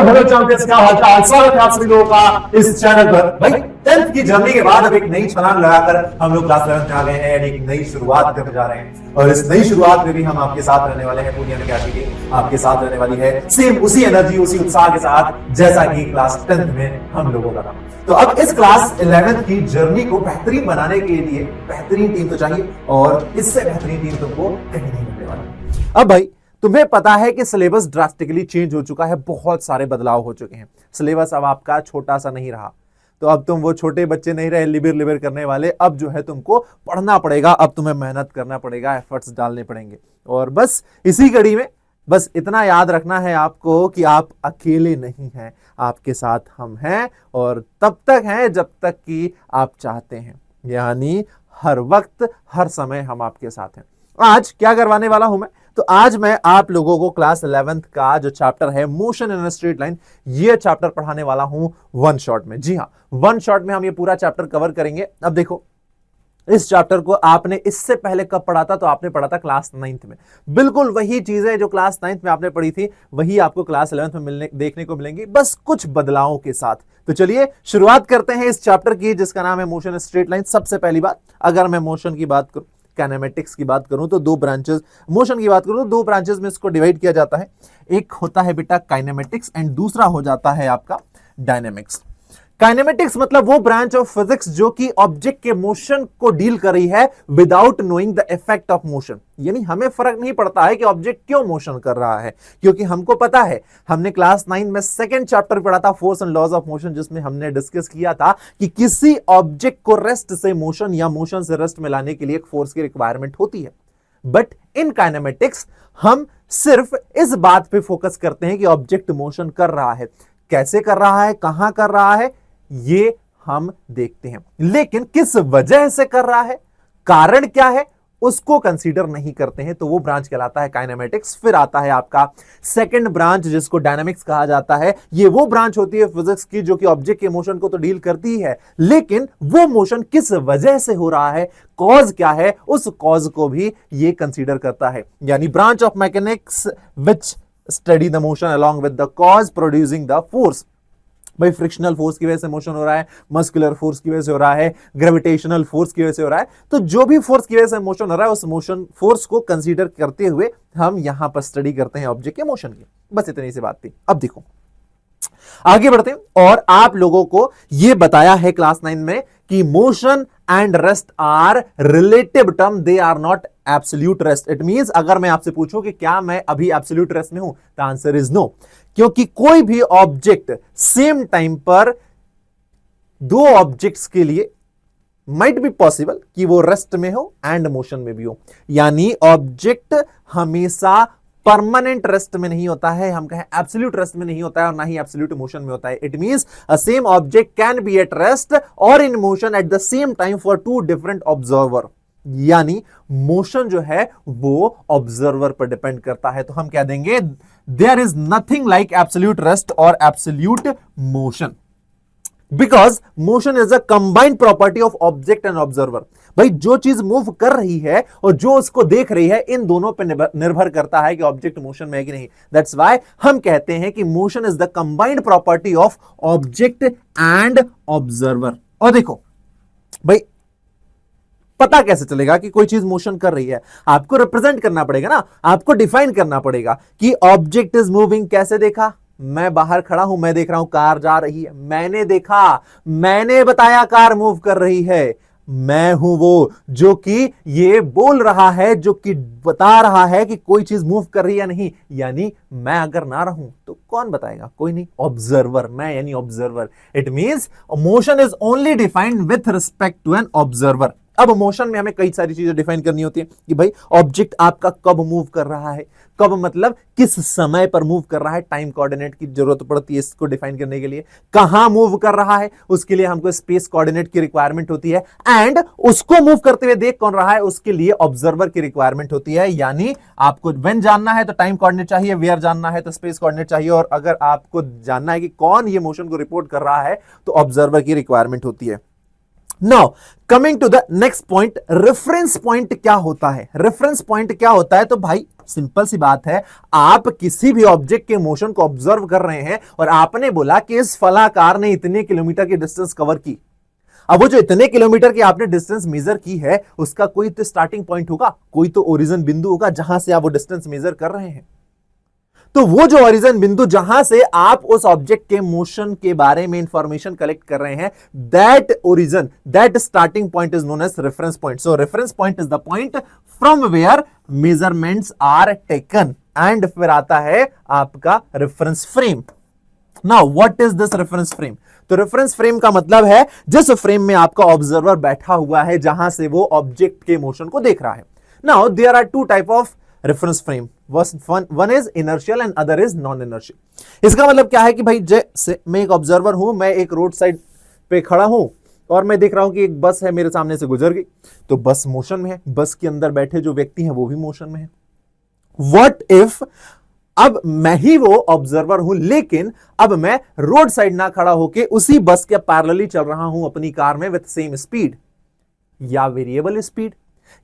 Hello champions, क्या हालचाल। स्वागत है आप सभी लोगों का इस चैनल पर। भाई 10th की जर्नी के बाद अब एक नई छलांग लगाकर हम लोग क्लास 11 में आ गए हैं, एक नई शुरुआत करने जा रहे हैं। और इस नई शुरुआत में भी हम आपके साथ रहने वाले हैं। पूर्णिया में क्या चीजें आपके साथ रहने वाली है, सेम उसी एनर्जी उसी उत्साह के साथ जैसा कि क्लास 10th में हम लोगों का था। तो अब इस क्लास 11th की जर्नी को बेहतरीन बनाने के लिए बेहतरीन टीम तो चाहिए, और इससे बेहतरीन टीम तुमको कहीं नहीं मिलने वाली। अब भाई तुम्हें पता है कि सिलेबस ड्रास्टिकली चेंज हो चुका है, बहुत सारे बदलाव हो चुके हैं। सिलेबस अब आपका छोटा सा नहीं रहा, तो अब तुम वो छोटे बच्चे नहीं रहे लिबिर लिबिर करने वाले। अब जो है तुमको पढ़ना पड़ेगा, अब तुम्हें मेहनत करना पड़ेगा, एफर्ट्स डालने पड़ेंगे। और बस इसी कड़ी में बस इतना याद रखना है आपको कि आप अकेले नहीं हैं, आपके साथ हम हैं, और तब तक हैं जब तक कि आप चाहते हैं, यानी हर वक्त हर समय हम आपके साथ हैं। आज क्या करवाने वाला हूं मैं, तो आज मैं आप लोगों को क्लास 11th का जो चैप्टर है मोशन इन स्ट्रेट लाइन, ये चैप्टर पढ़ाने वाला हूं वन शॉट में। जी हां, वन शॉट में हम ये पूरा चैप्टर कवर करेंगे। अब देखो, इस चैप्टर को आपने इससे पहले कब पढ़ा था, तो आपने पढ़ा था क्लास 9th में। बिल्कुल वही चीजें जो क्लास 9th में आपने पढ़ी थी वही आपको क्लास 11th में देखने को मिलेंगी, बस कुछ बदलावों के साथ। तो चलिए शुरुआत करते हैं इस चैप्टर की, जिसका नाम है मोशन स्ट्रेट लाइन। सबसे पहली बात, अगर मैं मोशन की बात करूं, काइनेमेटिक्स की बात करूं, तो दो ब्रांचेस, मोशन की बात करूं तो दो ब्रांचेस में इसको डिवाइड किया जाता है। एक होता है बेटा काइनेमेटिक्स एंड दूसरा हो जाता है आपका डायनेमिक्स। काइनेमेटिक्स मतलब वो ब्रांच ऑफ फिजिक्स जो कि ऑब्जेक्ट के मोशन को डील कर रही है without knowing the effect of motion. यानी हमें फर्क नहीं पड़ता है कि ऑब्जेक्ट क्यों मोशन कर रहा है, क्योंकि हमको पता है, हमने क्लास 9 में सेकंड चैप्टर पढ़ा था force and laws of motion, जिसमें हमने डिस्कस किया था कि किसी ऑब्जेक्ट को रेस्ट से मोशन या मोशन से रेस्ट में लाने के लिए एक फोर्स की रिक्वायरमेंट होती है। बट इन काइनेमेटिक्स हम सिर्फ इस बात पे फोकस करते हैं कि ऑब्जेक्ट मोशन कर रहा है, कैसे कर रहा है, कहां कर रहा है, ये हम देखते हैं। लेकिन किस वजह से कर रहा है, कारण क्या है, उसको कंसीडर नहीं करते हैं। तो वो ब्रांच कहलाता है काइनेमेटिक्स। फिर आता है आपका सेकंड ब्रांच, जिसको डायनामिक्स कहा जाता है। ये वो ब्रांच होती है फिजिक्स की जो कि ऑब्जेक्ट के मोशन को तो डील करती है, लेकिन वो मोशन किस वजह से हो रहा है, कॉज क्या है, उस कॉज को भी ये कंसीडर करता है। यानी branch of mechanics which study the motion along with the cause producing the force. भाई फ्रिक्शनल फोर्स की वजह से मोशन हो रहा है, मस्कुलर फोर्स की वजह से हो रहा है, ग्रेविटेशनल फोर्स की वजह से हो रहा है। तो जो भी फोर्स की वजह से मोशन हो रहा है, उस मोशन फोर्स को कंसीडर करते हुए हम यहां पर स्टडी करते हैं ऑब्जेक्ट के मोशन की। बस इतनी सी बात थी। अब देखो आगे बढ़ते हैं, और आप लोगों को यह बताया है क्लास 9 में कि motion and rest are relative term, they are not absolute rest. It means अगर मैं आपसे पूछूं कि क्या मैं अभी एब्सोल्यूट रेस्ट में हूं, द आंसर इज नो, क्योंकि कोई भी ऑब्जेक्ट सेम टाइम पर दो ऑब्जेक्ट्स के लिए माइट बी पॉसिबल कि वो रेस्ट में हो एंड मोशन में भी हो। यानी ऑब्जेक्ट हमेशा परमानेंट रेस्ट में नहीं होता है, हम कहें एब्सोल्यूट रेस्ट में नहीं होता है, और ना ही एब्सोल्यूट मोशन में होता है। It means a same object can be at rest और in motion at the same time for two different observer. यानी मोशन जो है वो ऑब्जर्वर पर डिपेंड करता है। तो हम कह देंगे there is nothing like absolute rest और absolute motion, because motion is a combined property of object and observer. भाई जो चीज मूव कर रही है और जो उसको देख रही है, इन दोनों पर निर्भर करता है कि ऑब्जेक्ट मोशन में है कि नहीं। दैट्स व्हाई हम कहते हैं कि motion is the combined property of object and observer. और देखो भाई, पता कैसे चलेगा कि कोई चीज मोशन कर रही है, आपको रिप्रेजेंट करना पड़ेगा ना, आपको डिफाइन करना पड़ेगा कि ऑब्जेक्ट इज मूविंग। कैसे देखा, मैं बाहर खड़ा हूं, मैं देख रहा हूं कार जा रही है, मैंने देखा, मैंने बताया कार मूव कर रही है। मैं हूं वो जो कि ये बोल रहा है, जो कि बता रहा है कि कोई चीज मूव कर रही है या नहीं। यानी मैं अगर ना रहूं तो कौन बताएगा, कोई नहीं, ऑब्जर्वर, मैं यानी observer. It means motion is only defined with respect to an observer. अब मोशन में हमें कई सारी चीजें डिफाइन करनी होती है कि भाई ऑब्जेक्ट आपका कब मूव कर रहा है, कब मतलब किस समय पर मूव कर रहा है, टाइम कोऑर्डिनेट की जरूरत पड़ती है इसको डिफाइन करने के लिए। कहां मूव कर रहा है, उसके लिए हमको स्पेस कोऑर्डिनेट की रिक्वायरमेंट होती है, एंड उसको मूव करते हुए देख कौन रहा है, उसके लिए ऑब्जर्वर की रिक्वायरमेंट होती है। यानी आपको व्हेन जानना है तो टाइम कोऑर्डिनेट चाहिए, वेयर जानना है तो स्पेस कोऑर्डिनेट चाहिए, और अगर आपको जानना है कि कौन ये मोशन को रिपोर्ट कर रहा है तो ऑब्जर्वर की रिक्वायरमेंट होती है। Now coming to the next point, reference point क्या होता है? रेफरेंस पॉइंट क्या होता है? तो भाई सिंपल सी बात है, आप किसी भी ऑब्जेक्ट के मोशन को ऑब्जर्व कर रहे हैं और आपने बोला कि इस फला कार ने इतने किलोमीटर की डिस्टेंस कवर की। अब वो जो इतने किलोमीटर की आपने डिस्टेंस मेजर की है, उसका कोई तो स्टार्टिंग पॉइंट होगा, कोई तो ओरिजिन बिंदु होगा जहां से आप वो डिस्टेंस मेजर कर रहे हैं। तो वो जो ओरिजिन बिंदु जहां से आप उस ऑब्जेक्ट के मोशन के बारे में इंफॉर्मेशन कलेक्ट कर रहे हैं, that origin, that starting point is known as reference point. So reference point is the point from where measurements are taken, and फिर आता है आपका reference frame. Now what is this reference frame? तो reference frame का मतलब है जिस frame में आपका ऑब्जर्वर बैठा हुआ है, जहां से वो ऑब्जेक्ट के मोशन को देख रहा है। Now there are two type of reference frame, one is inertial and other is non inertial. इसका मतलब क्या है कि भाई जैसे मैं एक ऑब्जर्वर हूं, मैं एक रोड साइड पे खड़ा हूं और मैं देख रहा हूं कि एक बस है मेरे सामने से गुजर गई, तो बस मोशन में है, बस के अंदर बैठे जो व्यक्ति हैं वो भी मोशन में है। व्हाट इफ अब मैं ही वो ऑब्जर्वर हूं, लेकिन अब मैं रोड साइड ना खड़ा होके उसी बस के पैरेलली चल रहा हूं अपनी कार में विथ सेम स्पीड या वेरिएबल स्पीड।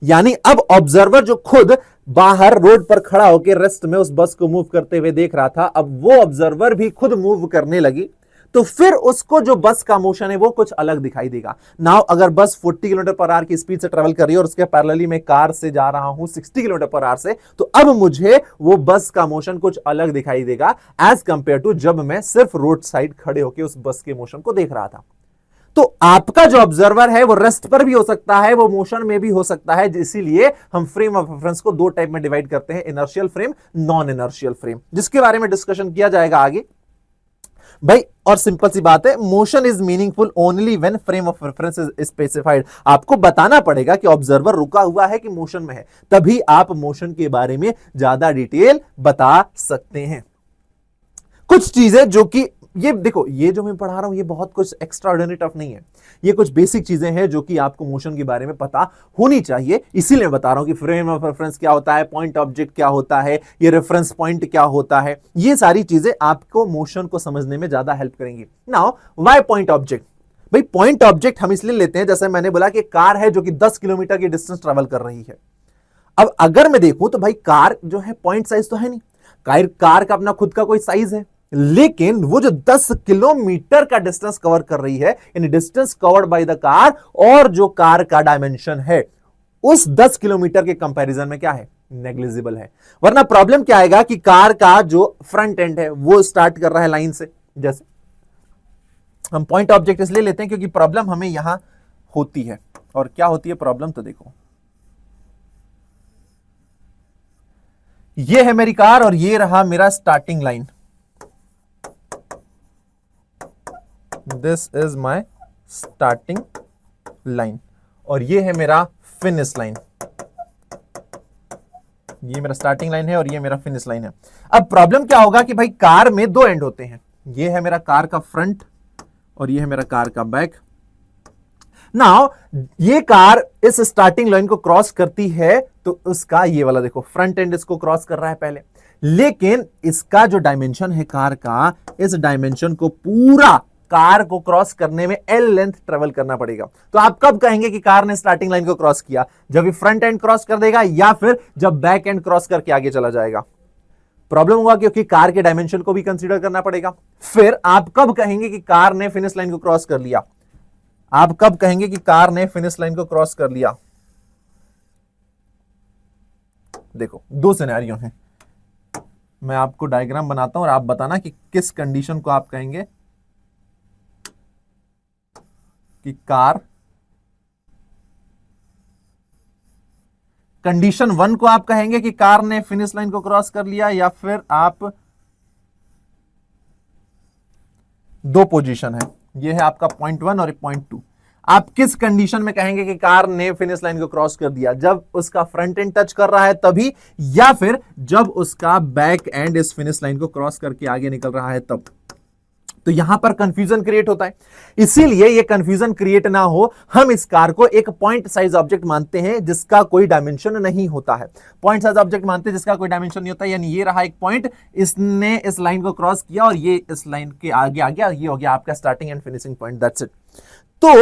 यानी अब ऑब्जर्वर जो खुद बाहर रोड पर खड़ा होकर रेस्ट में उस बस को मूव करते हुए देख रहा था, अब वो ऑब्जर्वर भी खुद मूव करने लगी, तो फिर उसको जो बस का मोशन है वो कुछ अलग दिखाई देगा। नाउ अगर बस 40 किलोमीटर पर आवर की स्पीड से ट्रेवल कर रही है और उसके पैरेलली में कार से जा रहा हूं 60 किलोमीटर पर आवर से, तो अब मुझे वो बस का मोशन कुछ अलग दिखाई देगा एज कंपेयर टू जब मैं सिर्फ रोड साइड खड़े होकर उस बस के मोशन को देख रहा था। तो आपका जो ऑब्जर्वर है वो रेस्ट पर भी हो सकता है, वो मोशन में भी हो सकता है। इसीलिए हम फ्रेम ऑफ रेफरेंस को दो टाइप में डिवाइड करते हैं, inertial frame, non inertial frame, जिसके बारे में डिस्कशन किया जाएगा आगे भाई। और सिंपल सी बात है, motion is meaningful only when frame of reference is specified. आपको बताना पड़ेगा कि ऑब्जर्वर रुका हुआ है कि मोशन में है, तभी आप मोशन के बारे में ज्यादा डिटेल बता सकते हैं। कुछ चीजें जो कि ये देखो, ये जो मैं पढ़ा रहा हूं ये बहुत कुछ एक्स्ट्रा ऑर्डिनरी टफ नहीं है, ये कुछ बेसिक चीजें हैं जो कि आपको मोशन के बारे में पता होनी चाहिए। इसीलिए बता रहा हूं कि फ्रेम ऑफ रेफरेंस क्या होता है, पॉइंट ऑब्जेक्ट क्या होता है, ये रेफरेंस पॉइंट क्या होता है। ये सारी चीजें आपको मोशन को समझने में ज्यादा हेल्प करेंगी। Now why point object? भाई पॉइंट ऑब्जेक्ट हम इसलिए लेते हैं, जैसे मैंने बोला कि कार है जो कि 10 किलोमीटर की डिस्टेंस ट्रेवल कर रही है। अब अगर मैं देखूं तो भाई कार जो है पॉइंट साइज तो है नहीं, कार का अपना खुद का कोई साइज है, लेकिन वो जो 10 किलोमीटर का डिस्टेंस कवर कर रही है, यानी distance covered by the car और जो कार का डायमेंशन है उस 10 किलोमीटर के कंपैरिजन में क्या है, नेग्लिजिबल है। वरना प्रॉब्लम क्या आएगा कि कार का जो फ्रंट एंड है वो स्टार्ट कर रहा है लाइन से। जैसे हम पॉइंट ऑब्जेक्ट इसलिए लेते हैं क्योंकि प्रॉब्लम हमें यहां होती है। और क्या होती है प्रॉब्लम? तो देखो, ये है मेरी कार और ये रहा मेरा starting line, this is my starting line, और ये है मेरा फिनिश लाइन। ये मेरा स्टार्टिंग लाइन है और ये मेरा फिनिश लाइन है। अब प्रॉब्लम क्या होगा कि भाई कार में दो एंड होते हैं, ये है मेरा कार का फ्रंट और ये है मेरा कार का बैक। नाउ ये कार इस स्टार्टिंग लाइन को क्रॉस करती है तो उसका ये वाला देखो फ्रंट एंड इसको क्रॉस कर रहा है पहले, लेकिन इसका जो डायमेंशन है कार का, इस डायमेंशन को पूरा कार को क्रॉस करने में एल लेंथ ट्रेवल करना पड़ेगा। तो आप कब कहेंगे कि कार ने स्टार्टिंग लाइन को क्रॉस किया? जब ये फ्रंट एंड क्रॉस कर देगा या फिर जब बैक एंड क्रॉस करके आगे चला जाएगा। प्रॉब्लम होगा क्योंकि कार के डायमेंशन को भी कंसीडर करना पड़ेगा। फिर आप कब कहेंगे कि कार ने फिनिश लाइन को क्रॉस कर लिया? आप कब कहेंगे कि कार ने फिनिश लाइन को क्रॉस कर लिया? देखो दो सिनेरियो हैं, मैं आपको डायग्राम बनाता हूं और आप बताना कि किस कंडीशन को आप कहेंगे कि कार, कंडीशन 1 को आप कहेंगे कि कार ने फिनिश लाइन को क्रॉस कर लिया, या फिर आप दो पोजीशन है, ये है आपका पॉइंट 1 और पॉइंट 2। आप किस कंडीशन में कहेंगे कि कार ने फिनिश लाइन को क्रॉस कर दिया? जब उसका फ्रंट एंड टच कर रहा है तभी, या फिर जब उसका बैक एंड इस फिनिश लाइन को क्रॉस करके आगे निकल रहा है तब। तो यहां पर कंफ्यूजन क्रिएट होता है। इसीलिए ये कंफ्यूजन क्रिएट ना हो, हम इस कार को एक पॉइंट साइज ऑब्जेक्ट मानते हैं जिसका कोई डायमेंशन नहीं होता है। पॉइंट साइज ऑब्जेक्ट मानते हैं जिसका कोई डायमेंशन नहीं होता, यानी ये रहा एक पॉइंट, इसने इस लाइन को क्रॉस किया और ये इस लाइन के आगे आ गया, ये हो गया आपका starting and finishing point, that's it. तो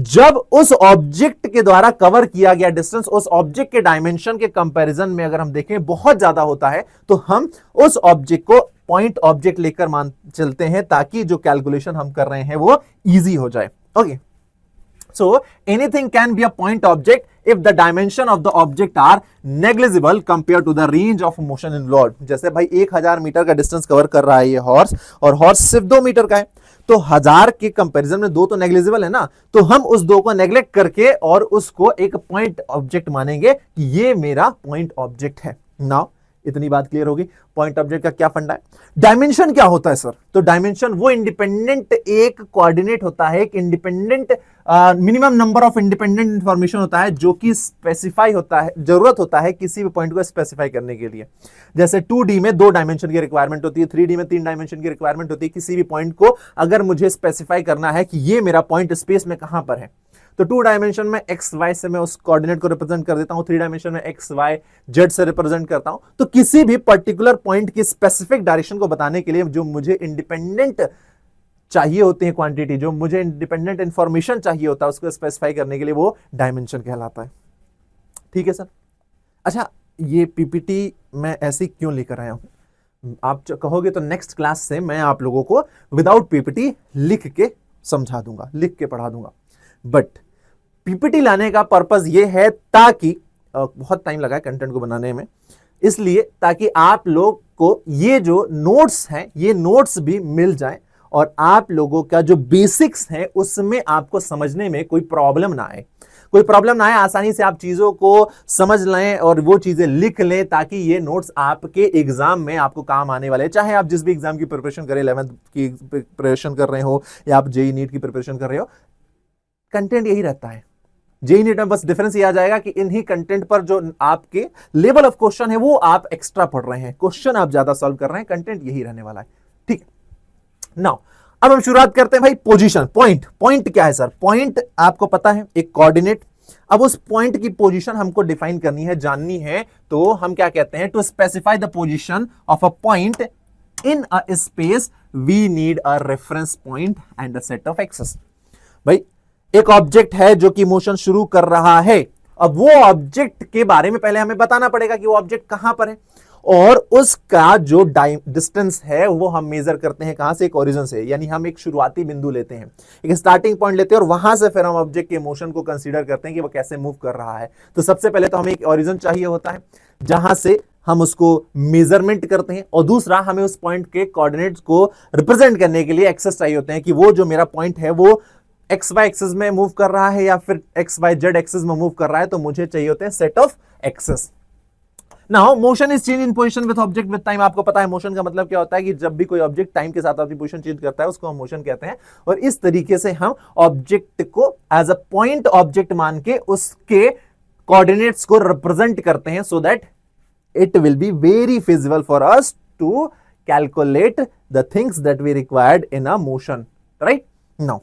जब उस ऑब्जेक्ट के द्वारा कवर किया गया डिस्टेंस उस ऑब्जेक्ट के डायमेंशन के कंपैरिजन में अगर हम देखें बहुत ज्यादा होता है, तो हम उस ऑब्जेक्ट को पॉइंट ऑब्जेक्ट लेकर मान चलते हैं, ताकि जो कैलकुलेशन हम कर रहे हैं वो इजी हो जाए। Okay, so anything can be a point object if the dimension of the object are negligible compared to the range of motion involved। जैसे भाई 1000 मीटर का डिस्टेंस कवर कर रहा है ये हॉर्स, और हॉर्स सिर्फ 2 मीटर का है, तो 1000 के कंपैरिजन में 2 तो नेग्लिजिबल है ना, तो हम उस 2 को नेग्लेक्ट करके और उसको एक पॉइंट ऑब्जेक्ट मानेंगे कि ये मेरा पॉइंट ऑब्जेक्ट है। नाउ इतनी बात क्लियर होगी। पॉइंट ऑब्जेक्ट का क्या फंडा है? डायमेंशन क्या होता है सर? तो डायमेंशन वो इंडिपेंडेंट एक कोऑर्डिनेट होता है, एक independent minimum number of independent information होता है जो कि स्पेसिफाई होता है, जरूरत होता है किसी भी पॉइंट को स्पेसिफाई करने के लिए। जैसे 2D में 2 डायमेंशन की रिक्वायरमेंट होती है, 3D में 3 डायमेंशन की रिक्वायरमेंट होती है। किसी भी पॉइंट को अगर मुझे स्पेसिफाई करना है कि ये मेरा पॉइंट स्पेस में कहां पर है, तो 2 डायमेंशन में एक्स वाई से मैं उस कोऑर्डिनेट को रिप्रेजेंट कर देता हूं, 3 डायमेंशन में एक्स वाई जेड से रिप्रेजेंट करता हूं। तो किसी भी पर्टिकुलर पॉइंट की स्पेसिफिक डायरेक्शन को बताने के लिए जो मुझे इंडिपेंडेंट चाहिए होते हैं क्वांटिटी, जो मुझे इंडिपेंडेंट इंफॉर्मेशन चाहिए होता है, उसको स्पेसिफाई करने के लिए वो डायमेंशन कहलाता है। ठीक है सर। अच्छा, ये पीपीटी मैं ऐसी क्यों लेकर आया हूं? आप कहोगे तो नेक्स्ट क्लास से मैं आप लोगों को विदाउट पीपीटी लिख के समझा दूंगा, लिख के पढ़ा दूंगा। बट पीपीटी लाने का पर्पस ये है ताकि बहुत टाइम लगा है कंटेंट को बनाने में, इसलिए ताकि आप लोग को ये जो नोट्स हैं ये नोट्स भी मिल जाए और आप लोगों का जो बेसिक्स है उसमें आपको समझने में कोई प्रॉब्लम ना आए, कोई प्रॉब्लम ना आए, आसानी से आप चीजों को समझ लें और वो चीजें लिख लें, ताकि ये नोट्स आपके एग्जाम में आपको काम आने वाले हैं। चाहे आप जिस भी एग्जाम की प्रिपरेशन करें, 11th की प्रिपरेशन कर रहे हो या आप जेईई नीट की प्रिपरेशन कर रहे हो, कंटेंट यही रहता है। जेईई नीट में बस डिफरेंस ये आ जाएगा कि इन्हीं कंटेंट पर जो आपके लेवल ऑफ क्वेश्चन है वो आप एक्स्ट्रा पढ़ रहे हैं, क्वेश्चन आप ज्यादा सॉल्व कर रहे हैं, कंटेंट यही रहने वाला है। ठीक है, नाउ अब हम शुरुआत करते हैं भाई पोजीशन। पॉइंट, पॉइंट क्या है सर? पॉइंट आपको पता है एक कोऑर्डिनेट। अब उस पॉइंट की पोजीशन हमको डिफाइन करनी है, जाननी है, तो हम क्या कहते हैं? To specify the position of a point in a space we need a reference point and a set of axes. भाई एक ऑब्जेक्ट है जो कि मोशन शुरू कर रहा है, अब वो ऑब्जेक्ट के बारे में पहले हमें बताना पड़ेगा कि वो ऑब्जेक्ट कहां पर है, और उसका जो डिस्टेंस है वो हम मेजर करते हैं कहां से? एक ओरिजिन से। यानी हम एक शुरुआती बिंदु लेते हैं, एक स्टार्टिंग पॉइंट लेते हैं और वहां से फिर हम ऑब्जेक्ट के मोशन को कंसीडर करते हैं कि वो कैसे मूव कर रहा है। तो सबसे पहले तो हमें एक ओरिजिन चाहिए होता है जहां से हम उसको मेजरमेंट करते हैं, और दूसरा हमें उस पॉइंट के कोऑर्डिनेट्स को रिप्रेजेंट करने के लिए एक्सेस चाहिए होते हैं कि वो जो मेरा पॉइंट है वो एक्स वाई एक्सेस में मूव कर रहा है या फिर एक्स वाई जेड एक्सेस में मूव कर रहा है, तो मुझे चाहिए होते हैं set of axes. Now motion is change in position with object with time. आपको पता है मोशन का मतलब क्या होता है कि जब भी कोई ऑब्जेक्ट टाइम के साथ अपनी पोजीशन चेंज करता है उसको हम मोशन कहते हैं, और इस तरीके से हम ऑब्जेक्ट को एज अ पॉइंट ऑब्जेक्ट मान के उसके कोऑर्डिनेट्स को रिप्रेजेंट करते हैं, so that it will be very feasible for us to calculate the things that we required in a motion, right? Now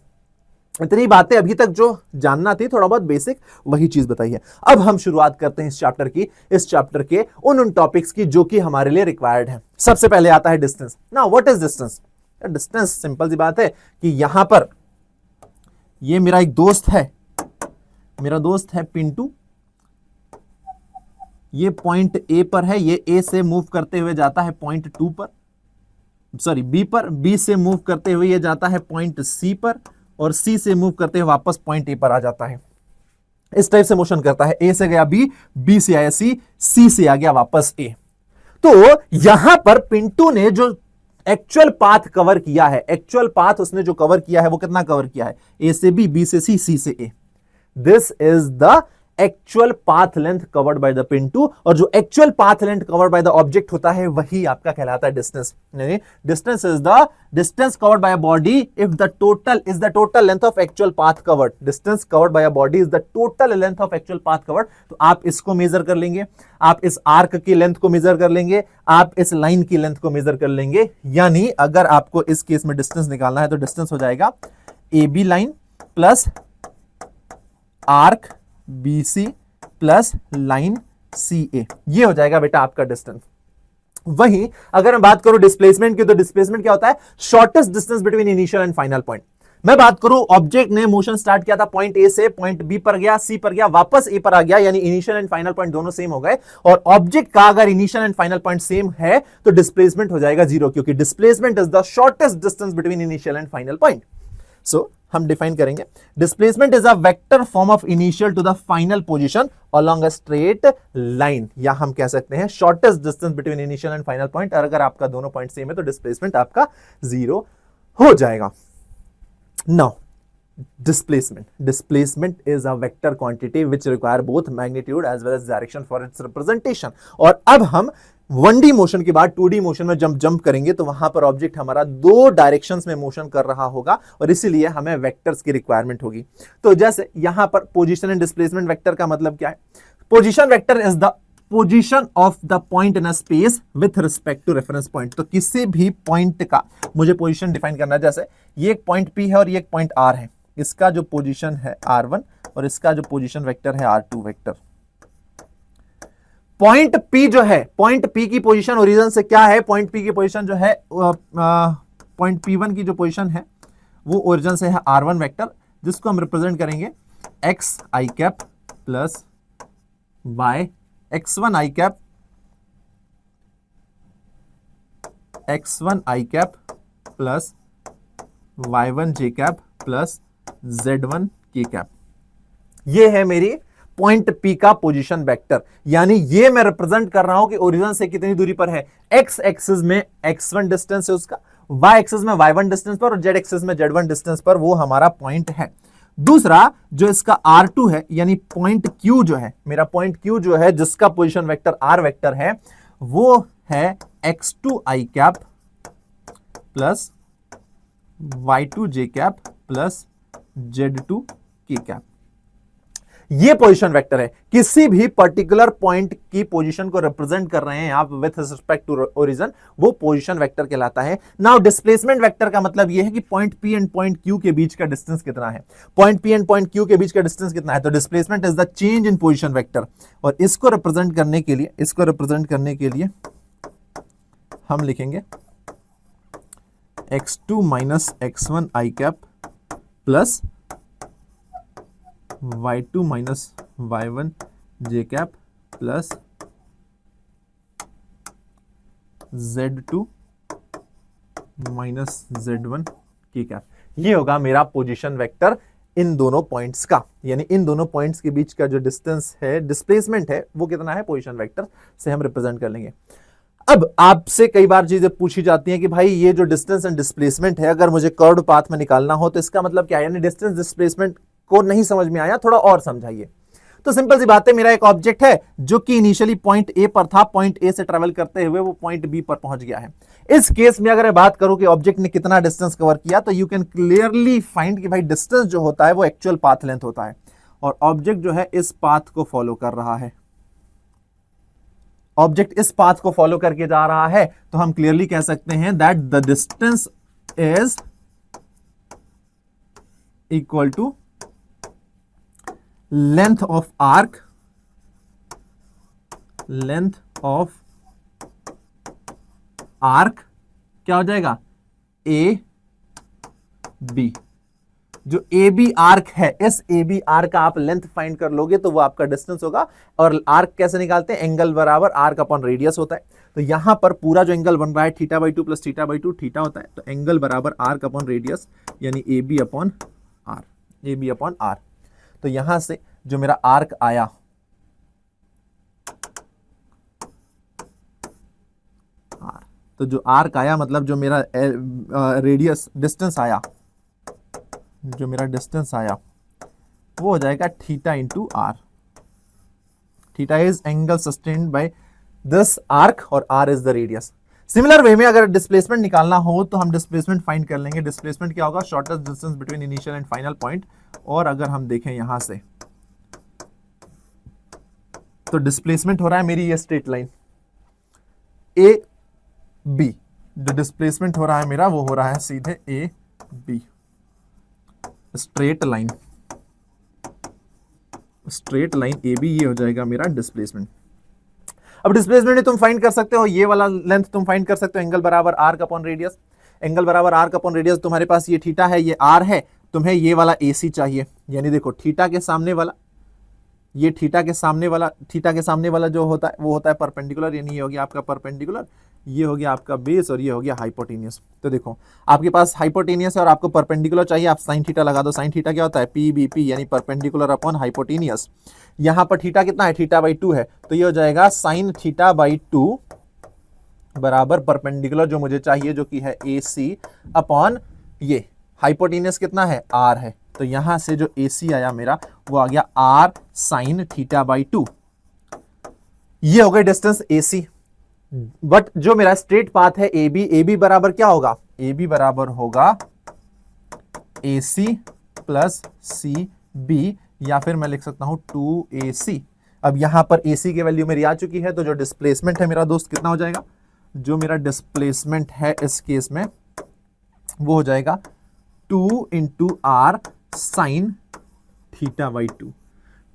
इतनी बातें अभी तक जो जानना थी, थोड़ा बहुत बेसिक वही चीज बताई है। अब हम शुरुआत करते हैं इस चैप्टर की, इस चैप्टर के उन टॉपिक्स की जो कि हमारे लिए रिक्वायर्ड है। सबसे पहले आता है distance. Now what is distance? Distance simple सी बात है कि यहां पर ये मेरा एक दोस्त है, मेरा दोस्त है पिंटू, ये पॉइंट ए पर है, ये ए से मूव करते हुए जाता है पॉइंट 2 पर, सॉरी बी पर, बी से मूव करते हुए ये जाता है पॉइंट सी पर, और सी से मूव करते हुए वापस पॉइंट ए पर आ जाता है। इस टाइप से मोशन करता है, ए से गया बी, बी से आया सी, सी से आ गया वापस ए। तो यहां पर पिंटू ने जो एक्चुअल पाथ कवर किया है, एक्चुअल पाथ उसने जो कवर किया है वो कितना कवर किया है? ए से बी से सी से A. This is the actual path length covered by the Pintu, और जो actual path length covered by the object होता है वही आपका कहलाता है डिस्टेंस। यानी distance is the distance covered by a body if the total is the total length of actual path covered. Distance covered by a body is the total length of actual path covered. तो आप इसको major कर लेंगे, आप इस arc की length को major कर लेंगे, आप इस लाइन की लेंथ को मेजर कर लेंगे। यानी अगर आपको इस केस में डिस्टेंस निकालना है तो डिस्टेंस हो जाएगा A B line plus arc B C plus line C A, ये हो जाएगा बेटा आपका डिस्टेंस। वहीं अगर मैं बात करूं डिस्प्लेसमेंट की, तो डिस्प्लेसमेंट क्या होता है? Shortest distance between initial and final point. मैं बात करूं, ऑब्जेक्ट ने मोशन स्टार्ट किया था पॉइंट ए से, पॉइंट बी पर गया, सी पर गया, वापस ए पर आ गया, यानी इनिशियल एंड फाइनल पॉइंट दोनों सेम हो गए। और ऑब्जेक्ट का अगर initial and final point same है तो डिस्प्लेसमेंट हो जाएगा जीरो, क्योंकि displacement is the shortest distance between initial and final point. So हम डिफाइन करेंगे, displacement is a vector form of initial to the final position along a straight line, या हम कह सकते हैं shortest distance between initial and final point. और अगर आपका दोनों पॉइंट सेम है तो डिस्प्लेसमेंट आपका जीरो हो जाएगा। Now displacement is a vector quantity which require both magnitude as well as direction for its representation। और अब हम 1D मोशन के बाद 2D मोशन में जंप करेंगे तो वहां पर ऑब्जेक्ट हमारा दो डायरेक्शंस में मोशन कर रहा होगा और इसीलिए हमें वेक्टर्स की रिक्वायरमेंट होगी। तो जैसे यहां पर पोजीशन एंड डिस्प्लेसमेंट वेक्टर का मतलब क्या है? Position vector is the position of the point in a space with respect to reference point. तो किसी भी पॉइंट का मुझे पोजीशन डिफाइन करना है, जैसे ये एक पॉइंट P है और ये एक पॉइंट R है, इसका जो पोजीशन है R1 और इसका जो पोजीशन वेक्टर है R2 वेक्टर। पॉइंट P जो है, पॉइंट P की पोजीशन ओरिजिन से क्या है? पॉइंट P की पोजीशन जो है, पॉइंट P1 की जो पोजीशन है वो ओरिजिन से है R1 वेक्टर, जिसको हम रिप्रेजेंट करेंगे x i cap plus y x1 i cap plus y1 j cap plus z1 k cap. ये है मेरी पॉइंट P का पोजीशन वेक्टर, यानी ये मैं रिप्रेजेंट कर रहा हूं कि ओरिजिन से कितनी दूरी पर है। x एक्सिस में x1 डिस्टेंस है उसका, y एक्सिस में y1 डिस्टेंस पर और z एक्सिस में z1 डिस्टेंस पर वो हमारा पॉइंट है। दूसरा जो इसका R2 है, यानी पॉइंट Q जो है, मेरा पॉइंट Q जो है जिसका पोजीशन वेक्टर R वेक्टर है, वो है x2 i cap plus y2 j cap plus z2 k cap. ये पोजीशन वेक्टर है, किसी भी पर्टिकुलर पॉइंट की पोजीशन को रिप्रेजेंट कर रहे हैं आप विथ रिस्पेक्ट टू ओरिजिन, वो पोजीशन वेक्टर कहलाता है। नाउ डिस्प्लेसमेंट वेक्टर का मतलब ये है कि point P and point Q के बीच का डिस्टेंस कितना है। Point P and point Q के बीच का डिस्टेंस कितना है, तो displacement is the change in position vector. और इसको रिप्रेजेंट करने के लिए हम लिखेंगे x2 minus x1 i cap plus y2 minus y1 j cap plus z2 minus z1 k cap. ये होगा मेरा पोजीशन वेक्टर इन दोनों पॉइंट्स का, यानी इन दोनों पॉइंट्स के बीच का जो डिस्टेंस है, डिस्प्लेसमेंट है, वो कितना है पोजीशन वेक्टर से हम रिप्रेजेंट कर लेंगे। अब आपसे कई बार चीजें पूछी जाती हैं कि भाई ये जो डिस्टेंस एंड डिस्प्लेसमेंट है, अगर मुझे कर्व्ड पाथ में निकालना हो तो इसका मतलब क्या है, यानी डिस्टेंस डिस्प्लेसमेंट को नहीं समझ में आया, थोड़ा और समझाइए। तो सिंपल सी बात है, मेरा एक ऑब्जेक्ट है जो कि इनिशियली पॉइंट ए पर था, पॉइंट ए से ट्रेवल करते हुए वो पॉइंट बी पर पहुंच गया है। इस केस में अगर मैं बात करूं कि ऑब्जेक्ट ने कितना डिस्टेंस कवर किया, तो यू कैन क्लियरली फाइंड कि भाई डिस्टेंस जो होता है वो एक्चुअल पाथ लेंथ होता है, और ऑब्जेक्ट जो है इस पाथ को फॉलो कर रहा है। ऑब्जेक्ट इस पाथ को फॉलो करके जा रहा है, तो हम क्लियरली कह सकते हैं that the distance is equal to length of arc क्या हो जाएगा, ए बी। जो ए बी आर्क है, इस ए बी आर्क का आप लेंथ फाइंड कर लोगे तो वो आपका डिस्टेंस होगा। और आर्क कैसे निकालते हैं, एंगल बराबर आर्क अपॉन रेडियस होता है। तो यहां पर पूरा जो एंगल बन रहा है θ/2 प्लस θ/2 थीटा होता है, तो एंगल बराबर आर्क अपॉन रेडियस, यानी ए बी अपॉन आर। तो यहां से जो मेरा आर्क आया, तो जो आर्क आया मतलब जो मेरा रेडियस डिस्टेंस आया, जो मेरा डिस्टेंस आया वो हो जाएगा theta into R. Theta is angle sustained by this arc और R is the radius. Similar way में अगर डिस्प्लेसमेंट निकालना हो तो हम डिस्प्लेसमेंट फाइंड कर लेंगे। डिस्प्लेसमेंट क्या होगा, shortest distance between initial and final point. और अगर हम देखें यहां से, तो डिस्प्लेसमेंट हो रहा है मेरी ये स्ट्रेट लाइन ए बी। जो डिस्प्लेसमेंट हो रहा है मेरा वो हो रहा है सीधे A B, straight line A B, ये हो जाएगा मेरा डिस्प्लेसमेंट। अब डिस्प्लेसमेंट तुम फाइंड कर सकते हो, ये वाला लेंथ तुम फाइंड कर सकते हो, एंगल बराबर आर्क अपॉन रेडियस। एंगल बराबर आर अपॉन रेडियस, तुम्हारे पास ये थीटा है, ये आर है, तुम्हें ये वाला AC चाहिए, यानी देखो थीटा के सामने वाला, ये थीटा के सामने वाला जो होता है वो होता है परपेंडिकुलर, यानी ये हो गया आपका परपेंडिकुलर, ये हो गया आपका बेस और ये हो गया हाइपोटेनियस। तो देखो आपके पास हाइपोटेनियस है और आपको परपेंडिकुलर चाहिए, आप साइन थीटा लगा दो। साइन थीटा क्या होता है, PBP, यानी परपेंडिकुलर अपॉन हाइपोटेनियस। यहां पर थीटा कितना है, θ/2 है, तो ये हो जाएगा साइन θ/2 बराबर परपेंडिकुलर जो मुझे चाहिए, जो कि है AC अपॉन ये हाइपोटेनियस कितना है, R है। तो यहां से जो AC आया मेरा वो आ गया R साइन θ/2। ये हो गई डिस्टेंस AC। बट जो मेरा स्ट्रेट पाथ है AB बराबर क्या होगा, AB बराबर होगा AC प्लस CB, या फिर मैं लिख सकता हूं 2AC। अब यहां पर AC की वैल्यू मेरी आ चुकी है, तो जो डिस्प्लेसमेंट है मेरा दोस्त कितना हो जाएगा, जो मेरा डिस्प्लेसमेंट है इस केस में वो हो जाएगा 2 into R sine θ/2।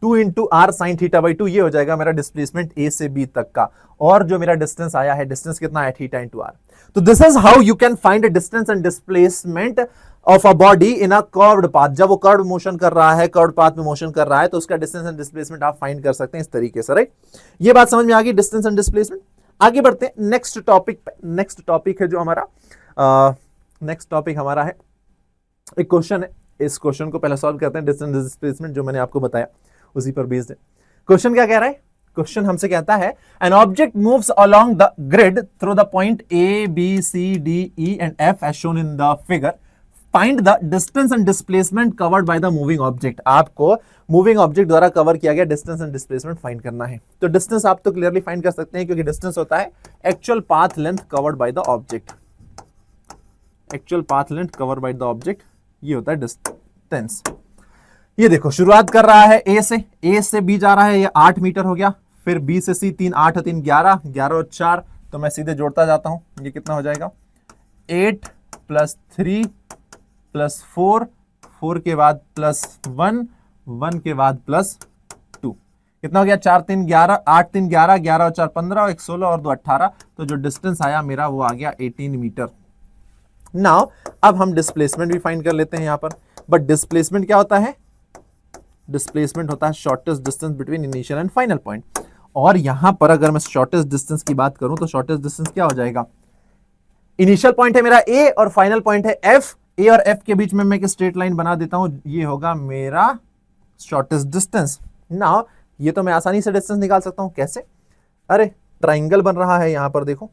2 into R sine θ/2 ये हो जाएगा मेरा डिस्प्लेसमेंट A से B तक का, और जो मेरा डिस्टेंस आया है, डिस्टेंस कितना है, थीटा इंटू आर। तो this is how you can find distance and displacement of a body in a curved path. जब वो कर्व मोशन कर रहा है, कर्व्ड पाथ में मोशन कर रहा है, तो उसका डिस्टेंस एंड डिस्प्लेसमेंट आप फाइंड कर सकते हैं इस तरीके से, राइट। ये बात समझ में आ गई, डिस्टेंस एंड डिस्प्लेसमेंट। आगे बढ़ते हैं नेक्स्ट टॉपिक पे। नेक्स्ट टॉपिक है जो हमारा नेक्स्ट टॉपिक हमारा है, एक क्वेश्चन है, इस क्वेश्चन को पहले सॉल्व करते हैं। डिस्टेंस डिस्प्लेसमेंट जो मैंने आपको बताया उसी पर बेस्ड है। क्वेश्चन क्या कह रहा है, क्वेश्चन हमसे कहता है an object moves along the grid through the point A, B, C, D, E and F as shown in the figure. Find the distance and displacement covered by the moving object. आपको moving object द्वारा cover किया गया distance and displacement find करना है। तो distance आप तो clearly find कर सकते हैं, क्योंकि डिस्टेंस होता है actual path length covered by the object. Actual path length covered by the object, ये होता है डिस्टेंस। ये देखो शुरुआत कर रहा है A से B जा रहा है, ये 8 मीटर हो गया। फिर B से C 3, 8 और 3 11, 11 और 4, तो मैं सीधे जोड़ता जाता हूं, ये कितना हो जाएगा 8 प्लस 3 प्लस 4, 4 के बाद प्लस 1, 1 के बाद प्लस 2, कितना हो गया 4 3 11, 8 3 11, 11 और 4 15 और 1 16 और 2 18। तो जो डिस्टेंस आया मेरा वो आ गया 18 मीटर। नाउ अब हम डिस्प्लेसमेंट भी फाइंड कर लेते हैं यहां पर। बट डिस्प्लेसमेंट क्या होता है, डिस्प्लेसमेंट होता है shortest distance between initial and final point. और यहां पर अगर मैं शॉर्टेस्ट डिस्टेंस की बात करूं तो शॉर्टेस्ट डिस्टेंस क्या हो जाएगा, इनिशियल पॉइंट है मेरा A और फाइनल पॉइंट है F। A और F के बीच में मैं एक स्ट्रेट लाइन बना देता हूं, ये होगा मेरा शॉर्टेस्ट डिस्टेंस। नाउ ये तो मैं आसानी से डिस्टेंस निकाल सकता हूं, कैसे, अरे ट्राइंगल बन रहा है यहां पर देखो,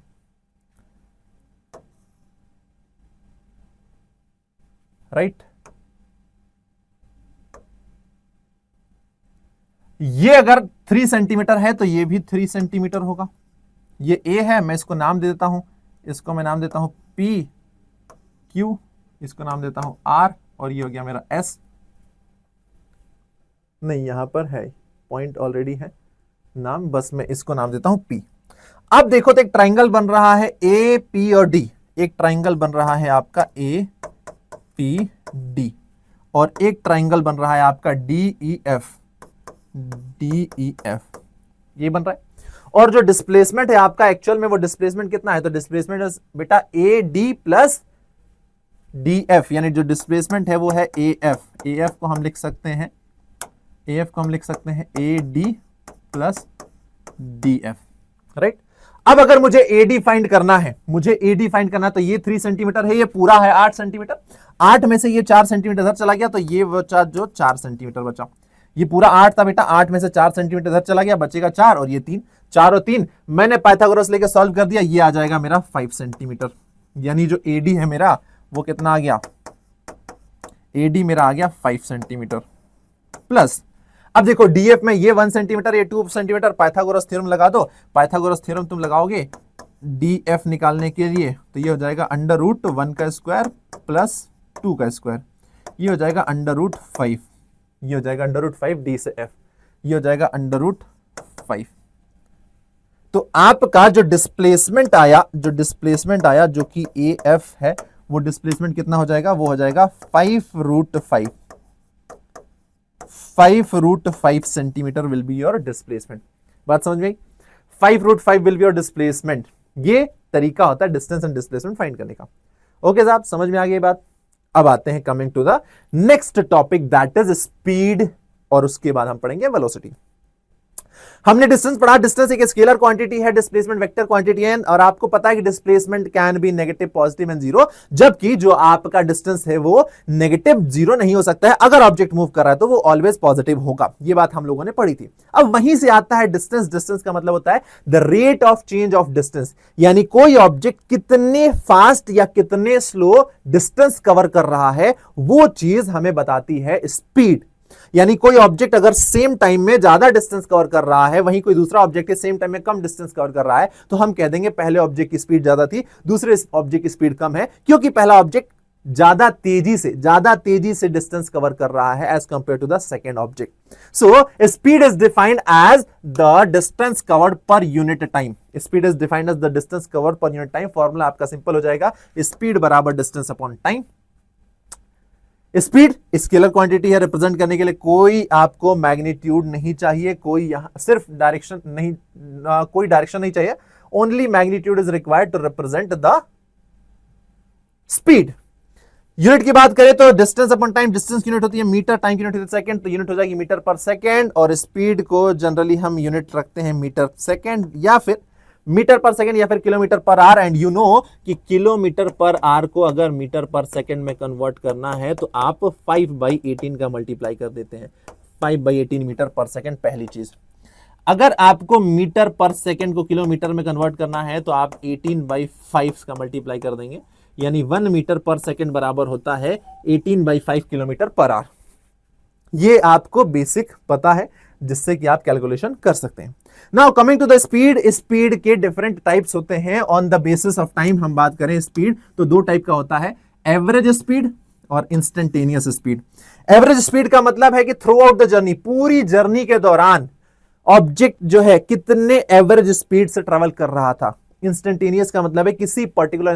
राइट। ये अगर 3 सेंटीमीटर है तो ये भी 3 सेंटीमीटर होगा। ये A है, मैं इसको नाम दे देता हूं, इसको मैं नाम देता हूं PQ, इसको नाम देता हूं R, और ये हो गया मेरा S। नहीं यहां पर है पॉइंट ऑलरेडी है नाम, बस मैं इसको नाम देता हूं P। अब देखो तो एक ट्राइंगल बन रहा है A, P और D। एक ट्राइंगल बन रहा है आपका A, P, D, और एक ट्राइंगल बन रहा है आपका D, E, F, ये बन रहा है। और जो डिस्प्लेसमेंट है आपका एक्चुअल में वो डिस्प्लेसमेंट कितना है, तो डिस्प्लेसमेंट बेटा AD प्लस DF, यानी जो डिस्प्लेसमेंट है वो है AF। AF को हम लिख सकते हैं, AF को हम लिख सकते हैं AD प्लस DF, राइट। अब अगर मुझे AD फाइंड करना है, तो ये 3 सेंटीमीटर है, ये पूरा है 8 सेंटीमीटर। 8 में से ये 4 सेंटीमीटर इधर चला गया, तो ये बचा जो 4 सेंटीमीटर बचा। ये पूरा 8 था बेटा, 8 में से 4 सेंटीमीटर इधर चला गया, बचेगा 4, और ये 3, 4 और 3 मैंने पाइथागोरस लेके सॉल्व कर दिया, ये आ जाएगा मेरा 5 सेंटीमीटर। यानी जो AD है मेरा वो कितना आ गया, AD मेरा आ गया 5 सेंटीमीटर प्लस। अब देखो DF में ये 1 सेंटीमीटर, ये 2 सेंटीमीटर, पाइथागोरस थ्योरम लगा दो। पाइथागोरस थ्योरम तुम लगाओगे DF निकालने के लिए, तो ये हो जाएगा √1 का स्क्वायर प्लस 2 का स्क्वायर, ये हो जाएगा √5, ये हो जाएगा √5 D से F, ये हो जाएगा √5। तो आपका जो डिस्प्लेसमेंट आया, जो कि AF है, वो डिस्प्लेसमेंट कितना हो जाएगा, वो हो जाएगा 5√5। 5√5 centimetre will be your displacement. बात समझ में आई, 5√5 विल बी योर डिस्प्लेसमेंट। ये तरीका होता है डिस्टेंस एंड डिस्प्लेसमेंट फाइंड करने का। ओके साहब, समझ में आ गई बात। अब आते हैं coming to the next topic, that is speed, और उसके बाद हम पढ़ेंगे वेलोसिटी। हमने डिस्टेंस पढ़ा, डिस्टेंस एक स्केलर क्वांटिटी है, डिस्प्लेसमेंट वेक्टर क्वांटिटी है, और आपको पता है कि displacement can be negative, positive and zero, जबकि जो आपका डिस्टेंस है वो नेगेटिव जीरो नहीं हो सकता है। अगर ऑब्जेक्ट मूव कर रहा है तो वो ऑलवेज पॉजिटिव होगा। ये बात हम लोगों ने पढ़ी थी। अब वहीं से आता है डिस्टेंस। डिस्टेंस का मतलब होता है the rate of change of distance, यानी कोई ऑब्जेक्ट कितने फास्ट या कितने स्लो डिस्टेंस कवर कर रहा है, वो चीज हमें बताती है स्पीड। यानी कोई ऑब्जेक्ट अगर सेम टाइम में ज्यादा डिस्टेंस कवर कर रहा है, वहीं कोई दूसरा ऑब्जेक्ट सेम टाइम में कम डिस्टेंस कवर कर रहा है, तो हम कह देंगे पहले ऑब्जेक्ट की स्पीड ज्यादा थी, दूसरे ऑब्जेक्ट की स्पीड कम है, क्योंकि पहला ऑब्जेक्ट ज्यादा तेजी से डिस्टेंस कवर कर रहा है as compare to the second object. So speed is defined as the distance covered per unit time. Speed is defined as the distance covered per unit time. Formula आपका simple हो जाएगा, speed बराबर distance upon time. Speed scalar quantity है, represent करने के लिए कोई आपको मैग्नीट्यूड नहीं चाहिए, कोई यहां सिर्फ डायरेक्शन नहीं, कोई डायरेक्शन नहीं चाहिए, only magnitude is required to represent the speed. Unit की बात करें तो डिस्टेंस अपॉन टाइम, डिस्टेंस की यूनिट होती है मीटर, टाइम की यूनिट होती है सेकंड, तो यूनिट हो जाएगी मीटर पर सेकंड, और स्पीड को जनरली हम यूनिट रखते हैं मीटर सेकंड या फिर मीटर पर सेकंड या फिर kilometre per our. And you know कि किलोमीटर पर आवर को अगर मीटर पर सेकंड में कन्वर्ट करना है तो आप 5/18 का मल्टीप्लाई कर देते हैं। 5/18 मीटर पर सेकंड पहली चीज। अगर आपको मीटर पर सेकंड को किलोमीटर में कन्वर्ट करना है तो आप 18/5 का मल्टीप्लाई कर देंगे, यानी 1 मीटर पर सेकंड बराबर होता है 18/5 किलोमीटर पर आवर। ये आपको बेसिक पता है, जिससे कि आप कैलकुलेशन कर सकते हैं। Now coming to the speed, speed के डिफरेंट टाइप्स होते हैं on the basis of time. हम बात करें स्पीड तो दो टाइप का होता है, एवरेज स्पीड और इंस्टेंटेनियस स्पीड। एवरेज स्पीड का मतलब है कि थ्रू आउट द जर्नी, पूरी जर्नी के दौरान ऑब्जेक्ट जो है कितने एवरेज स्पीड से ट्रेवल कर रहा था। इंस्टेंटेनियस का मतलब है किसी पर्टिकुलर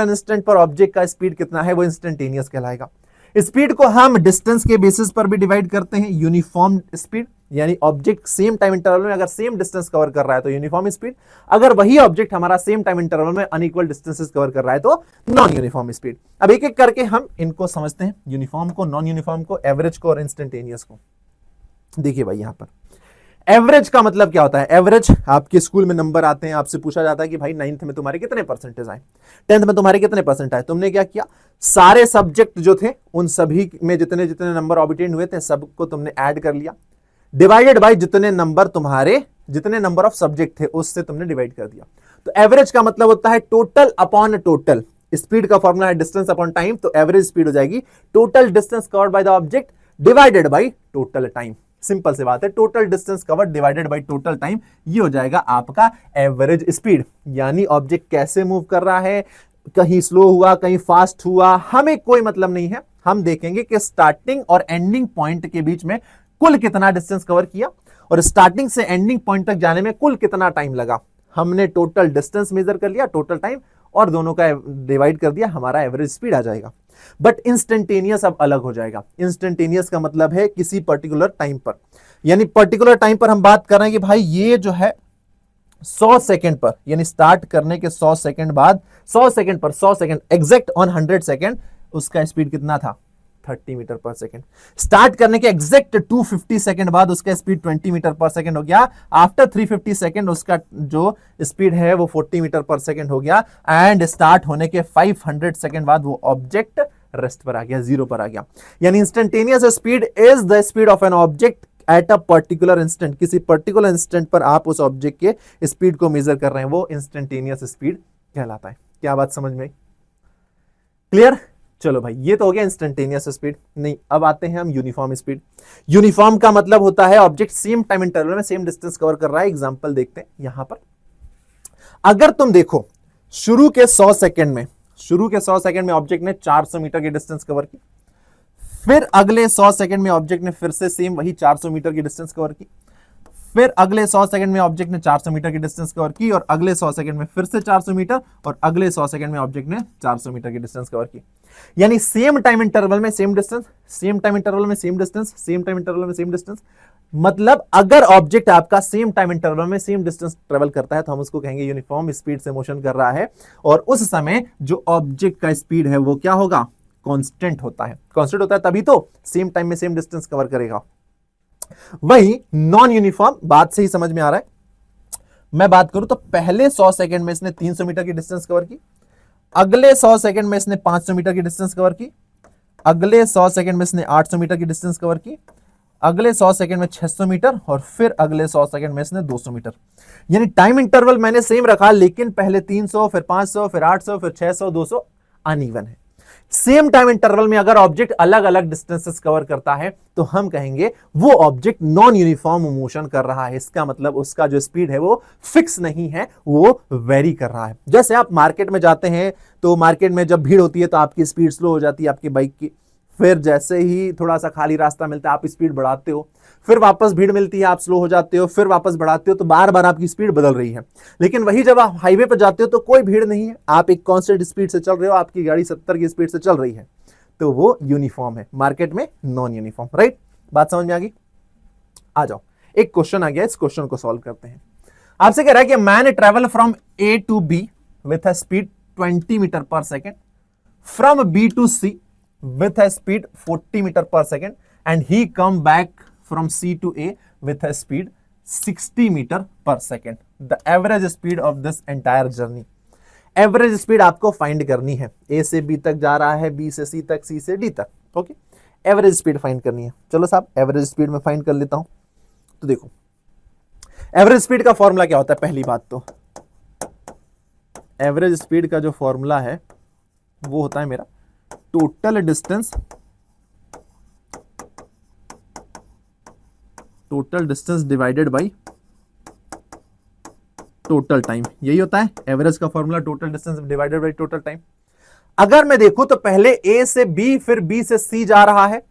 इंस्टेंट पर ऑब्जेक्ट का स्पीड कितना है, वो इंस्टेंटेनियस कहलाएगा। स्पीड को हम डिस्टेंस के बेसिस पर भी डिवाइड करते हैं। यूनिफॉर्म स्पीड, यानी ऑब्जेक्ट सेम टाइम इंटरवल में अगर सेम डिस्टेंस कवर कर रहा है तो यूनिफॉर्म स्पीड, अगर वही ऑब्जेक्ट हमारा सेम टाइम इंटरवल में अनइक्वल डिस्टेंसेस कवर कर रहा है तो नॉन यूनिफॉर्म स्पीड। अब एक एक करके हम इनको समझते हैं, यूनिफॉर्म को, नॉन यूनिफॉर्म को, एवरेज को और इंस्टेंटेनियस को। देखिए भाई, यहां पर एवरेज का मतलब क्या होता है। एवरेज आपके स्कूल में नंबर आते हैं, आपसे पूछा जाता है कि भाई 9th में तुम्हारे कितने परसेंटेज आए, 10th में तुम्हारे कितने परसेंट आए। तुमने क्या किया, सारे सब्जेक्ट जो थे उन सभी में जितने जितने नंबर ऑब्टेन हुए थे सबको तुमने ऐड कर लिया, डिवाइडेड बाय जितने नंबर ऑफ सब्जेक्ट थे उससे तुमने डिवाइड कर दिया। तो एवरेज का मतलब होता है टोटल अपॉन टोटल। स्पीड का फॉर्मूला है डिस्टेंस अपॉन टाइम, तो एवरेज स्पीड हो जाएगी total distance covered by the object divided by total time. Simple सी बात है, total distance covered divided by total time, ये हो जाएगा आपका एवरेज स्पीड। यानी ऑब्जेक्ट कैसे मूव कर रहा है, कहीं स्लो हुआ कहीं फास्ट हुआ, हमें कोई मतलब नहीं है। हम देखेंगे कि स्टार्टिंग और एंडिंग पॉइंट के बीच में कुल कितना डिस्टेंस कवर किया और स्टार्टिंग से एंडिंग पॉइंट तक जाने में कुल कितना टाइम लगा। हमने टोटल डिस्टेंस मेजर कर लिया, टोटल टाइम, और दोनों का डिवाइड कर दिया, हमारा एवरेज स्पीड आ जाएगा। बट इंस्टेंटेनियस अब अलग हो जाएगा। इंस्टेंटेनियस का मतलब है किसी पर्टिकुलर टाइम पर, यानी पर्टिकुलर टाइम पर हम बात कर रहे हैं कि भाई ये जो है 100 सेकंड पर, यानी स्टार्ट करने के 100 सेकंड बाद 100 सेकंड पर 100 सेकंड एग्जैक्ट ऑन 100 सेकंड उसका स्पीड कितना था, 30 मीटर पर सेकंड। स्टार्ट करने के एग्जैक्ट 250 सेकंड बाद उसका स्पीड 20 मीटर पर सेकंड हो गया। आफ्टर 350 सेकंड उसका जो स्पीड है वो 40 मीटर पर सेकंड हो गया। एंड स्टार्ट होने के 500 सेकंड बाद वो ऑब्जेक्ट रेस्ट पर आ गया, जीरो पर आ गया। यानी instantaneous speed is the speed of an object at a particular instant. किसी पर्टिकुलर इंस्टेंट पर आप उस ऑब्जेक्ट के स्पीड को मेजर कर रहे हैं, वो इंस्टेंटेनियस स्पीड कहलाता है। क्या बात समझ में आई? क्लियर? चलो भाई, ये तो हो गया इंस्टेंटेनियस स्पीड। नहीं, अब आते हैं हम यूनिफॉर्म स्पीड। यूनिफॉर्म का मतलब होता है ऑब्जेक्ट सेम टाइम इंटरवल में सेम डिस्टेंस कवर कर रहा है। एग्जांपल देखते हैं यहां पर। अगर तुम देखो शुरू के 100 सेकंड में ऑब्जेक्ट ने 400 मीटर की डिस्टेंस कवर की, फिर अगले 100 सेकंड में ऑब्जेक्ट ने फिर से सेम वही 400 मीटर की डिस्टेंस कवर की, फिर अगले 100 सेकंड में ऑब्जेक्ट ने 400 मीटर की डिस्टेंस कवर की, और अगले 100 सेकंड में फिर से 400 मीटर, और अगले 100 सेकंड में ऑब्जेक्ट ने 400 मीटर की डिस्टेंस कवर की। यानी सेम टाइम इंटरवल में same distance, same time interval में same distance, same time interval में सेम डिस्टेंस, मतलब अगर ऑब्जेक्ट आपका सेम टाइम इंटरवल में सेम डिस्टेंस ट्रेवल करता है तो हम उसको कहेंगे यूनिफॉर्म स्पीड से मोशन कर रहा है, और उस समय जो ऑब्जेक्ट का स्पीड है वो क्या होगा, कांस्टेंट होता है। कांस्टेंट होता है तभी तो सेम टाइम में सेम डिस्टेंस कवर करेगा। वही नॉन यूनिफॉर्म, बात से ही समझ में आ रहा है। मैं बात करूं तो पहले 100 सेकंड में इसने 300 मीटर की डिस्टेंस कवर की, अगले 100 सेकंड में इसने 500 मीटर की डिस्टेंस कवर की, अगले 100 सेकंड में इसने 800 मीटर की डिस्टेंस कवर की, अगले 100 सेकंड में 600 मीटर, और फिर अगले 100 सेकंड में इसने 200 मीटर। यानी टाइम इंटरवल मैंने सेम रखा, लेकिन पहले 300, फिर 500, फिर 800, फिर 600, 200 अनइवन है। सेम टाइम इंटरवल में अगर ऑब्जेक्ट अलग अलग डिस्टेंसेस कवर करता है तो हम कहेंगे वो ऑब्जेक्ट नॉन यूनिफॉर्म मोशन कर रहा है। इसका मतलब उसका जो स्पीड है वो फिक्स नहीं है, वो वेरी कर रहा है। जैसे आप मार्केट में जाते हैं तो मार्केट में जब भीड़ होती है तो आपकी स्पीड स्लो हो जाती है आपकी बाइक की, फिर जैसे ही थोड़ा सा खाली रास्ता मिलता है आप स्पीड बढ़ाते हो, फिर वापस भीड़ मिलती है आप स्लो हो जाते हो, फिर वापस बढ़ाते हो, तो बार बार आपकी स्पीड बदल रही है। लेकिन वही जब आप हाईवे पर जाते हो तो कोई भीड़ नहीं है, आप एक कांस्टेंट स्पीड से चल रहे हो, आपकी गाड़ी 70 की स्पीड से चल रही है, तो वो यूनिफॉर्म है। मार्केट में नॉन यूनिफॉर्म, राइट? बात समझ में आ गई? आ जाओ, एक क्वेश्चन आ गया, इस क्वेश्चन को सॉल्व करते हैं। आपसे कह रहा है कि man travel from A to B with a speed 20 metre per second, from B to C with a speed 40 meter per second, and he come back from C to A with a speed 60 meter per second. The average speed of this entire journey. Average speed आपको find करनी है। ए से B तक जा रहा है, B से सी तक, सी से डी तक, ओके। एवरेज स्पीड फाइंड करनी है। चलो साहब, एवरेज स्पीड में फाइंड कर लेता हूं। तो देखो, एवरेज स्पीड का फॉर्मूला क्या होता है? पहली बात तो एवरेज स्पीड का जो फॉर्मूला है वो होता है मेरा total distance divided by total time. यही होता है एवरेज का formula, total distance divided by total time. अगर मैं देखूं तो पहले ए से बी फिर बी से सी जा रहा है,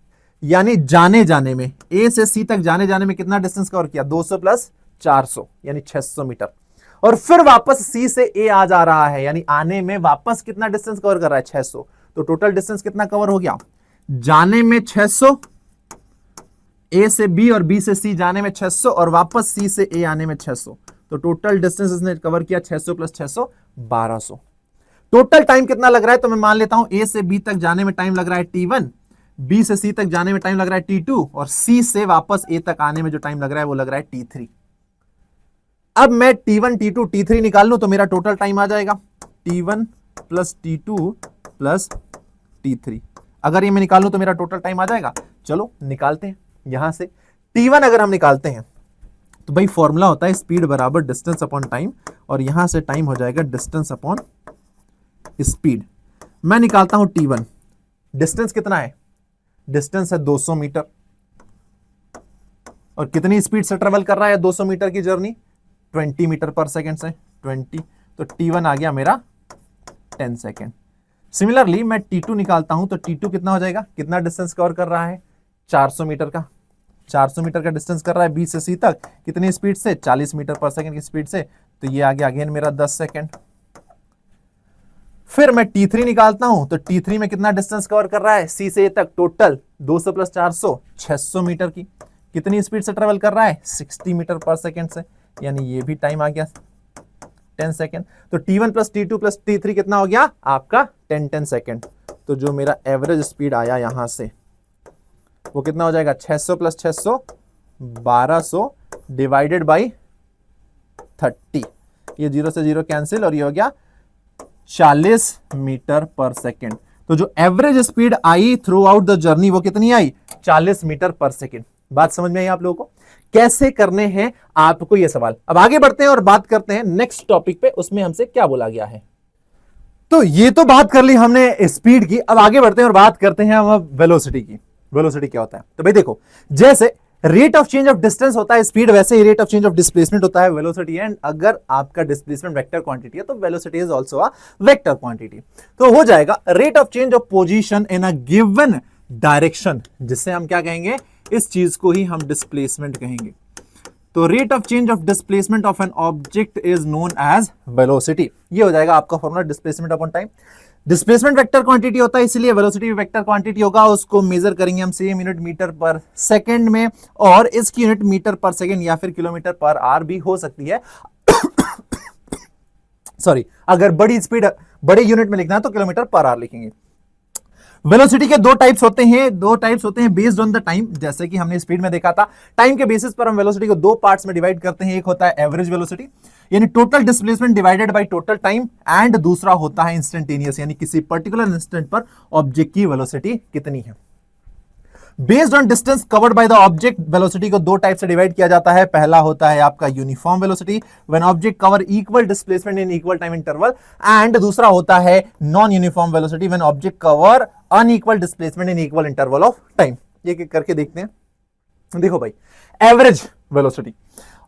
यानी जाने जाने में ए से सी तक जाने जाने में कितना डिस्टेंस कवर किया? 200 प्लस 400 यानी 600 मीटर। और फिर वापस सी से ए आ जा रहा है, यानी आने में वापस कितना डिस्टेंस कवर कर रहा है? 600। तो टोटल डिस्टेंस कितना कवर हो गया? जाने में 600, ए से बी और बी से सी जाने में 600, और वापस सी से ए आने में 600। तो टोटल डिस्टेंस इसने कवर किया 600 प्लस 600 1200। टोटल टाइम कितना लग रहा है? तो मैं मान लेता हूं ए से बी तक जाने में टाइम लग रहा है T1, बी से सी तक जाने में टाइम लग रहा है T2, और सी से वापस ए तक आने में जो टाइम लग रहा है वो लग रहा है T3। अब मैं T1, T2, T3 निकाल लूं तो मेरा टोटल टाइम आ जाएगा T1 plus T2 plus T3। अगर ये मैं निकाल लूं तो मेरा टोटल टाइम आ जाएगा। चलो निकालते हैं। यहां से T1 अगर हम निकालते हैं तो भाई फॉर्मूला होता है स्पीड बराबर डिस्टेंस अपॉन टाइम, और यहां से टाइम हो जाएगा डिस्टेंस अपॉन स्पीड। मैं निकालता हूं T1, डिस्टेंस कितना है? डिस्टेंस है 200 मीटर, और कितनी स्पीड से ट्रेवल कर रहा है 200 मीटर की जर्नी? 20 मीटर पर सेकेंड से 20, तो T1 आ गया मेरा 10 सेकेंड। सिमिलरली मैं T2 निकालता हूं तो T2 कितना हो जाएगा? कितना डिस्टेंस कवर कर रहा है? 400 मीटर का। 400 मीटर का डिस्टेंस कर रहा है बी से सी तक, कितनी स्पीड से? 40 मीटर पर सेकंड की स्पीड से। तो ये आ गया अगेन मेरा 10 सेकंड। फिर मैं T3 निकालता हूं तो T3 में कितना डिस्टेंस कवर कर रहा है सी से ए तक? टोटल 200 प्लस 400 600 मीटर की। कितनी स्पीड से ट्रेवल कर रहा है? 60 मीटर पर सेकंड से, यानी ये भी टाइम आ गया 10 सेकंड। तो T1 plus T2 plus T3 कितना हो गया आपका? 10 सेकंड। तो जो मेरा एवरेज स्पीड आया यहां से वो कितना हो जाएगा? 600 प्लस 600 1200 डिवाइडेड बाई 30। ये 0 से 0 कैंसिल, और ये हो गया 40 मीटर पर सेकेंड। तो जो average speed I through out the journey वो कितनी आई? 40 मीटर पर सेकेंड। बात समझ में आई आप लोगों को? कैसे करने हैं आपको ये सवाल। अब आगे बढ़ते हैं और बात करते हैं नेक्स्ट टॉपिक पे, उसमें हमसे क्या बोला गया है। तो ये तो बात कर ली हमने स्पीड की, अब आगे बढ़ते हैं और बात करते हैं हम वेलोसिटी की। वेलोसिटी क्या होता है? तो भाई देखो, जैसे rate of change of distance होता है स्पीड, वैसे ही rate of change of displacement होता है वेलोसिटी। एंड अगर आपका डिस्प्लेसमेंट वेक्टर क्वांटिटी है तो velocity is also a vector quantity. तो हो जाएगा rate of change of position in a given direction, जिससे हम क्या कहेंगे? इस चीज को ही हम डिस्प्लेसमेंट कहेंगे। तो rate of change of displacement of an object is known as velocity. ये हो जाएगा आपका formula displacement upon time. Displacement vector quantity होता है, इसलिए वेलोसिटी वेक्टर क्वांटिटी होगा, उसको मेजर करेंगे हम same unit metre per second में, और इसकी यूनिट मीटर पर सेकंड या फिर किलोमीटर पर आवर भी हो सकती है। सॉरी, अगर बड़ी स्पीड बड़े यूनिट में लिखना है तो किलोमीटर पर आवर लिखेंगे। वेलोसिटी के दो टाइप्स होते हैं बेस्ड ऑन द टाइम, जैसे कि हमने स्पीड में देखा था। टाइम के बेसिस पर हम वेलोसिटी को दो पार्ट्स में डिवाइड करते हैं, एक होता है एवरेज वेलोसिटी यानी total displacement divided by total time, and दूसरा होता है इंस्टेंटेनियस यानी किसी पर्टिकुलर इंस्टेंट पर ऑब्जेक्ट की वेलोसिटी कितनी है। Based on distance covered by the object, velocity को दो टाइप से डिवाइड किया जाता है। पहला होता है आपका uniform velocity when object cover equal displacement in equal time interval, and दूसरा होता है non uniform velocity when object cover unequal displacement in equal interval of time. ये करके देखते हैं। देखो भाई, एवरेज वेलोसिटी,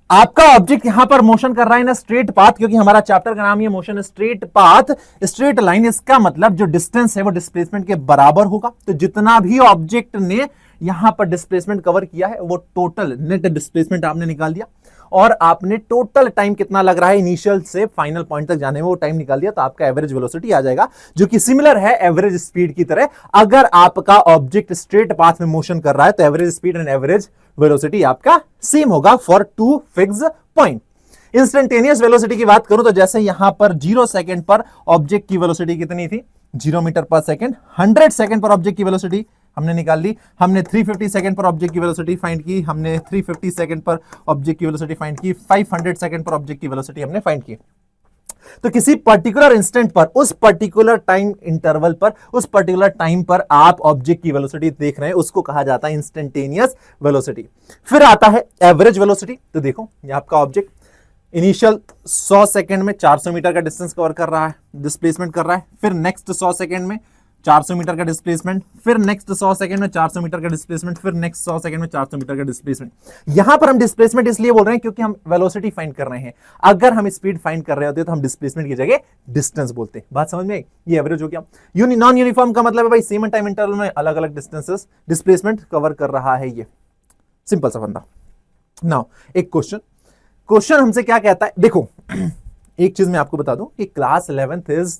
आपका ऑब्जेक्ट यहां पर मोशन कर रहा है ना स्ट्रेट पाथ, क्योंकि हमारा चैप्टर का नाम ये motion straight path straight line, इसका मतलब जो डिस्टेंस है वो डिस्प्लेसमेंट के बराबर होगा। तो जितना भी ऑब्जेक्ट ने यहां पर डिस्प्लेसमेंट कवर किया है वो टोटल नेट डिस्प्लेसमेंट आपने निकाल दिया, और आपने टोटल टाइम कितना लग रहा है इनिशियल से फाइनल पॉइंट तक जाने में वो टाइम निकाल दिया, तो आपका एवरेज वेलोसिटी आ जाएगा, जो कि सिमिलर है एवरेज स्पीड की तरह। अगर आपका ऑब्जेक्ट स्ट्रेट पाथ में मोशन कर रहा है तो average speed and average velocity आपका सेम होगा for two fix point. Instantaneous velocity की बात करूं तो जैसे यहां पर 0 सेकंड पर ऑब्जेक्ट की वेलोसिटी कितनी थी, 0 मीटर पर सेकंड। 100 सेकंड पर ऑब्जेक्ट की वेलोसिटी हमने निकाल ली, हमने 350 सेकंड पर ऑब्जेक्ट की वेलोसिटी फाइंड की, हमने 350 सेकंड पर ऑब्जेक्ट की वेलोसिटी फाइंड की, 500 सेकंड पर ऑब्जेक्ट की वेलोसिटी हमने फाइंड की। तो किसी पर्टिकुलर इंस्टेंट पर, उस पर्टिकुलर टाइम इंटरवल पर, उस पर्टिकुलर टाइम पर आप ऑब्जेक्ट की वेलोसिटी देख रहे हैं, उसको कहा जाता है इंस्टेंटेनियस वेलोसिटी। फिर आता है एवरेज वेलोसिटी। तो देखो, ये आपका ऑब्जेक्ट इनिशियल 100 सेकंड में 400 मीटर का डिस्टेंस कवर कर रहा है, डिस्प्लेसमेंट कर रहा है, फिर नेक्स्ट 100 सेकंड में 400 मीटर का डिस्प्लेसमेंट, फिर नेक्स्ट 100 सेकंड में 400 मीटर का डिस्प्लेसमेंट, फिर नेक्स्ट 100 सेकंड में 400 मीटर का डिस्प्लेसमेंट। यहां पर हम डिस्प्लेसमेंट इसलिए बोल रहे हैं क्योंकि हम वेलोसिटी फाइंड कर रहे हैं। अगर हम स्पीड फाइंड कर रहे होते तो हम डिस्प्लेसमेंट की जगह डिस्टेंस बोलते। बात समझ में आई? ये एवरेज हो गया। नॉन यूनिफॉर्म का मतलब है भाई सेम टाइम इंटरवल में अलग अलग डिस्टेंसेस डिस्प्लेसमेंट कवर कर रहा है। ये सिंपल सा फंडा। नाउ एक क्वेश्चन हमसे क्या कहता है, देखो एक चीज मैं आपको बता दूं कि class 11th is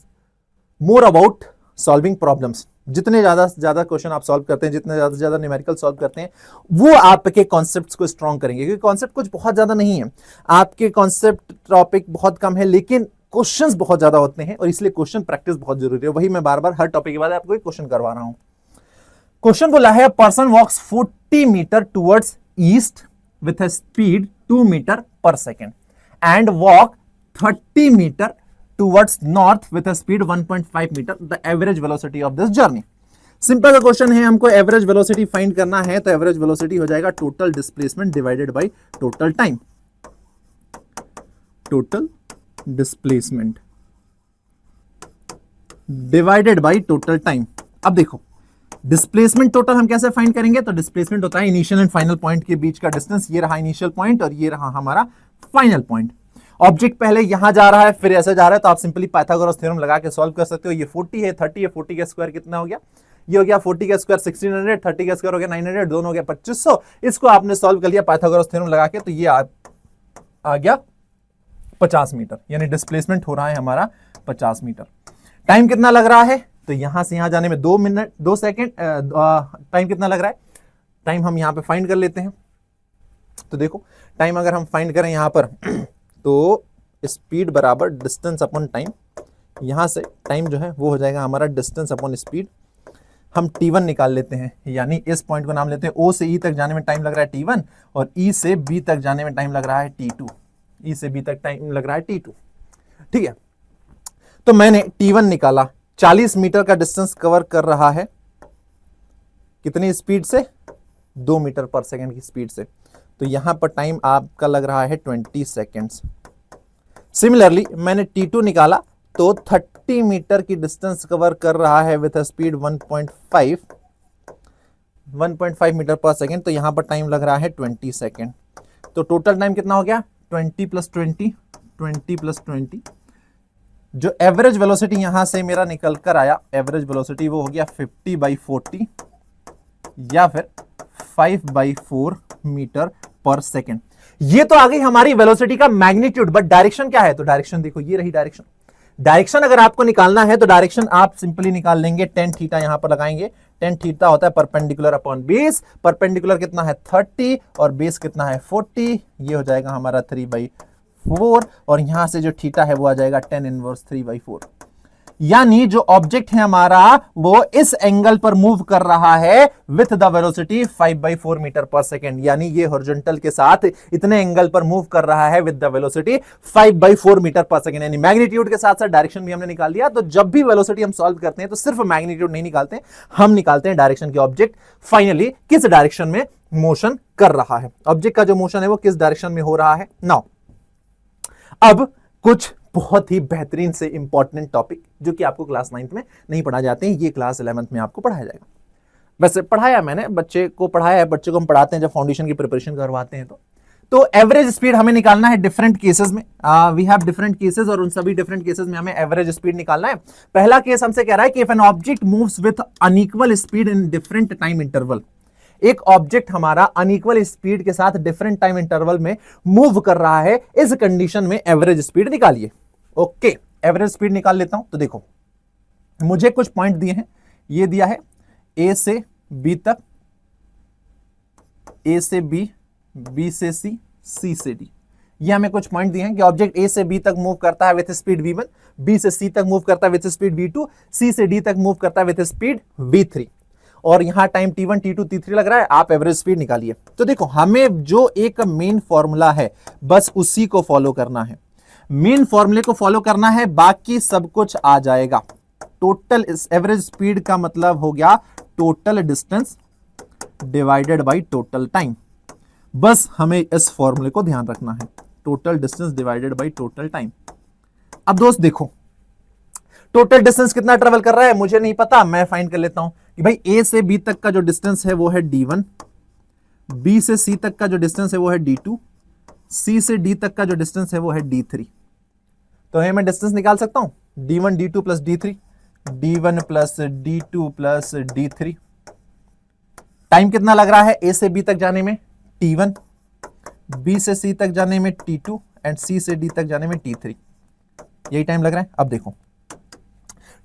more about solving problems. जितने ज्यादा से ज्यादा क्वेश्चन आप सॉल्व करते हैं, जितने ज्यादा से ज्यादा न्यूमेरिकल सॉल्व करते हैं, वो आपके कॉन्सेप्ट्स को स्ट्रॉन्ग करेंगे, क्योंकि कॉन्सेप्ट कुछ बहुत ज्यादा नहीं है, आपके कॉन्सेप्ट टॉपिक बहुत कम है, लेकिन क्वेश्चंस बहुत ज्यादा होते हैं, और इसलिए क्वेश्चन प्रैक्टिस बहुत जरूरी है। वही मैं बार बार हर टॉपिक के बाद आपको एक क्वेश्चन करवा रहा हूं। क्वेश्चन बोला है, person walks 40 metre towards east with a speed 2 metre per second and walk 30 metre towards north with a speed 1.5 meter, the average velocity of this journey। Simple सा क्वेश्चन है, हमको एवरेज वेलोसिटी फाइंड करना है, तो average velocity हो जाएगा total displacement divided by total time. Total displacement divided by total time. अब देखो, डिस्प्लेसमेंट टोटल हम कैसे फाइंड करेंगे, तो डिस्प्लेसमेंट होता है इनिशियल एंड फाइनल पॉइंट के बीच का डिस्टेंस। ये रहा इनिशियल पॉइंट और ये रहा हमारा फाइनल पॉइंट। ऑब्जेक्ट पहले यहां जा रहा है, फिर ऐसे जा रहा है, तो आप सिंपली पाइथागोरस थ्योरम लगा के सॉल्व कर सकते हो। ये 40 है, 30 है, 40 का स्क्वायर कितना हो गया, ये हो गया 40 का स्क्वायर 1600, 30 का स्क्वायर हो गया 900, दोनों हो गया 2500। इसको आपने सॉल्व कर लिया पाइथागोरस थ्योरम लगा के, तो ये आ गया 50 मीटर, यानी डिस्प्लेसमेंट हो रहा है हमारा 50 मीटर। टाइम कितना लग रहा है, तो यहां से यहां जाने में 2 मिनट 2 सेकेंड टाइम कितना लग रहा है, टाइम हम यहां पे फाइंड कर लेते हैं। तो देखो, टाइम अगर हम फाइंड करें यहां पर, तो स्पीड बराबर डिस्टेंस अपॉन टाइम, यहां से टाइम जो है वो हो जाएगा हमारा डिस्टेंस अपॉन स्पीड। हम T1 निकाल लेते हैं, यानी इस पॉइंट को नाम लेते हैं O से E तक जाने में टाइम लग रहा है T1, और E से B तक जाने में टाइम लग रहा है T2। E से B तक टाइम लग रहा है T2, ठीक है। तो मैंने T1 निकाला, 40 मीटर का डिस्टेंस कवर कर रहा है, कितनी स्पीड से, 2 मीटर पर सेकेंड की स्पीड से। तो यहां पर टाइम आपका लग रहा है 20 सेकेंड्स। सिमिलरली मैंने T2 निकाला, तो 30 मीटर की डिस्टेंस कवर कर रहा है with speed 1.5 metre per second, तो यहां पर टाइम लग रहा है 20 सेकेंड। तो टोटल टाइम कितना हो गया, 20 + 20, 20 + 20। जो एवरेज वेलोसिटी यहां से मेरा निकल कर आया, एवरेज वेलोसिटी वो हो गया 50/40 या फिर 5/4 मीटर पर सेकेंड। ये तो आ गई हमारी वेलोसिटी का मैग्नीट्यूड, बट डायरेक्शन क्या है, तो डायरेक्शन देखो, ये रही डायरेक्शन। डायरेक्शन अगर आपको निकालना है तो डायरेक्शन आप सिंपली निकाल लेंगे, टेन थीटा यहां पर लगाएंगे। टेन थीटा होता है परपेंडिकुलर अपॉन बेस। परपेंडिकुलर कितना है 30 और बेस कितना है 40, ये हो जाएगा हमारा 3/4 और यहां से जो थीटा है वो आ जाएगा 10 इनवर्स 3/4। यानी जो ऑब्जेक्ट है हमारा वो इस एंगल पर मूव कर रहा है with the velocity 5/4 metre per second. यानी ये हॉरिजॉन्टल के साथ इतने एंगल पर मूव कर रहा है with the velocity 5/4 metre per second. यानी मैग्नीट्यूड के साथ साथ डायरेक्शन भी हमने निकाल दिया। तो जब भी वेलोसिटी हम सॉल्व करते हैं तो सिर्फ मैग्नीट्यूड नहीं निकालते, हम निकालते हैं डायरेक्शन के ऑब्जेक्ट फाइनली किस डायरेक्शन में मोशन कर रहा है, ऑब्जेक्ट का जो मोशन है वो किस डायरेक्शन में हो रहा है। नाउ अब कुछ बहुत ही बेहतरीन से इंपॉर्टेंट टॉपिक जो कि आपको क्लास 9th में नहीं पढ़ा जाते हैं, ये क्लास 11th में आपको पढ़ाया जाएगा। वैसे पढ़ाया मैंने, बच्चे को पढ़ाया है, बच्चे को हम पढ़ाते हैं जब फाउंडेशन की प्रिपरेशन करवाते हैं। तो एवरेज स्पीड हमें निकालना है डिफरेंट केसेस में। वी हैव डिफरेंट केसेस और उन सभी डिफरेंट केसेस में हमें एवरेज स्पीड निकालना है। पहला केस हमसे कह रहा है कि if an object moves with unequal speed in different time interval, एक ऑब्जेक्ट हमारा अनइक्वल स्पीड के साथ डिफरेंट टाइम इंटरवल में मूव कर रहा है, इस कंडीशन में एवरेज स्पीड निकालिए। ओके, एवरेज स्पीड निकाल लेता हूं। तो देखो मुझे कुछ पॉइंट दिए हैं, ये दिया है ए से बी तक, ए से बी, बी से सी, सी से डी। ये हमें कुछ पॉइंट दिए हैं कि ऑब्जेक्ट ए से बी तक मूव करता है विथ स्पीड v1, बी से सी तक मूव करता है विथ स्पीड v2, सी से डी तक मूव करता है विथ स्पीड v3 और यहां टाइम t1, t2, t3 लग रहा है। आप एवरेज स्पीड निकालिए। तो देखो हमें जो एक मेन फॉर्मूला है बस उसी को फॉलो करना है, मेन फॉर्मूले को फॉलो करना है, बाकी सब कुछ आ जाएगा। टोटल एवरेज स्पीड का मतलब हो गया total distance divided by total time. बस हमें इस फॉर्मूले को ध्यान रखना है, total distance divided by total time. अब दोस्त देखो टोटल डिस्टेंस कितना ट्रेवल कर रहा है मुझे नहीं पता, मैं फाइंड कर लेता हूं कि भाई ए से बी तक का जो डिस्टेंस है वो है d1, बी से सी तक का जो डिस्टेंस है वो है d2, सी से डी तक का जो डिस्टेंस है वो है d3। तो ये मैं डिस्टेंस निकाल सकता हूं d1 d2 plus d3, d1 plus d2 plus d3। Time कितना लग रहा है ए से बी तक जाने में t1, बी से सी तक जाने में t2 एंड सी से डी तक जाने में t3, यही टाइम लग रहा है। अब देखो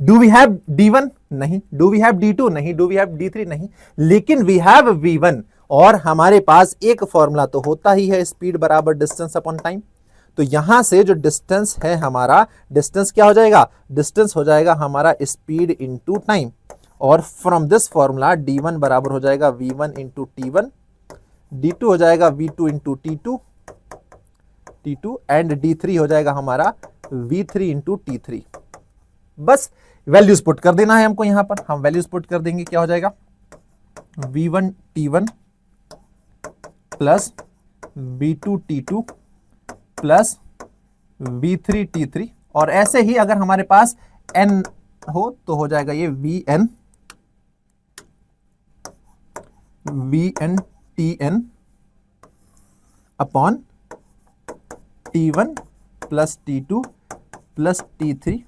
डू वी हैव d1 नहीं, डू वी हैव d2 नहीं, डू वी हैव d3 नहीं, लेकिन वी हैव v1 और हमारे पास एक फॉर्मूला तो होता ही है स्पीड बराबर डिस्टेंस अपॉन टाइम। तो यहां से जो डिस्टेंस है हमारा, डिस्टेंस क्या हो जाएगा, डिस्टेंस हो जाएगा हमारा स्पीड इनटू टाइम और फ्रॉम दिस फॉर्मूला d1 बराबर हो जाएगा v1 इंटू t1, d2 हो जाएगा v2 into t2 and d3 हो जाएगा हमारा v3 इंटू t3। बस वैल्यूज पुट कर देना है हमको, यहां पर हम वैल्यूज पुट कर देंगे, क्या हो जाएगा v1 t1 plus v2 t2 plus v3 t3 और ऐसे ही अगर हमारे पास n हो तो हो जाएगा ये vn tn upon t1 plus t2 plus t3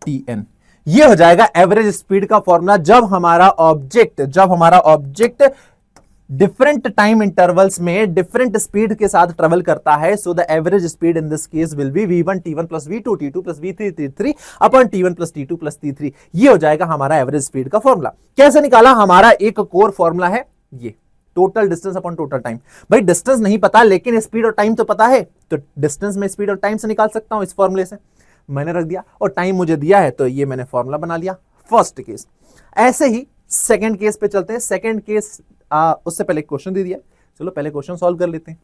tn। ये हो जाएगा एवरेज स्पीड का फॉर्मूला जब हमारा ऑब्जेक्ट डिफरेंट टाइम इंटरवल्स में डिफरेंट स्पीड के साथ ट्रेवल करता है। So the average speed in this case will be v1 t1 plus v2 t2 plus v3 t3 upon t1 plus t2 plus t3। ये हो जाएगा हमारा एवरेज स्पीड का फॉर्मूला। कैसे निकाला, हमारा एक कोर फॉर्मूला है ये total distance upon total time. भाई डिस्टेंस नहीं पता लेकिन स्पीड और टाइम तो पता है, तो डिस्टेंस में स्पीड और टाइम से निकाल सकता हूं इस फॉर्मूले से। मैंने रख दिया और टाइम मुझे दिया है तो ये मैंने फॉर्मूला बना लिया, फर्स्ट केस। ऐसे ही सेकंड केस पे चलते हैं। सेकंड केस उससे पहले क्वेश्चन दे दिया, चलो पहले क्वेश्चन सॉल्व कर लेते हैं।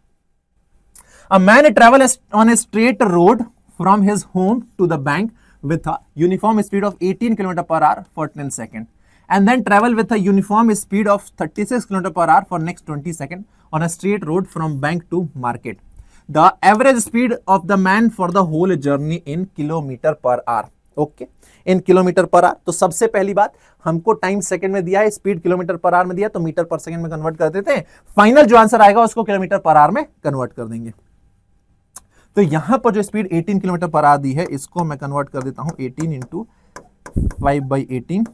A man travel on a straight road from his home to the bank with a uniform speed of 18 kilometre per hour for 10 second and then travel with a uniform speed of 36 km per hour for next 20 seconds on a straight road from bank to market. The average speed of the man for the whole journey in kilometer per hour. Okay, in kilometer per hour. तो सबसे पहली बात हमको time second में दिया है, speed kilometre per our में दिया, तो मीटर पर सेकंड में कन्वर्ट कर देते हैं। फाइनल जो आंसर आएगा उसको किलोमीटर पर आवर में कन्वर्ट कर देंगे। तो यहां पर जो स्पीड 18 किलोमीटर पर आवर दी है इसको मैं कन्वर्ट कर देता हूं 18 इंटू 5/18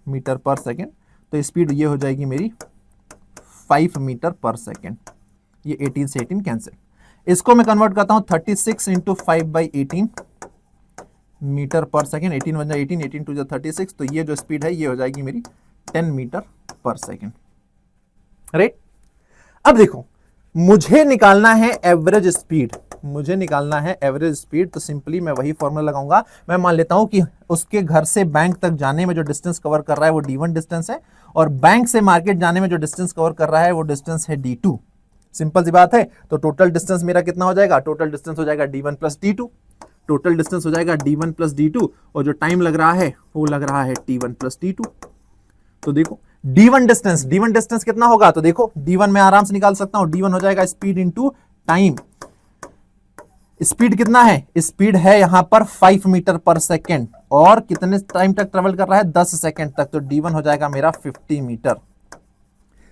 मीटर पर सेकेंड। तो स्पीड ये हो जाएगी मेरी 5 मीटर पर सेकेंड। ये 18 से 18 कैंसिल। इसको मैं कन्वर्ट करता हूं 36 into 5/18 metre per second, 18 one जा 18, 18 टू जा 36, तो ये जो स्पीड है ये हो जाएगी मेरी 10 मीटर पर सेकेंड, राइट। अब देखो, मुझे निकालना है एवरेज स्पीड, मुझे निकालना है एवरेज स्पीड, तो सिंपली मैं वही फॉर्मूला लगाऊंगा। मैं मान लेता हूं कि उसके घर से बैंक तक जाने में जो डिस्टेंस कवर कर रहा है वो d1 डिस्टेंस है, और बैंक से मार्केट जाने में जो डिस्टेंस कवर कर रहा है वो डिस्टेंस है d2। सिंपल सी बात है। तो टोटल डिस्टेंस मेरा कितना हो जाएगा? टोटल डिस्टेंस हो जाएगा d1 plus d2, total distance हो जाएगा d1 प्लस d2, और जो टाइम लग रहा है वो लग रहा है t1 प्लस t2। तो देखो d1 डिस्टेंस कितना होगा? तो देखो d1 मैं आराम से निकाल सकता हूं, d1 हो जाएगा स्पीड इंटू टाइम। स्पीड कितना है? स्पीड है यहां पर 5 मीटर पर सेकेंड, और कितने टाइम तक ट्रेवल कर रहा है? 10 सेकेंड तक, तो d1 हो जाएगा मेरा 50 मीटर।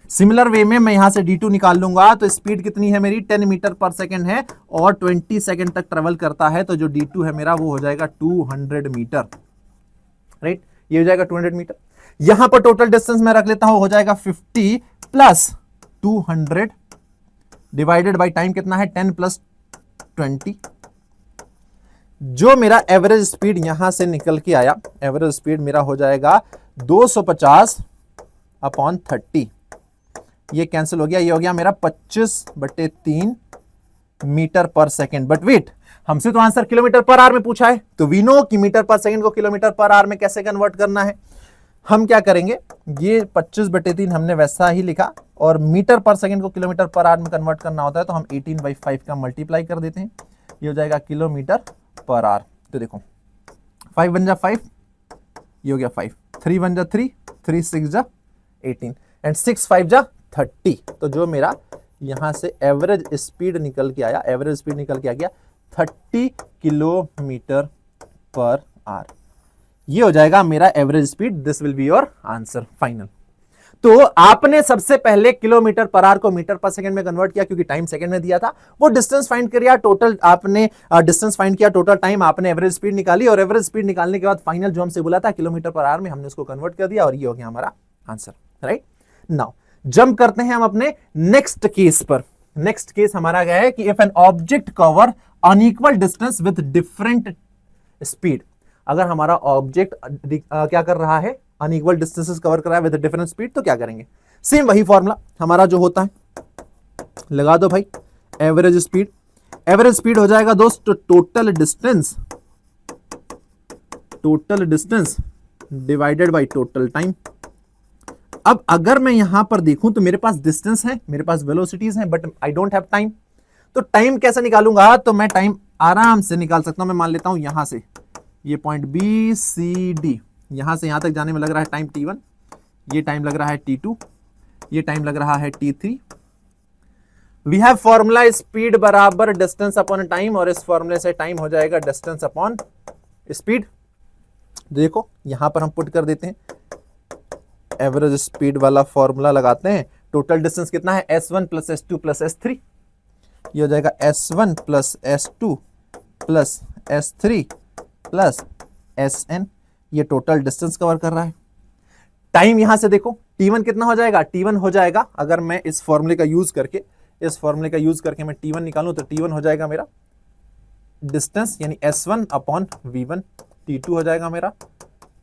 सिमिलर वे में मैं यहां से d2 निकाल लूंगा, तो स्पीड कितनी है मेरी? 10 मीटर पर सेकेंड है, और 20 सेकेंड तक ट्रेवल करता है, तो जो d2 है मेरा वो हो जाएगा 200 मीटर, राइट। ये हो जाएगा 200 मीटर। यहां पर टोटल डिस्टेंस मैं रख लेता हूं, हो जाएगा 50 प्लस 200 डिवाइडेड बाई टाइम कितना है? 10 प्लस 20। जो मेरा एवरेज स्पीड यहां से निकल के आया, एवरेज स्पीड मेरा हो जाएगा 250 अपॉन 30। ये कैंसिल हो गया, ये हो गया मेरा 25/3 metre per second. But wait, हमसे तो आंसर किलोमीटर पर आवर में पूछा है, तो वी नो कि मीटर पर सेकेंड को किलोमीटर पर आवर में कैसे कन्वर्ट करना है। हम क्या करेंगे, ये 25/3 हमने वैसा ही लिखा, और मीटर पर सेकेंड को किलोमीटर पर आवर में कन्वर्ट करना होता है तो हम 18/5 का मल्टीप्लाई कर देते हैं, ये हो जाएगा किलोमीटर पर आवर। तो देखो 5 1 जा 5, ये हो गया 5, 3 1 जा 3, 3 6 जा 18, एंड 6 5 जा 30। तो जो मेरा यहां से एवरेज स्पीड निकल के आया, एवरेज स्पीड निकल के आ गया 30 किलोमीटर पर आवर। ये हो जाएगा मेरा average speed. This will be your answer final. तो आपने सबसे पहले किलोमीटर पर आवर को मीटर पर सेकंड में कन्वर्ट किया, क्योंकि टाइम सेकंड में दिया था। वो डिस्टेंस फाइंड किया, टोटल आपने डिस्टेंस फाइंड किया, टोटल टाइम, आपने एवरेज स्पीड निकाली, और एवरेज स्पीड निकालने के बाद फाइनल जो हमसे बोला था किलोमीटर पर आवर में, हमने उसको कन्वर्ट कर दिया, और ये हो गया हमारा आंसर, राइट। नाउ जंप करते हैं हम अपने नेक्स्ट केस पर। नेक्स्ट केस हमारा क्या है कि if an object cover unequal distance with different speed. अगर हमारा ऑब्जेक्ट क्या कर रहा है? अनइक्वल डिस्टेंसेस कवर कर रहा है विद डिफरेंट स्पीड, तो क्या करेंगे? सेम वही फॉर्मूला हमारा जो होता है, लगा दो भाई। एवरेज स्पीड, एवरेज स्पीड हो जाएगा दोस्त total distance divided by total time. अब अगर मैं यहां पर देखूं तो मेरे पास डिस्टेंस है, मेरे पास वेलोसिटीज हैं, but I don't have time. तो टाइम कैसे निकालूंगा? तो मैं टाइम आराम से निकाल सकता हूं। मैं मान लेता हूं यहां से ये पॉइंट बी सी डी, यहां से यहां तक जाने में लग रहा है टाइम t1, ये टाइम लग रहा है t2, ये टाइम लग रहा है t3। We have formula speed बराबर डिस्टेंस अपॉन टाइम, और इस फॉर्मूले से टाइम हो जाएगा डिस्टेंस अपॉन स्पीड। देखो यहां पर हम पुट कर देते हैं, एवरेज स्पीड वाला फॉर्मूला लगाते हैं। टोटल डिस्टेंस कितना है? s1 plus s2 plus s3। ये हो जाएगा s1 plus s2 plus s3 plus sn। ये टोटल डिस्टेंस कवर कर रहा है। टाइम यहां से देखो t1 कितना हो जाएगा? t1 हो जाएगा, अगर मैं इस फॉर्मूले का यूज करके मैं t1 निकालूं तो t1 हो जाएगा मेरा डिस्टेंस, यानी s1 अपॉन v1, t2 हो जाएगा मेरा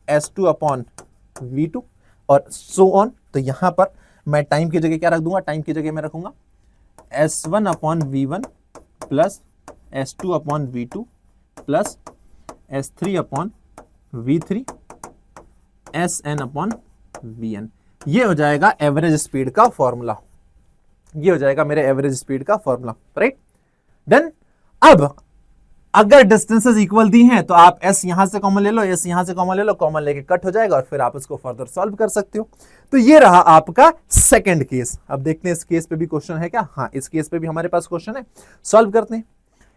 s2 अपॉन v2, और सो ऑन। तो यहां पर मैं टाइम की जगह क्या रख दूंगा? टाइम की जगह मैं रखूंगा s1 upon v1 plus s2 upon v2 plus s3 upon v3 sn upon vn। ये हो जाएगा एवरेज स्पीड का फॉर्मूला, ये हो जाएगा मेरे एवरेज स्पीड का फॉर्मूला, राइट। देन अब अगर डिस्टेंसेस इक्वल दी हैं तो आप s यहां से कॉमन ले लो, s यहां से कॉमन ले लो, कॉमन लेके कट हो जाएगा, और फिर आप इसको फर्दर सॉल्व कर सकते हो। तो ये रहा आपका सेकंड केस। अब देखते हैं इस केस पे भी क्वेश्चन है क्या? हाँ, इस केस पे भी हमारे पास क्वेश्चन है, सॉल्व करते हैं।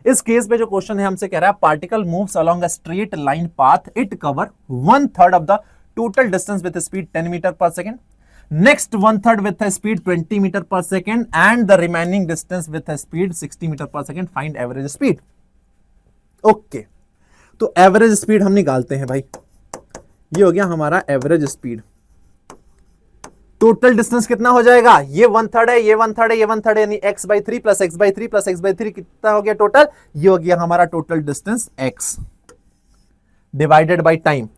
इस केस पे जो क्वेश्चन है हमसे कह रहा है particle moves along a straight line path, it cover 1/3 of the total distance with speed 10 metre per second, next 1/3 with a speed 20 metre per second, and the remaining distance with speed 60 metre per second. Find average speed. Okay, तो average speed हम निकालते हैं भाई। ये हो गया हमारा average speed. Total distance कितना हो जाएगा? ये 1/3 है, ये 1/3 है, ये 1/3 है, यानी x/3 plus x/3 plus x/3 कितना हो गया टोटल? ये हो गया हमारा total distance x। Divided by time.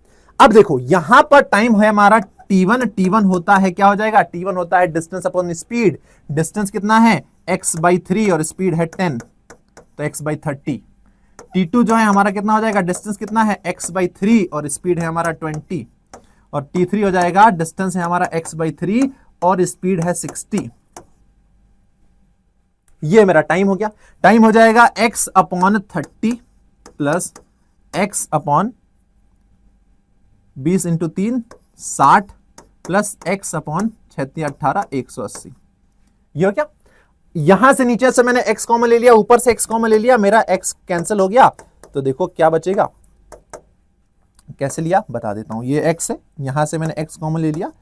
अब देखो यहां पर टाइम है हमारा t1, t1 होता है क्या हो जाएगा, t1 होता है डिस्टेंस अपॉन स्पीड। डिस्टेंस कितना है x/3 और स्पीड है 10, तो x/30। t2 जो है हमारा कितना हो जाएगा, डिस्टेंस कितना है x/3 और स्पीड है हमारा 20, और t3 हो जाएगा डिस्टेंस है हमारा x/3 और स्पीड है 60। ये मेरा टाइम हो गया। टाइम हो जाएगा x/30 plus x/20 into 3 60 plus x/36 18 180। ये हो क्या, यहां से नीचे से मैंने x कॉमन ले लिया, ऊपर से x कॉमन ले लिया, मेरा x कैंसिल हो गया, तो देखो क्या बचेगा, कैसे लिया बता देता हूं। ये x है, यहां से मैंने x कॉमन ले लिया,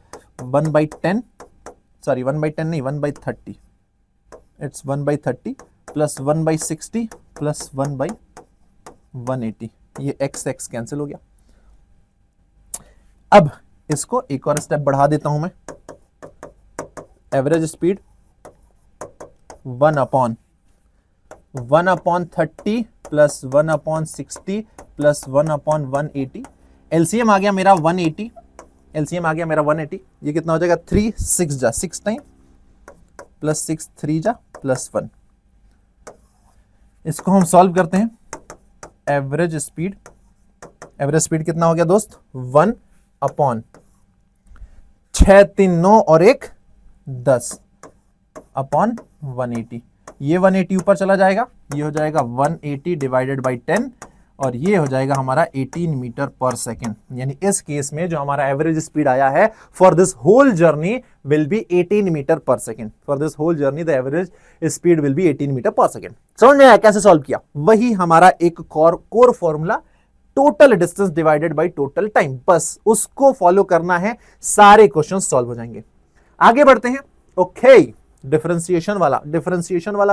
1/10 सॉरी 1/10 नहीं 1/30, इट्स 1/30 प्लस 1/60 प्लस 1/180, ये x कैंसिल हो गया। अब इसको एक और स्टेप बढ़ा देता हूं मैं, average speed 1/30 plus 1/60 plus 1/180, LCM आ गया मेरा 180, एलसीएम आ गया मेरा 180। ये कितना हो जाएगा 3 6 जा 6 टाइम प्लस 6 3 जा प्लस 1। इसको हम सॉल्व करते हैं। एवरेज स्पीड कितना हो गया दोस्त, 1/6 3 9 और 1 10 अपॉन 180। ये 180 ऊपर चला जाएगा, ये हो जाएगा 180 डिवाइडेड बाई 10 और ये हो जाएगा हमारा 18 मीटर पर सेकेंड। यानी इस केस में जो हमारा एवरेज स्पीड आया है for this whole journey will be 18 metre per second. For this whole journey the average speed will be 18 metre per second. समझ में आया कैसे सॉल्व किया? वही हमारा एक core formula, total distance divided by total time, बस उसको फॉलो करना है, सारे क्वेश्चन सॉल्व हो जाएंगे। आगे बढ़ते हैं। ओके, डिफरेंशिएशन वाला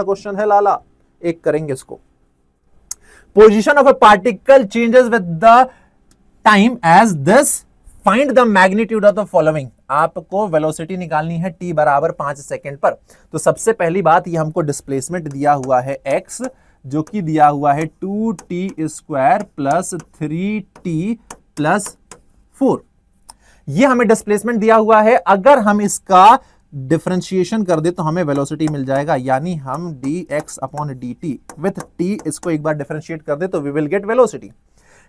क्वेश्चन है लाला, एक करेंगे इसको। Position of a particle changes with the time as this, find the magnitude of the following. आपको वेलोसिटी निकालनी है t बराबर 5 सेकेंड पर। तो सबसे पहली बात, ये हमको डिस्प्लेसमेंट दिया हुआ है x, जो कि दिया हुआ है 2t² प्लस 3t प्लस 4। ये हमें डिस्प्लेसमेंट दिया हुआ है। अगर हम इसका डिफरेंशिएशन कर दे तो हमें वेलोसिटी मिल जाएगा, यानी हम dx upon dt with t इसको एक बार डिफरेंशिएट कर दे तो वी विल गेट वेलोसिटी।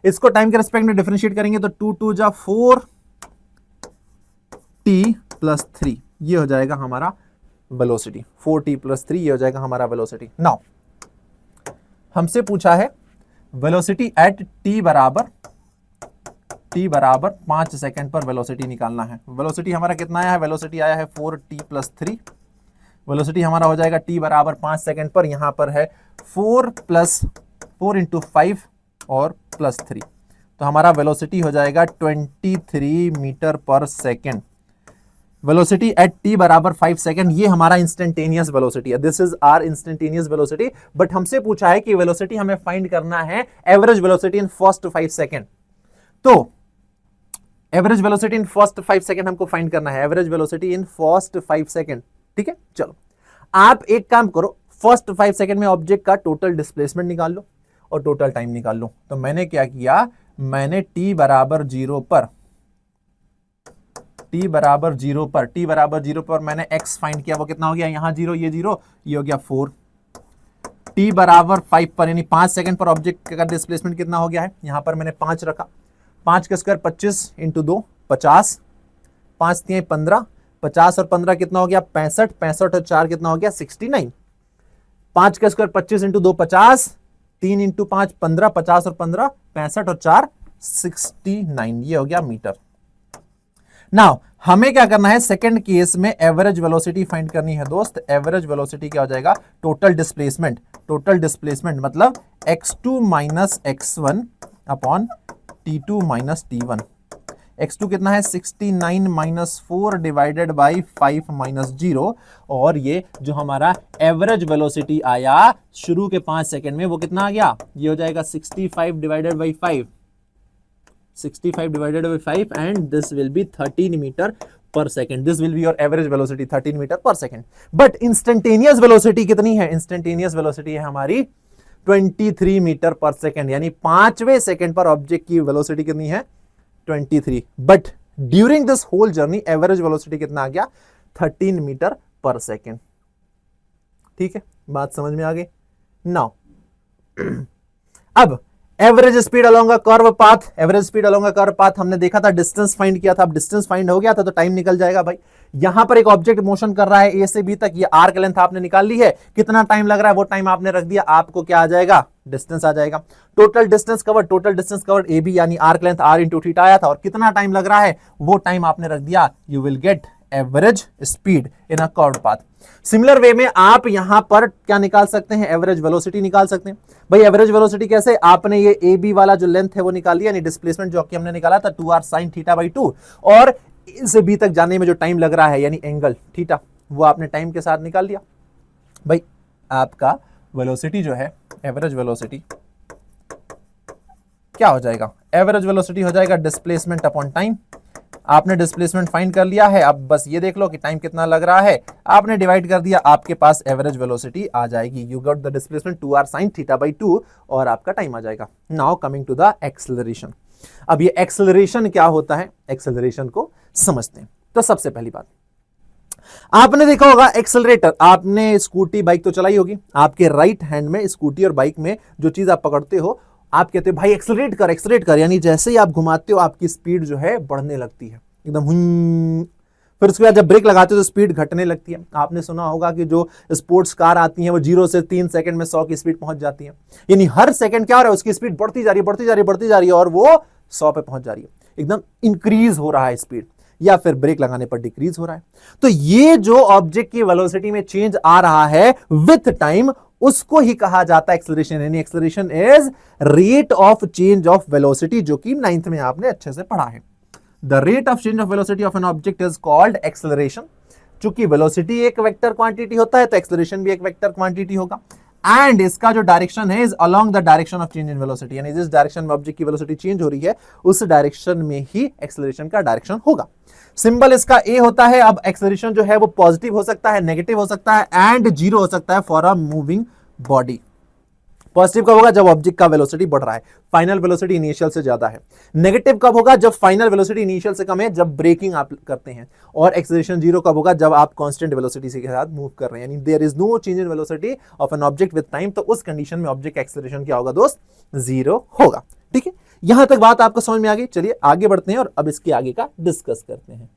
इसको टाइम के रेस्पेक्ट में डिफरेंशिएट करेंगे तो 2 2 जा 4t प्लस 3, ये हो जाएगा हमारा वेलोसिटी। 4t प्लस 3 ये हो जाएगा हमारा वेलोसिटी। नाउ हमसे पूछा है वेलोसिटी एट t बराबर 5 सेकेंड पर वेलोसिटी निकालना है। वेलोसिटी हमारा कितना आया है? वेलोसिटी आया है 4t प्लस 3। वेलोसिटी हमारा हो जाएगा t बराबर 5 सेकेंड पर, यहां पर है 4 इंटू 5 और प्लस 3, तो हमारा वेलोसिटी हो जाएगा 23 metre per second. Velocity at t बराबर 5 सेकेंड, ये हमारा इंस्टेंटेनियस वेलोसिटी है। This is our instantaneous velocity. But हमसे पूछा है कि वेलोसिटी हमें फाइंड करना है average velocity in first 5 second. तो average velocity in first 5 second हमको फाइंड करना है, average velocity in first 5 second. ठीक है, चलो आप एक काम करो, फर्स्ट 5 सेकेंड में ऑब्जेक्ट का टोटल डिस्प्लेसमेंट निकाल लो और टोटल टाइम निकाल लो। तो मैंने क्या किया, मैंने t बराबर 0 पर मैंने x फाइंड किया, वो कितना हो गया, यहां 0 ये 0, ये हो गया 4। t बराबर 5 पर यानी 5 सेकेंड पर ऑब्जेक्ट का डिस्प्लेसमेंट कितना हो गया है, यहां पर मैंने 5 रखा, 5 का स्क्वायर 25 इंटू 2 50, 5 3 15, 50 और 15 कितना हो गया 65, 65 और 4 कितना हो गया 69। 5 का स्क्वायर 25 इंटू 2 50, 3 इंटू 5 15, 50 और 15 65 और 4 69, ये हो गया मीटर। नाउ हमें क्या करना है, सेकंड केस में एवरेज वेलोसिटी फाइंड करनी है दोस्त। एवरेज वेलोसिटी क्या हो जाएगा, टोटल डिस्प्लेसमेंट मतलब x2 minus x1 upon t2 minus t1। x2 कितना है 69 माइनस 4 डिवाइडेड बाई 5 माइनस 0, और ये जो हमारा एवरेज वेलोसिटी आया शुरू के 5 सेकेंड में वो कितना आ गया, ये हो जाएगा 65 divided by 5, 65 divided by 5 and this will be 13 metre per second. This will be your average velocity 13 metre per second. But instantaneous velocity कितनी है, इंस्टेंटेनियस वेलोसिटी है हमारी 23 मीटर पर सेकेंड, यानी 5वें सेकेंड पर ऑब्जेक्ट की वेलोसिटी कितनी है 23। But during this whole journey average velocity कितना आ गया 13 मीटर पर सेकेंड। ठीक है, बात समझ में आ गई। नाउ अब average speed along a curve path, average speed along a curve path हमने देखा था, डिस्टेंस फाइंड किया था। अब डिस्टेंस फाइंड हो गया था तो टाइम निकल जाएगा भाई। यहां पर एक ऑब्जेक्ट मोशन कर रहा है ए से बी तक, ये आर्क लेंथ आपने निकाल ली है, कितना टाइम लग रहा है वो टाइम आपने रख दिया, आपको क्या आ जाएगा डिस्टेंस आ जाएगा। Total distance covered A B यानी arc length R into theta आया था, और कितना टाइम लग रहा है वो टाइम आपने रख दिया। You will get average speed in a curve path. Similar way में आप यहां पर क्या निकाल सकते हैं, एवरेज वेलोसिटी निकाल सकते हैं। भाई एवरेज वेलोसिटी कैसे, आपने ये ए बी वाला जो लेंथ है वो निकाल लिया, यानी डिस्प्लेसमेंट जो कि हमने निकाला था 2r sin θ/2, और से बी तक जाने में जो टाइम लग रहा है यानी एंगल थीटा, वो आपने टाइम के साथ निकाल लिया। भाई आपका वेलोसिटी जो है, एवरेज वेलोसिटी क्या हो जाएगा, एवरेज वेलोसिटी हो जाएगा डिस्प्लेसमेंट अपॉन टाइम। आपने डिस्प्लेसमेंट फाइंड कर लिया है, अब बस ये देख लो कि टाइम कितना लग रहा है, आपने डिवाइड कर दिया, आपके पास एवरेज वेलोसिटी आ जाएगी। You got the displacement 2r sin θ/2 और आपका टाइम आ जाएगा। Now coming to the acceleration. अब ये एक्सेलरेशन क्या होता है, एक्सेलरेशन को समझते हैं। तो सबसे पहली बात, आपने देखा होगा एक्सेलरेटर, आपने स्कूटी बाइक तो चलाई होगी, आपके राइट हैंड में स्कूटी और बाइक में जो चीज आप पकड़ते हो, आप कहते हो भाई एक्सेलरेट कर, यानी जैसे ही आप घुमाते हो आपकी स्पीड जो है बढ़ने लगती है एकदम। फिर उसके बाद जब ब्रेक लगाते हो तो स्पीड घटने लगती है। आपने सुना होगा कि जो स्पोर्ट्स कार आती हैं वो 0 से 3 सेकंड में 100 की स्पीड पहुंच जाती है, यानी हर सेकंड क्या हो रहा है, उसकी स्पीड बढ़ती जा रही है और वो 100 पे पहुंच जा रही है, एकदम इंक्रीज हो रहा है स्पीड, या फिर ब्रेक लगाने पर डिक्रीज हो रहा है। तो ये जो ऑब्जेक्ट की वेलोसिटी में चेंज आ रहा है विथ टाइम, उसको ही कहा जाता है एक्सेलरेशन, यानी acceleration is rate of change of velocity, जो कि 9th में आपने अच्छे से पढ़ा है। The rate of change of velocity of an object is called acceleration. चूंकि वेलोसिटी एक वेक्टर क्वांटिटी होता है तो एक्सेलरेशन भी एक वेक्टर क्वांटिटी होगा, एंड इसका जो डायरेक्शन है is along the direction of change in velocity, यानी जिस डायरेक्शन में ऑब्जेक्ट की वेलोसिटी चेंज हो रही है उस डायरेक्शन में ही एक्सेलरेशन का डायरेक्शन होगा। सिंबल इसका ए होता है। अब एक्सेलरेशन जो है वो पॉजिटिव हो सकता है, नेगेटिव हो सकता है, एंड 0 हो सकता है for a moving body. Positive कब होगा, जब ऑब्जेक्ट का वेलोसिटी बढ़ रहा है, फाइनल वेलोसिटी इनिशियल से ज्यादा है। नेगेटिव कब होगा, जब फाइनल वेलोसिटी इनिशियल से कम है, जब ब्रेकिंग आप करते हैं। और एक्सेलरेशन 0 कब होगा, जब आप कांस्टेंट वेलोसिटी के साथ मूव कर रहे हैं, यानी there is no change in velocity of an object with time. तो उस कंडीशन में ऑब्जेक्ट एक्सेलरेशन क्या होगा दोस्त, 0 होगा। ठीक है, यहां तक बात आपको समझ में आ गई। चलिए आगे बढ़ते हैं और अब इसके आगे का डिस्कस करते हैं।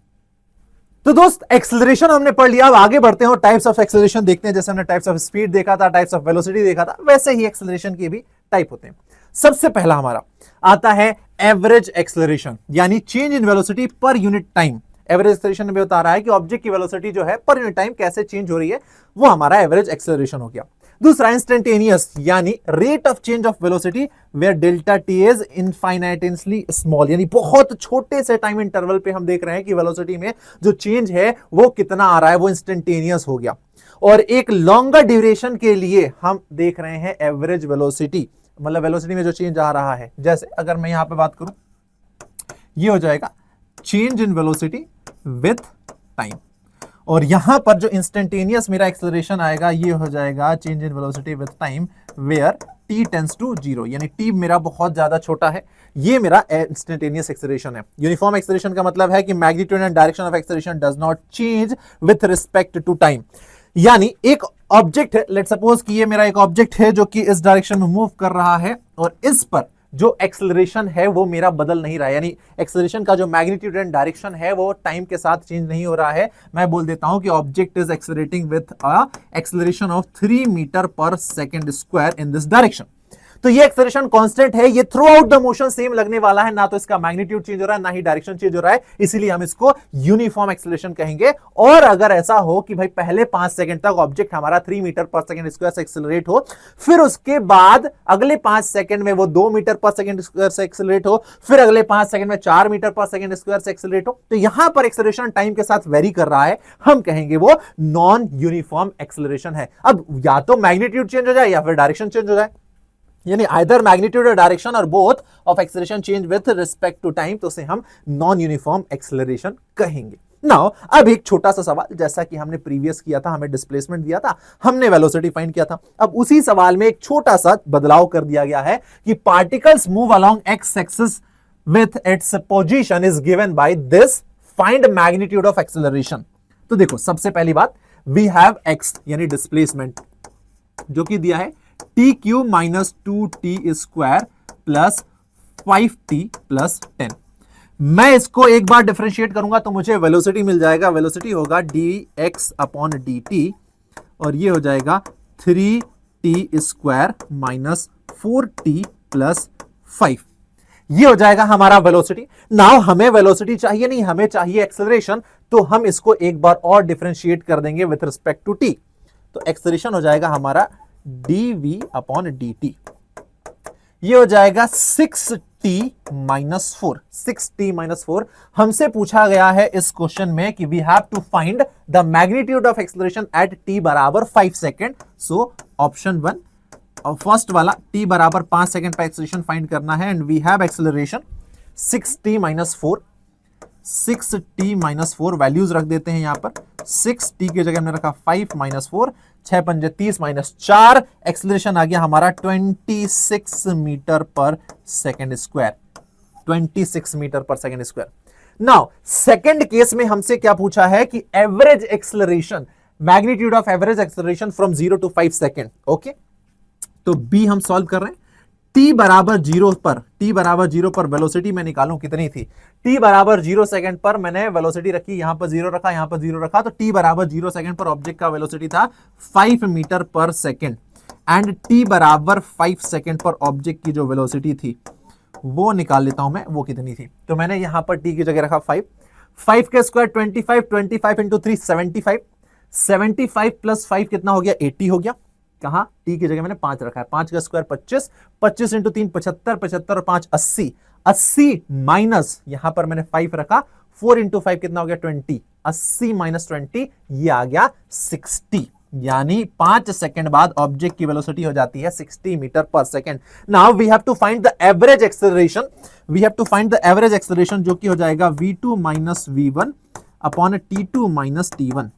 तो दोस्त एक्सेलरेशन हमने पढ़ लिया, अब आगे बढ़ते हैं और टाइप्स ऑफ एक्सेलरेशन देखते हैं। जैसे हमने टाइप्स ऑफ स्पीड देखा था, टाइप्स ऑफ वेलोसिटी देखा था, वैसे ही एक्सेलरेशन के भी टाइप होते हैं। सबसे पहला हमारा आता है एवरेज एक्सेलरेशन, यानी चेंज इन वेलोसिटी पर यूनिट टाइम। एवरेज एक्सेलरेशन में बता रहा है कि ऑब्जेक्ट की वेलोसिटी जो है पर यूनिट टाइम कैसे चेंज हो रही है, वो हमारा एवरेज एक्सेलरेशन हो गया। दूसरा इंस्टेंटेनियस, यानी rate of change of velocity where delta T is infinitesimally small, यानी बहुत छोटे से टाइम इंटरवल पे हम देख रहे हैं कि वेलोसिटी में जो चेंज है वो कितना आ रहा है, वो इंस्टेंटेनियस हो गया। और एक लॉन्गर ड्यूरेशन के लिए हम देख रहे हैं एवरेज वेलोसिटी, मतलब वेलोसिटी में जो चेंज आ रहा है। जैसे अगर मैं यहां पे बात करूं, ये हो जाएगा change in velocity with time, और यहां पर जो इंस्टेंटेनियस मेरा एक्सेलरेशन आएगा ये हो जाएगा change in velocity with time where t tends to 0, यानी t मेरा बहुत ज्यादा छोटा है, ये मेरा इंस्टेंटेनियस एक्सेलरेशन है। यूनिफॉर्म एक्सेलरेशन का मतलब है कि magnitude and direction of acceleration does not change with respect to time. यानी एक ऑब्जेक्ट है, लेट्स सपोज कि ये मेरा एक ऑब्जेक्ट है जो कि इस डायरेक्शन में मूव कर रहा है, और इस पर जो एक्सेलरेशन है वो मेरा बदल नहीं रहा है, यानी एक्सेलरेशन का जो मैग्नीट्यूड एंड डायरेक्शन है वो टाइम के साथ चेंज नहीं हो रहा है। मैं बोल देता हूं कि object is accelerating with a acceleration of 3 metre per second square in this direction. तो ये एक्सेलरेशन कांस्टेंट है, ये throughout the motion same लगने वाला है, ना तो इसका मैग्नीट्यूड चेंज हो रहा है ना ही डायरेक्शन चेंज हो रहा है, इसीलिए हम इसको यूनिफॉर्म एक्सेलरेशन कहेंगे। और अगर ऐसा हो कि भाई पहले 5 सेकंड तक ऑब्जेक्ट हमारा 3 मीटर पर सेकंड स्क्वायर से एक्सेलरेट हो, फिर उसके बाद अगले 5 सेकंड में वो 2 मीटर पर सेकंड स्क्वायर से एक्सेलरेट हो, फिर अगले 5 सेकंड में 4 मीटर पर सेकंड स्क्वायर से एक्सेलरेट हो, तो यहां पर एक्सेलरेशन टाइम के साथ वेरी कर रहा है, हम कहेंगे वो नॉन यूनिफॉर्म एक्सेलरेशन है। अब या तो मैग्नीट्यूड चेंज हो जाए या फिर डायरेक्शन चेंज हो जाए, यानी आइदर मैग्नीट्यूड और डायरेक्शन और both of acceleration change with respect to time, तो उसे हम नॉन यूनिफॉर्म एक्सेलरेशन कहेंगे। नाउ अब एक छोटा सा सवाल, जैसा कि हमने प्रीवियस किया था, हमें डिस्प्लेसमेंट दिया था, हमने वेलोसिटी फाइंड किया था। अब उसी सवाल में एक छोटा सा बदलाव कर दिया गया है कि particles move along x axis with its position is given by this, find magnitude of acceleration. तो देखो, सबसे पहली बात, वी हैव एक्स यानी डिस्प्लेसमेंट जो कि दिया है T Q minus 2t square plus 5t plus 10। मैं इसको एक बार डिफरेंशिएट करूंगा तो मुझे वेलोसिटी मिल जाएगा। वेलोसिटी होगा dx अपॉन dt और ये हो जाएगा 3t square minus 4t plus 5। ये हो जाएगा हमारा वेलोसिटी। नाउ हमें वेलोसिटी चाहिए नहीं, हमें चाहिए एक्सेलरेशन, तो हम इसको एक बार और डिफरेंशिएट कर देंगे विथ रिस्पेक्ट टू t। तो एक्सेलरेशन हो जाएगा हमारा dv अपॉन dt। ये हो जाएगा 6t माइनस 4। 6t माइनस 4 हमसे पूछा गया है इस क्वेश्चन में कि we have to find the magnitude of acceleration at t बराबर 5 सेकेंड। सो ऑप्शन 1 फर्स्ट वाला, t बराबर 5 सेकेंड पर एक्सेलरेशन फाइंड करना है and we have acceleration 6t minus 4। 6t minus 4 values रख देते हैं यहां पर। 6t की जगह हमने रखा 5 माइनस 4, 6 पंजे 30 माइनस 4, एक्सेलरेशन आ गया हमारा 26 metre per second square. 26 metre per second square. Now second case में हमसे क्या पूछा है कि average acceleration, magnitude of average acceleration from 0 to 5 second. Okay, तो बी हम सॉल्व कर रहे हैं। t बराबर 0 पर वेलोसिटी मैं निकालूं कितनी थी। t बराबर 0 सेकंड पर मैंने वेलोसिटी रखी, यहां पर 0 रखा, यहां पर 0 रखा, तो t बराबर 0 सेकंड पर ऑब्जेक्ट का वेलोसिटी था 5 metre per second and t बराबर 5 सेकंड पर ऑब्जेक्ट की जो वेलोसिटी थी वो निकाल लेता हूं मैं, वो कितनी थी। तो मैंने यहां पर t की जगह रखा 5, 5 का स्क्वायर 25, 25 इंटू 3 75, 75 प्लस 5 कितना हो गया, 80 हो गया। कहा t की जगह मैंने 5 रखा है, 5 का स्क्वायर 25, 25 इंटू 3 75, 75 और 5 80, 80 माइनस यहां पर मैंने 5 रखा, 4 इंटू 5 कितना हो गया 20, 80 माइनस 20 ये आ गया 60। यानी 5 सेकंड बाद ऑब्जेक्ट की वेलोसिटी हो जाती है 60 metre per second. Now we have to find the average acceleration. We have to find the average acceleration जो कि हो जाएगा v2 minus v1 upon t2 minus t1।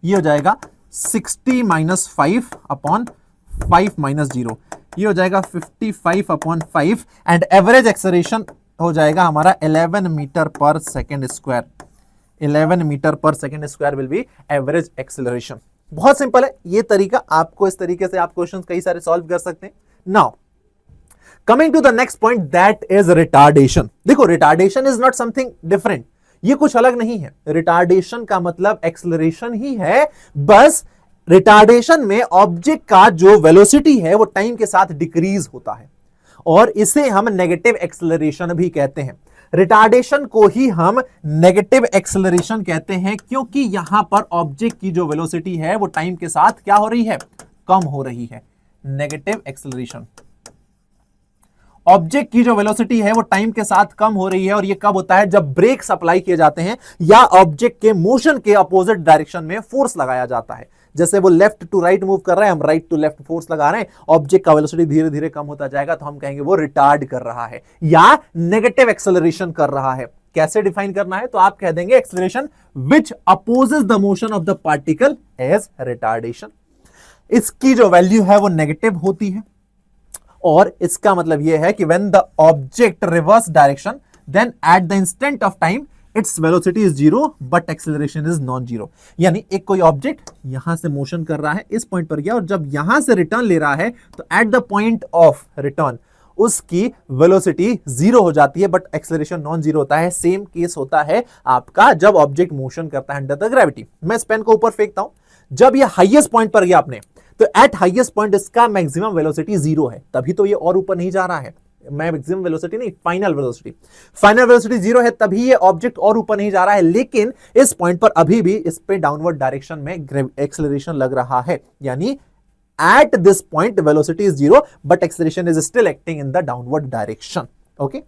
ये हो जाएगा 60 माइनस 5 अपॉन 5 माइनस 0, ये हो जाएगा 55 अपॉन 5 एंड एवरेज एक्सेलरेशन हो जाएगा हमारा 11 metre per second square. 11 metre per second square will be average acceleration. बहुत सिंपल है ये तरीका, आपको इस तरीके से आप क्वेश्चंस कई सारे सॉल्व कर सकते हैं। Now coming to the next point, that is retardation. देखो, retardation is not something different, ये कुछ अलग नहीं है। रिटार्डेशन का मतलब एक्सेलरेशन ही है, बस रिटार्डेशन में ऑब्जेक्ट का जो वेलोसिटी है वो टाइम के साथ डिक्रीज होता है और इसे हम नेगेटिव एक्सेलरेशन भी कहते हैं। रिटार्डेशन को ही हम नेगेटिव एक्सेलरेशन कहते हैं क्योंकि यहां पर ऑब्जेक्ट की जो वेलोसिटी है वो टाइम के साथ क्या हो रही है, कम हो रही है। नेगेटिव एक्सेलरेशन, ऑब्जेक्ट की जो वेलोसिटी है वो टाइम के साथ कम हो रही है और ये कब होता है, जब ब्रेक्स अप्लाई किए जाते हैं या ऑब्जेक्ट के मोशन के अपोजिट डायरेक्शन में फोर्स लगाया जाता है। जैसे वो लेफ्ट टू राइट मूव कर रहे हैं, हम राइट टू लेफ्ट फोर्स लगा रहे हैं, ऑब्जेक्ट का वेलोसिटी धीरे धीरे कम होता जाएगा तो हम कहेंगे वो रिटार्ड कर रहा है या नेगेटिव एक्सेलरेशन कर रहा है। कैसे डिफाइन करना है, तो आप कह देंगे acceleration which opposes the motion of the particle as retardation. इसकी जो वैल्यू है वो नेगेटिव होती है और इसका मतलब यह है कि when the object reverse direction then at the instant of time its velocity is 0 but acceleration is non zero. यानी एक कोई ऑब्जेक्ट यहां से मोशन कर रहा है, इस पॉइंट पर गया और जब यहां से रिटर्न ले रहा है तो at the point of return उसकी वेलोसिटी 0 हो जाती है बट एक्सेलरेशन नॉन जीरो होता है। सेम केस होता है आपका जब ऑब्जेक्ट मोशन करता है अंडर द ग्रेविटी। मैं इस पेन को ऊपर फेंकता हूं, जब ये हाईएस्ट पॉइंट पर गया आपने तो एट हाईएस्ट पॉइंट इसका मैक्सिमम वेलोसिटी 0 है, तभी तो ये और ऊपर नहीं जा रहा है। मैक्सिमम वेलोसिटी नहीं, फाइनल वेलोसिटी। फाइनल वेलोसिटी 0 है तभी ये ऑब्जेक्ट और ऊपर नहीं जा रहा है, लेकिन इस पॉइंट पर अभी भी इस पे डाउनवर्ड डायरेक्शन में एक्सेलरेशन लग रहा है। यानी at this point velocity is 0 but acceleration is still acting in the downward direction. okay?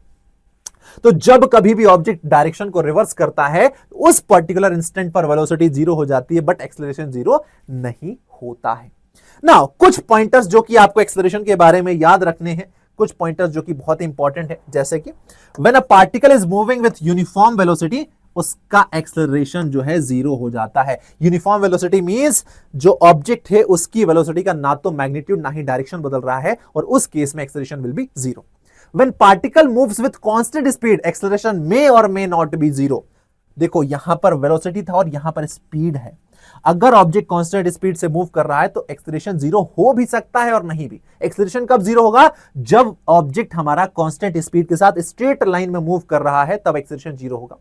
तो जब कभी भी ऑब्जेक्ट डायरेक्शन को रिवर्स करता है उस पर्टिकुलर इंस्टेंट पर वेलोसिटी 0 हो जाती है बट एक्सेलरेशन 0 नहीं होता है। नाउ कुछ पॉइंटर्स जो कि आपको एक्सेलरेशन के बारे में याद रखने हैं, कुछ पॉइंटर्स जो कि बहुत इंपॉर्टेंट है, जैसे कि when a particle is moving with uniform velocity उसका एक्सेलरेशन जो है जीरो हो जाता है। यूनिफॉर्म वेलोसिटी मींस जो ऑब्जेक्ट है उसकी वेलोसिटी का ना तो मैग्नीट्यूड ना ही डायरेक्शन बदल रहा है, और उस केस में acceleration will be zero. When particle moves with constant speed, acceleration may or may not be zero। देखो यहां पर वेलोसिटी था और यहां पर स्पीड है। अगर ऑब्जेक्ट कांस्टेंट स्पीड से मूव कर रहा है तो एक्सेलरेशन जीरो हो भी सकता है और नहीं भी। एक्सेलरेशन कब जीरो होगा? जब ऑब्जेक्ट हमारा कांस्टेंट स्पीड के साथ स्ट्रेट लाइन में मूव कर रहा है, तब एक्सेलरेशन जीरो होगा।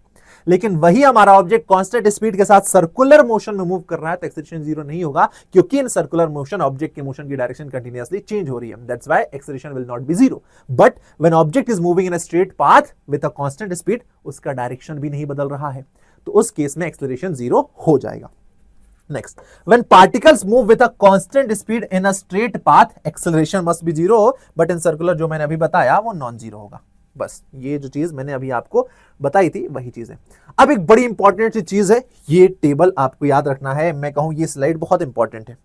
लेकिन वही हमारा ऑब्जेक्ट कांस्टेंट स्पीड के साथ सर्कुलर मोशन में मूव कर रहा है तो एक्सेलरेशन जीरो नहीं होगा, क्योंकि इन सर्कुलर मोशन ऑब्जेक्ट के मोशन की डायरेक्शन कंटिन्यूअसली चेंज हो रही है। That's why acceleration will not be zero. But when object is moving in a straight path with a constant speed, उसका डायरेक्शन भी नहीं बदल रहा है, तो उस केस में एक्सेलरेशन जीरो हो जाएगा। Next, when particles move with a constant speed in a straight path, acceleration must be zero, but in circular जो मैंने अभी बताया वो नॉन जीरो होगा। बस ये जो चीज मैंने अभी आपको बताई थी वही चीज है। अब एक बड़ी इंपॉर्टेंट चीज है, ये टेबल आपको याद रखना है। मैं कहूं ये स्लाइड बहुत इंपॉर्टेंट है।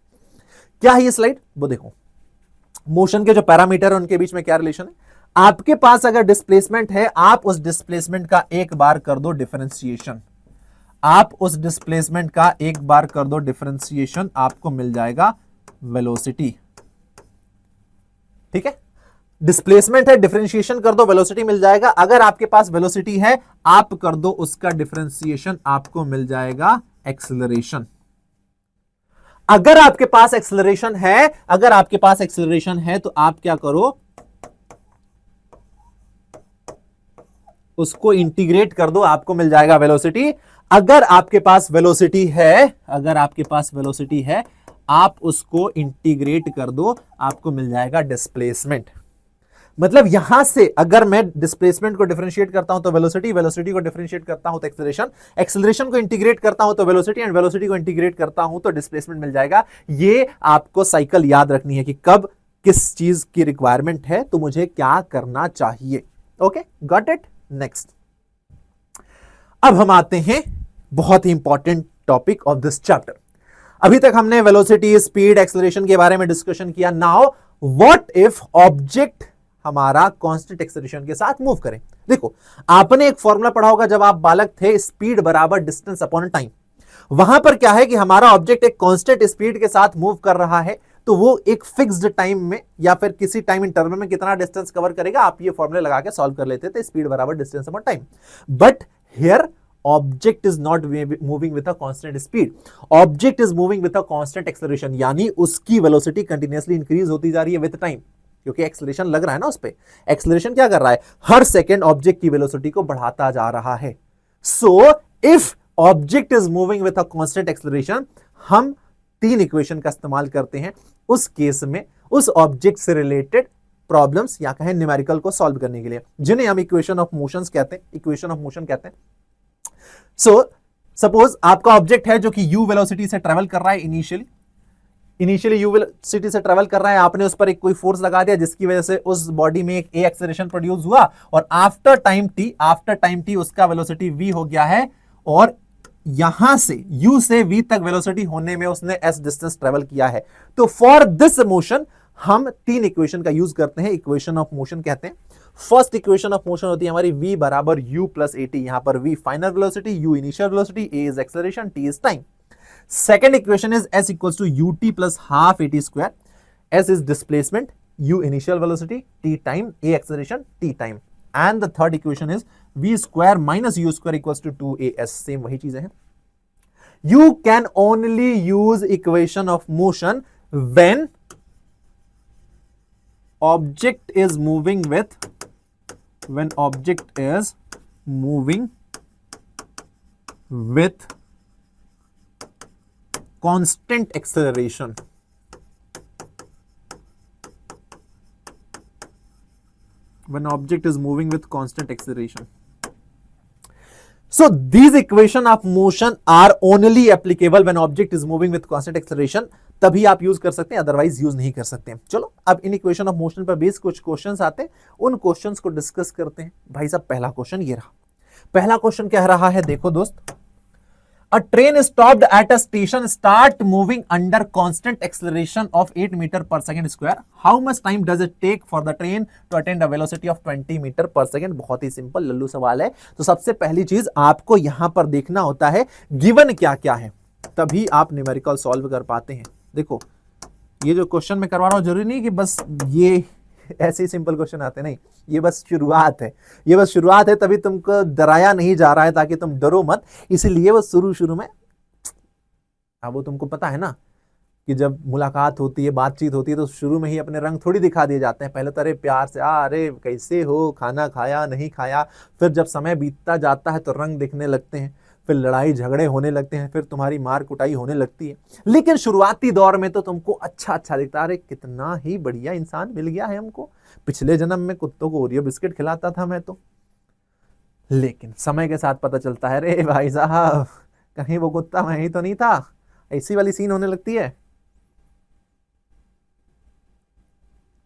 क्या है ये स्लाइड? वो देखो, मोशन के जो पैरामीटर है उनके बीच में क्या रिलेशन है। आपके पास अगर डिस्प्लेसमेंट है, आप उस डिस्प्लेसमेंट का एक बार कर दो डिफरेंशिएशन, आप उस डिस्प्लेसमेंट का एक बार कर दो डिफरेंशिएशन, आपको मिल जाएगा वेलोसिटी। ठीक है, डिस्प्लेसमेंट है, डिफरेंशिएशन कर दो, वेलोसिटी मिल जाएगा। अगर आपके पास वेलोसिटी है, आप कर दो उसका डिफरेंशिएशन, आपको मिल जाएगा एक्सेलरेशन। अगर आपके पास एक्सेलरेशन है, अगर आपके पास एक्सेलरेशन है तो आप क्या करो, उसको इंटीग्रेट कर दो, आपको मिल जाएगा वेलोसिटी। अगर आपके पास वेलोसिटी है, अगर आपके पास वेलोसिटी है, आप उसको इंटीग्रेट कर दो, आपको मिल जाएगा डिस्प्लेसमेंट। मतलब यहां से अगर मैं डिस्प्लेसमेंट को डिफरेंशिएट करता हूं तो वेलोसिटी, वेलोसिटी को डिफरेंशिएट करता हूं तो एक्सेलरेशन, एक्सेलरेशन को इंटीग्रेट करता हूं तो वेलोसिटी, एंड वेलोसिटी को इंटीग्रेट करता हूं तो डिस्प्लेसमेंट मिल जाएगा। ये आपको साइकिल याद रखनी है कि कब किस चीज की रिक्वायरमेंट है तो मुझे क्या करना चाहिए। Okay, got it. नेक्स्ट, अब हम आते हैं बहुत ही important topic of this chapter. अभी तक हमने वेलोसिटी, स्पीड, एक्सेलरेशन के बारे में डिस्कशन किया। नाउ व्हाट इफ ऑब्जेक्ट हमारा कांस्टेंट एक्सेलरेशन के साथ मूव करें। देखो, आपने एक फॉर्मूला पढ़ा होगा जब आप बालक थे, स्पीड बराबर डिस्टेंस अपॉन टाइम। वहां पर क्या है कि हमारा ऑब्जेक्ट एक कांस्टेंट स्पीड के साथ मूव कर रहा है, तो वो एक फिक्स्ड टाइम में या फिर किसी टाइम इंटरवल में कितना डिस्टेंस कवर करेगा, आप ये फॉर्मूले लगा के सॉल्व कर लेते थे, स्पीड बराबर distance upon time. But here object is not moving with a constant speed, object is moving with a constant acceleration, यानी उसकी वेलोसिटी कंटिन्यूअसली इंक्रीज होती जा रही है विद टाइम, क्योंकि एक्सेलरेशन लग रहा है ना उस पे। एक्सेलरेशन क्या कर रहा है, हर सेकेंड ऑब्जेक्ट की वेलोसिटी को बढ़ाता जा रहा है। So if object is moving with a constant acceleration, हम तीन इक्वेशन का इस्तेमाल करते हैं उस केस में, उस ऑब्जेक्ट से रिलेटेड प्रॉब्लम्स या कहें न्यूमेरिकल को सॉल्व करने के लिए, जिन्हें हम इक्वेशन ऑफ मोशंस कहते हैं, इक्वेशन ऑफ मोशन कहते हैं। सो सपोज आपका ऑब्जेक्ट है जो कि u वेलोसिटी से ट्रेवल कर रहा है, इनिशियली u वेलोसिटी से ट्रेवल कर रहा है, आपने उस पर एक कोई फोर्स लगा दिया जिसकी वजह से उस बॉडी में एक a एक्सेलरेशन प्रोड्यूस हुआ, और आफ्टर टाइम t उसका वेलोसिटी v हो गया है, और यहां से u से v तक वेलोसिटी होने में उसने s डिस्टेंस ट्रेवल किया है। तो फॉर दिस मोशन हम तीन इक्वेशन का यूज करते हैं, इक्वेशन ऑफ मोशन कहते हैं। फर्स्ट इक्वेशन ऑफ मोशन होती है हमारी v बराबर u प्लस at, यहां पर v final velocity, u initial velocity, a is acceleration, t is time. Second equation is s equals to ut plus half at square, s is displacement, u initial velocity, t time, a acceleration, t time. And the third equation is v square minus u square equals to 2as, same वही चीजें हैं। You can only use equation of motion when object is moving with constant acceleration. When object is moving with constant acceleration. So these equation of motion are only applicable when object is moving with constant acceleration. तभी आप use कर सकते हैं, otherwise use नहीं कर सकते हैं। चलो अब इन इक्वेशन ऑफ मोशन पर बेस कुछ क्वेश्चंस आते हैं, उन क्वेश्चंस को डिस्कस करते हैं। भाई साहब, पहला क्वेश्चन ये रहा। पहला क्वेश्चन क्या रहा है, देखो दोस्त, A train stopped at a station start moving under constant acceleration of 8 meter per second square. How much time does it take for the train to attain a velocity of 20 meter per second? बहुत ही simple Lallu सवाल है। तो सबसे पहली चीज आपको यहां पर देखना होता है गिवन क्या क्या है, तभी आप न्यूमेरिकल सॉल्व कर पाते हैं। देखो ये जो क्वेश्चन मैं करवा रहा हूं जरूरी नहीं कि बस ये ऐसे ही सिंपल क्वेश्चन आते नहीं, ये बस शुरुआत है, ये बस शुरुआत है, तभी तुमको डराया नहीं जा रहा है ताकि तुम डरो मत। इसीलिए वो शुरू में अब वो तुमको पता है ना कि जब मुलाकात होती है, बातचीत होती है, तो शुरू में ही अपने रंग थोड़ी दिखा दिए जाते हैं। पहले तो अरे प्यार से अरे कैसे हो, खाना खाया नहीं खाया, फिर जब समय बीतता जाता है तो रंग दिखने लगते हैं, फिर लड़ाई झगड़े होने लगते हैं, फिर तुम्हारी मार कुटाई होने लगती है। लेकिन शुरुआती दौर में तो तुमको अच्छा दिखता है, अरे कितना ही बढ़िया इंसान मिल गया है हमको, पिछले जन्म में कुत्तों को ओरियो बिस्किट खिलाता था मैं तो। लेकिन समय के साथ पता चलता है रे भाई साहब कहीं वो कुत्ता मैं ही तो नहीं था, ऐसी वाली सीन होने लगती है।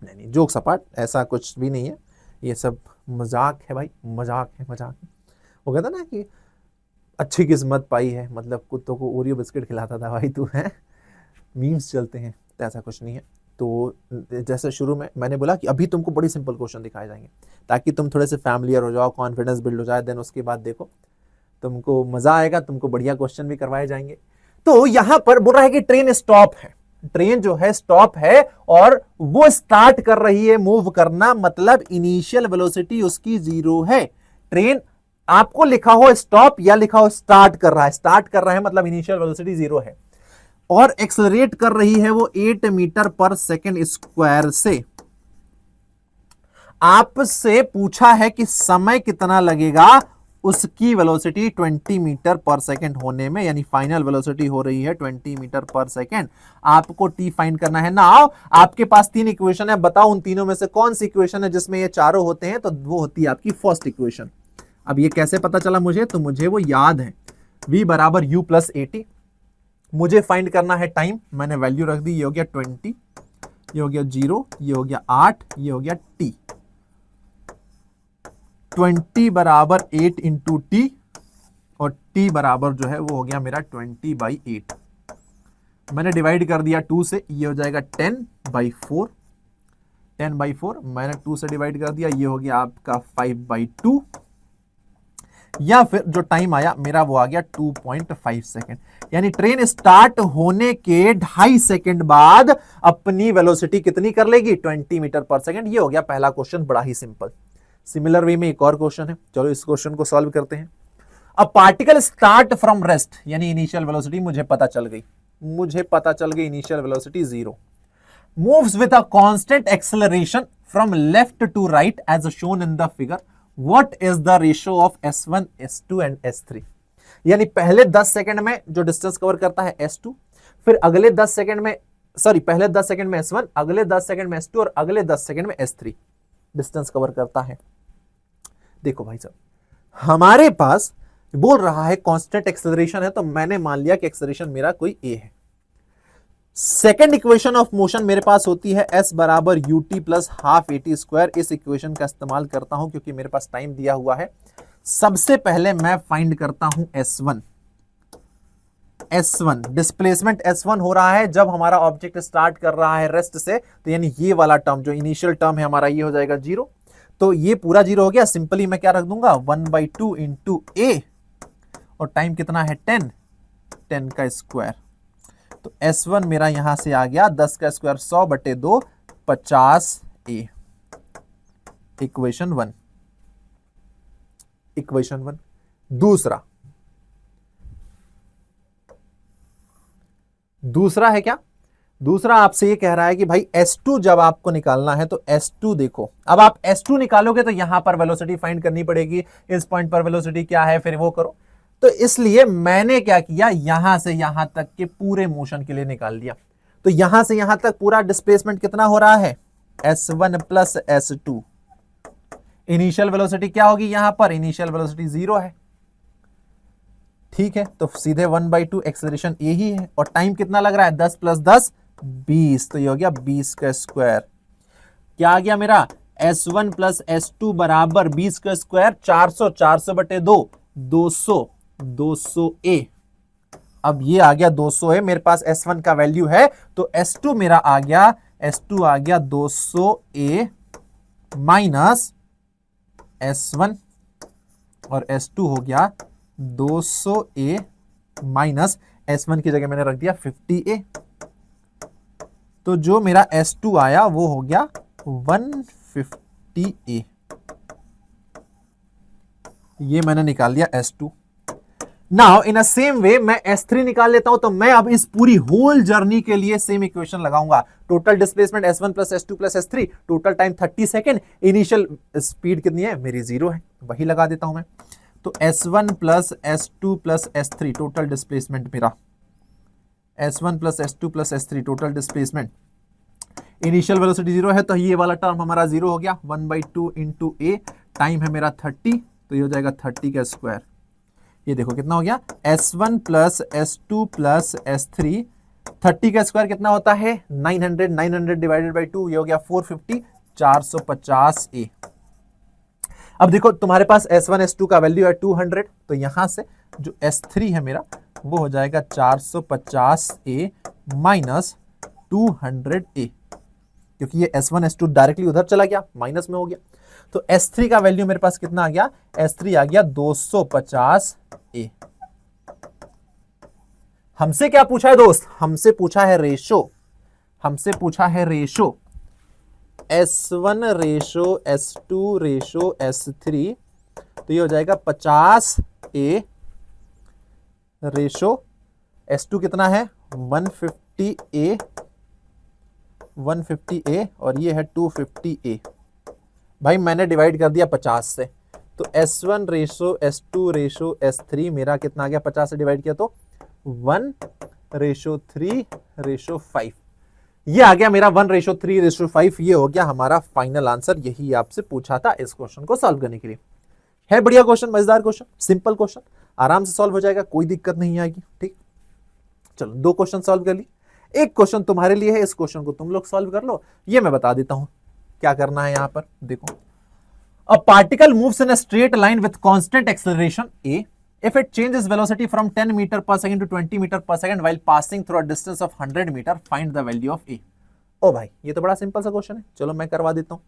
नहीं जोक सपाट ऐसा कुछ भी नहीं है, ये सब मजाक है भाई, मजाक है। वो कहता ना कि अच्छी किस्मत पाई है, मतलब कुत्तों को ओरियो बिस्किट खिलाता था भाई तू, है मीम्स चलते हैं, तो ऐसा कुछ नहीं है। तो जैसे शुरू में मैंने बोला कि अभी तुमको बड़ी सिंपल क्वेश्चन दिखाए जाएंगे ताकि तुम थोड़े से फैमिलियर हो जाओ, कॉन्फिडेंस बिल्ड हो जाए, देन उसके बाद देखो तुमको मजा आएगा, तुमको बढ़िया क्वेश्चन भी करवाए जाएंगे। तो यहां पर बोल रहा है कि ट्रेन स्टॉप है, ट्रेन जो है स्टॉप है और वो स्टार्ट कर रही है मूव करना, मतलब इनिशियल वेलोसिटी उसकी 0 है। ट्रेन आपको लिखा हो स्टॉप या लिखा हो स्टार्ट कर रहा है, स्टार्ट कर रहा है मतलब इनिशियल वेलोसिटी 0 है, और एक्सेलरेट कर रही है वो 8 मीटर पर सेकेंड स्क्वायर से। आपसे पूछा है कि समय कितना लगेगा उसकी वेलोसिटी 20 मीटर पर सेकेंड होने में, यानी फाइनल वेलोसिटी हो रही है 20 मीटर पर सेकेंड। आपको टी फाइंड करना है ना। आपके पास 3 इक्वेशन है, बताओ उन तीनों में से कौन सी इक्वेशन है जिसमें ये चारों होते हैं, तो वो होती है आपकी फर्स्ट इक्वेशन। अब ये कैसे पता चला मुझे, तो मुझे वो याद है, v बराबर u प्लस 80। मुझे फाइंड करना है टाइम, मैंने वैल्यू रख दी, ये हो गया 20, ये हो गया 0, ये हो गया 8, ये हो गया t। 20 बराबर 8 इंटू टी, और t बराबर जो है वो हो गया मेरा 20/8। मैंने डिवाइड कर दिया 2 से, ये हो जाएगा 10/4, 10/4 मैंने 2 से डिवाइड कर दिया, ये हो गया आपका 5/2, या फिर जो टाइम आया मेरा वो आ गया 2.5 सेकेंड। यानी ट्रेन स्टार्ट होने के 2.5 सेकेंड बाद अपनी वेलोसिटी कितनी कर लेगी, 20 मीटर पर सेकेंड। ये हो गया पहला क्वेश्चन, बड़ा ही सिंपल। सिमिलर वे में एक और क्वेश्चन है, चलो इस क्वेश्चन को सॉल्व करते हैं। A particle start from rest, यानी इनिशियल वेलोसिटी मुझे पता चल गई, initial velocity 0, moves with a constant acceleration from left to right as shown in the figure. What is the ratio of S1, S2 and S3? यानी पहले 10 second में जो distance cover करता है S2, फिर अगले 10 सेकंड में, सॉरी पहले 10 सेकंड में S1, अगले 10 सेकंड में S2 और अगले 10 सेकंड में S3 डिस्टेंस कवर करता है। देखो भाई साहब, हमारे पास बोल रहा है कांस्टेंट एक्सेलरेशन है, तो मैंने मान लिया कि एक्सेलरेशन मेरा कोई A है। सेकेंड इक्वेशन ऑफ मोशन मेरे पास होती है s बराबर ut plus half AT square. इस इक्वेशन का इस्तेमाल करता हूं क्योंकि मेरे पास टाइम दिया हुआ है। सबसे पहले मैं फाइंड करता हूं S1 डिस्प्लेसमेंट S1 हो रहा है जब हमारा ऑब्जेक्ट स्टार्ट कर रहा है रेस्ट से, तो यानी ये वाला टर्म जो इनिशियल टर्म है हमारा, ये हो जाएगा 0। तो ये पूरा 0 हो गया। सिंपली मैं क्या रख दूंगा, 1/2 इंटू A, और टाइम कितना है 10 का स्क्वायर। तो S1 मेरा यहां से आ गया 10 का स्क्वायर 100/2 50A। इक्वेशन 1। दूसरा है क्या, दूसरा आपसे ये कह रहा है कि भाई S2 जब आपको निकालना है तो S2 देखो, अब आप S2 निकालोगे तो यहां पर वेलोसिटी फाइंड करनी पड़ेगी, इस पॉइंट पर वेलोसिटी क्या है, फिर वो करो। तो इसलिए मैंने क्या किया, यहां से यहां तक के पूरे मोशन के लिए निकाल लिया। तो यहां से यहां तक पूरा डिस्प्लेसमेंट कितना हो रहा है, S1 plus S2। Initial velocity क्या होगी, यहां पर इनिशियल वेलोसिटी 0 है, ठीक है। तो सीधे 1/2 एक्सेलरेशन यही है, और टाइम कितना लग रहा है, 10 + 10 20, तो ये हो गया 20 का स्क्वायर। क्या आ गया मेरा, S1 प्लस S2 बराबर 20 का स्क्वायर, 400 400/2 200 200A। अब ये आ गया 200 है, मेरे पास S1 का वैल्यू है, तो S2 मेरा आ गया, S2 आ गया 200A माइनस S1 और S2 हो गया 200A माइनस S1 की जगह मैंने रख दिया 50A। तो जो मेरा S2 आया वो हो गया 150A। ये मैंने निकाल लिया S2। Now in a same way मैं S3 निकाल लेता हूं, तो मैं अब इस पूरी होल जर्नी के लिए सेम इक्वेशन लगाऊंगा। Total displacement S1 plus S2 plus S3, total time 30 second, initial speed कितनी है मेरी 0 है, वही लगा देता हूं मैं। तो S1 plus S2 plus S3 total displacement मेरा, S1 plus S2 plus S3 total displacement, initial velocity 0 है तो ये वाला टर्म हमारा 0 हो गया, 1/2 इंटू ए, टाइम है मेरा 30, तो ये हो जाएगा 30 का स्क्वायर। ये देखो कितना हो गया, S1 plus S2 plus S3, 30 का स्क्वायर कितना होता है 900, 900 डिवाइडेड बाई 2, ये हो गया 450, 450 ए। अब देखो तुम्हारे पास S1 S2 का वैल्यू है 200, तो यहां से जो S3 है मेरा वो हो जाएगा 450 ए माइनस 200 ए, क्योंकि ये S1 S2 डायरेक्टली उधर चला गया, माइनस में हो गया। तो S3 का वैल्यू मेरे पास कितना आ गया, S3 आ गया 250 ए। हमसे क्या पूछा है दोस्त, हमसे पूछा है रेशो, हमसे पूछा है ratio S1 ratio S2 ratio S3, तो ये हो जाएगा 50 ए रेशो S2 कितना है 150 ए, 150 ए और ये है 250 ए। भाई मैंने डिवाइड कर दिया 50 से, तो S1 ratio S2 ratio S3 मेरा कितना आ गया, 50 से डिवाइड किया तो 1:3:5, ये आ गया मेरा 1:3:5। ये हो गया हमारा फाइनल आंसर, यही आपसे पूछा था इस क्वेश्चन को सॉल्व करने के लिए। है बढ़िया क्वेश्चन, मजेदार क्वेश्चन, सिंपल क्वेश्चन, आराम से सॉल्व हो जाएगा, कोई दिक्कत नहीं आएगी। ठीक, चलो 2 क्वेश्चन सॉल्व कर ली, एक क्वेश्चन तुम्हारे लिए है, इस क्वेश्चन को तुम लोग सॉल्व कर लो। ये मैं बता देता हूं क्या करना है। यहां पर देखो, a particle moves in a straight line with constant acceleration a if it changes velocity from 10 meter per second to 20 meter per second while passing through a distance of 100 meter, find the value of a। ओ भाई ये तो बड़ा simple सा question है, चलो मैं करवा देता हूं।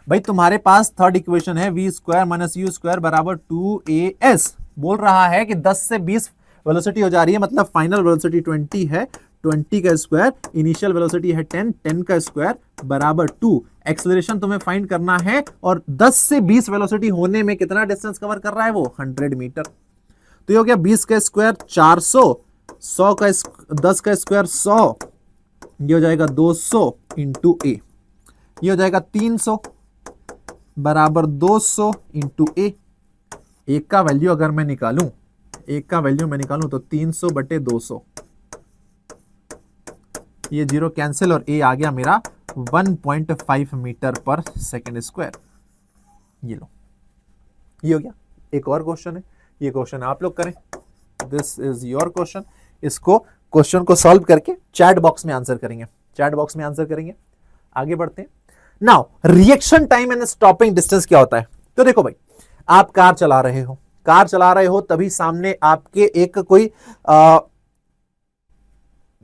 भाई तुम्हारे पास थर्ड इक्वेशन है v square minus u square बराबर 2as, बोल रहा है कि 10 से 20 वेलोसिटी हो जा रही है, मतलब फाइनल वेलोसिटी 20 है, 20 का स्क्वायर, इनिशियल वेलोसिटी है 10, 10 का स्क्वायर बराबर 2, एक्सेलरेशन तुम्हें फाइंड करना है, और 10 से 20 वेलोसिटी होने में कितना डिस्टेंस कवर कर रहा है वो 100 मीटर। तो ये हो गया 20 का स्क्वायर 400, 100 का 10 का स्क्वायर 100, ये हो जाएगा 200 इंटू ए, ये हो जाएगा 300 बराबर 200 इंटू ए। एक का वैल्यू अगर मैं निकालूं, एक का वैल्यू मैं निकालूं तो 300/200, ये 0 कैंसिल और ए आ गया मेरा 1.5 मीटर पर सेकेंड स्क्वायर। ये लो, ये हो गया। एक और क्वेश्चन है, ये क्वेश्चन आप लोग करें, दिस इज योर क्वेश्चन। इसको क्वेश्चन को सॉल्व करके चैट बॉक्स में आंसर करेंगे, चैट बॉक्स में आंसर करेंगे। आगे बढ़ते हैं। Now reaction time and stopping distance क्या होता है। तो देखो भाई, आप कार चला रहे हो, कार चला रहे हो, तभी सामने आपके एक कोई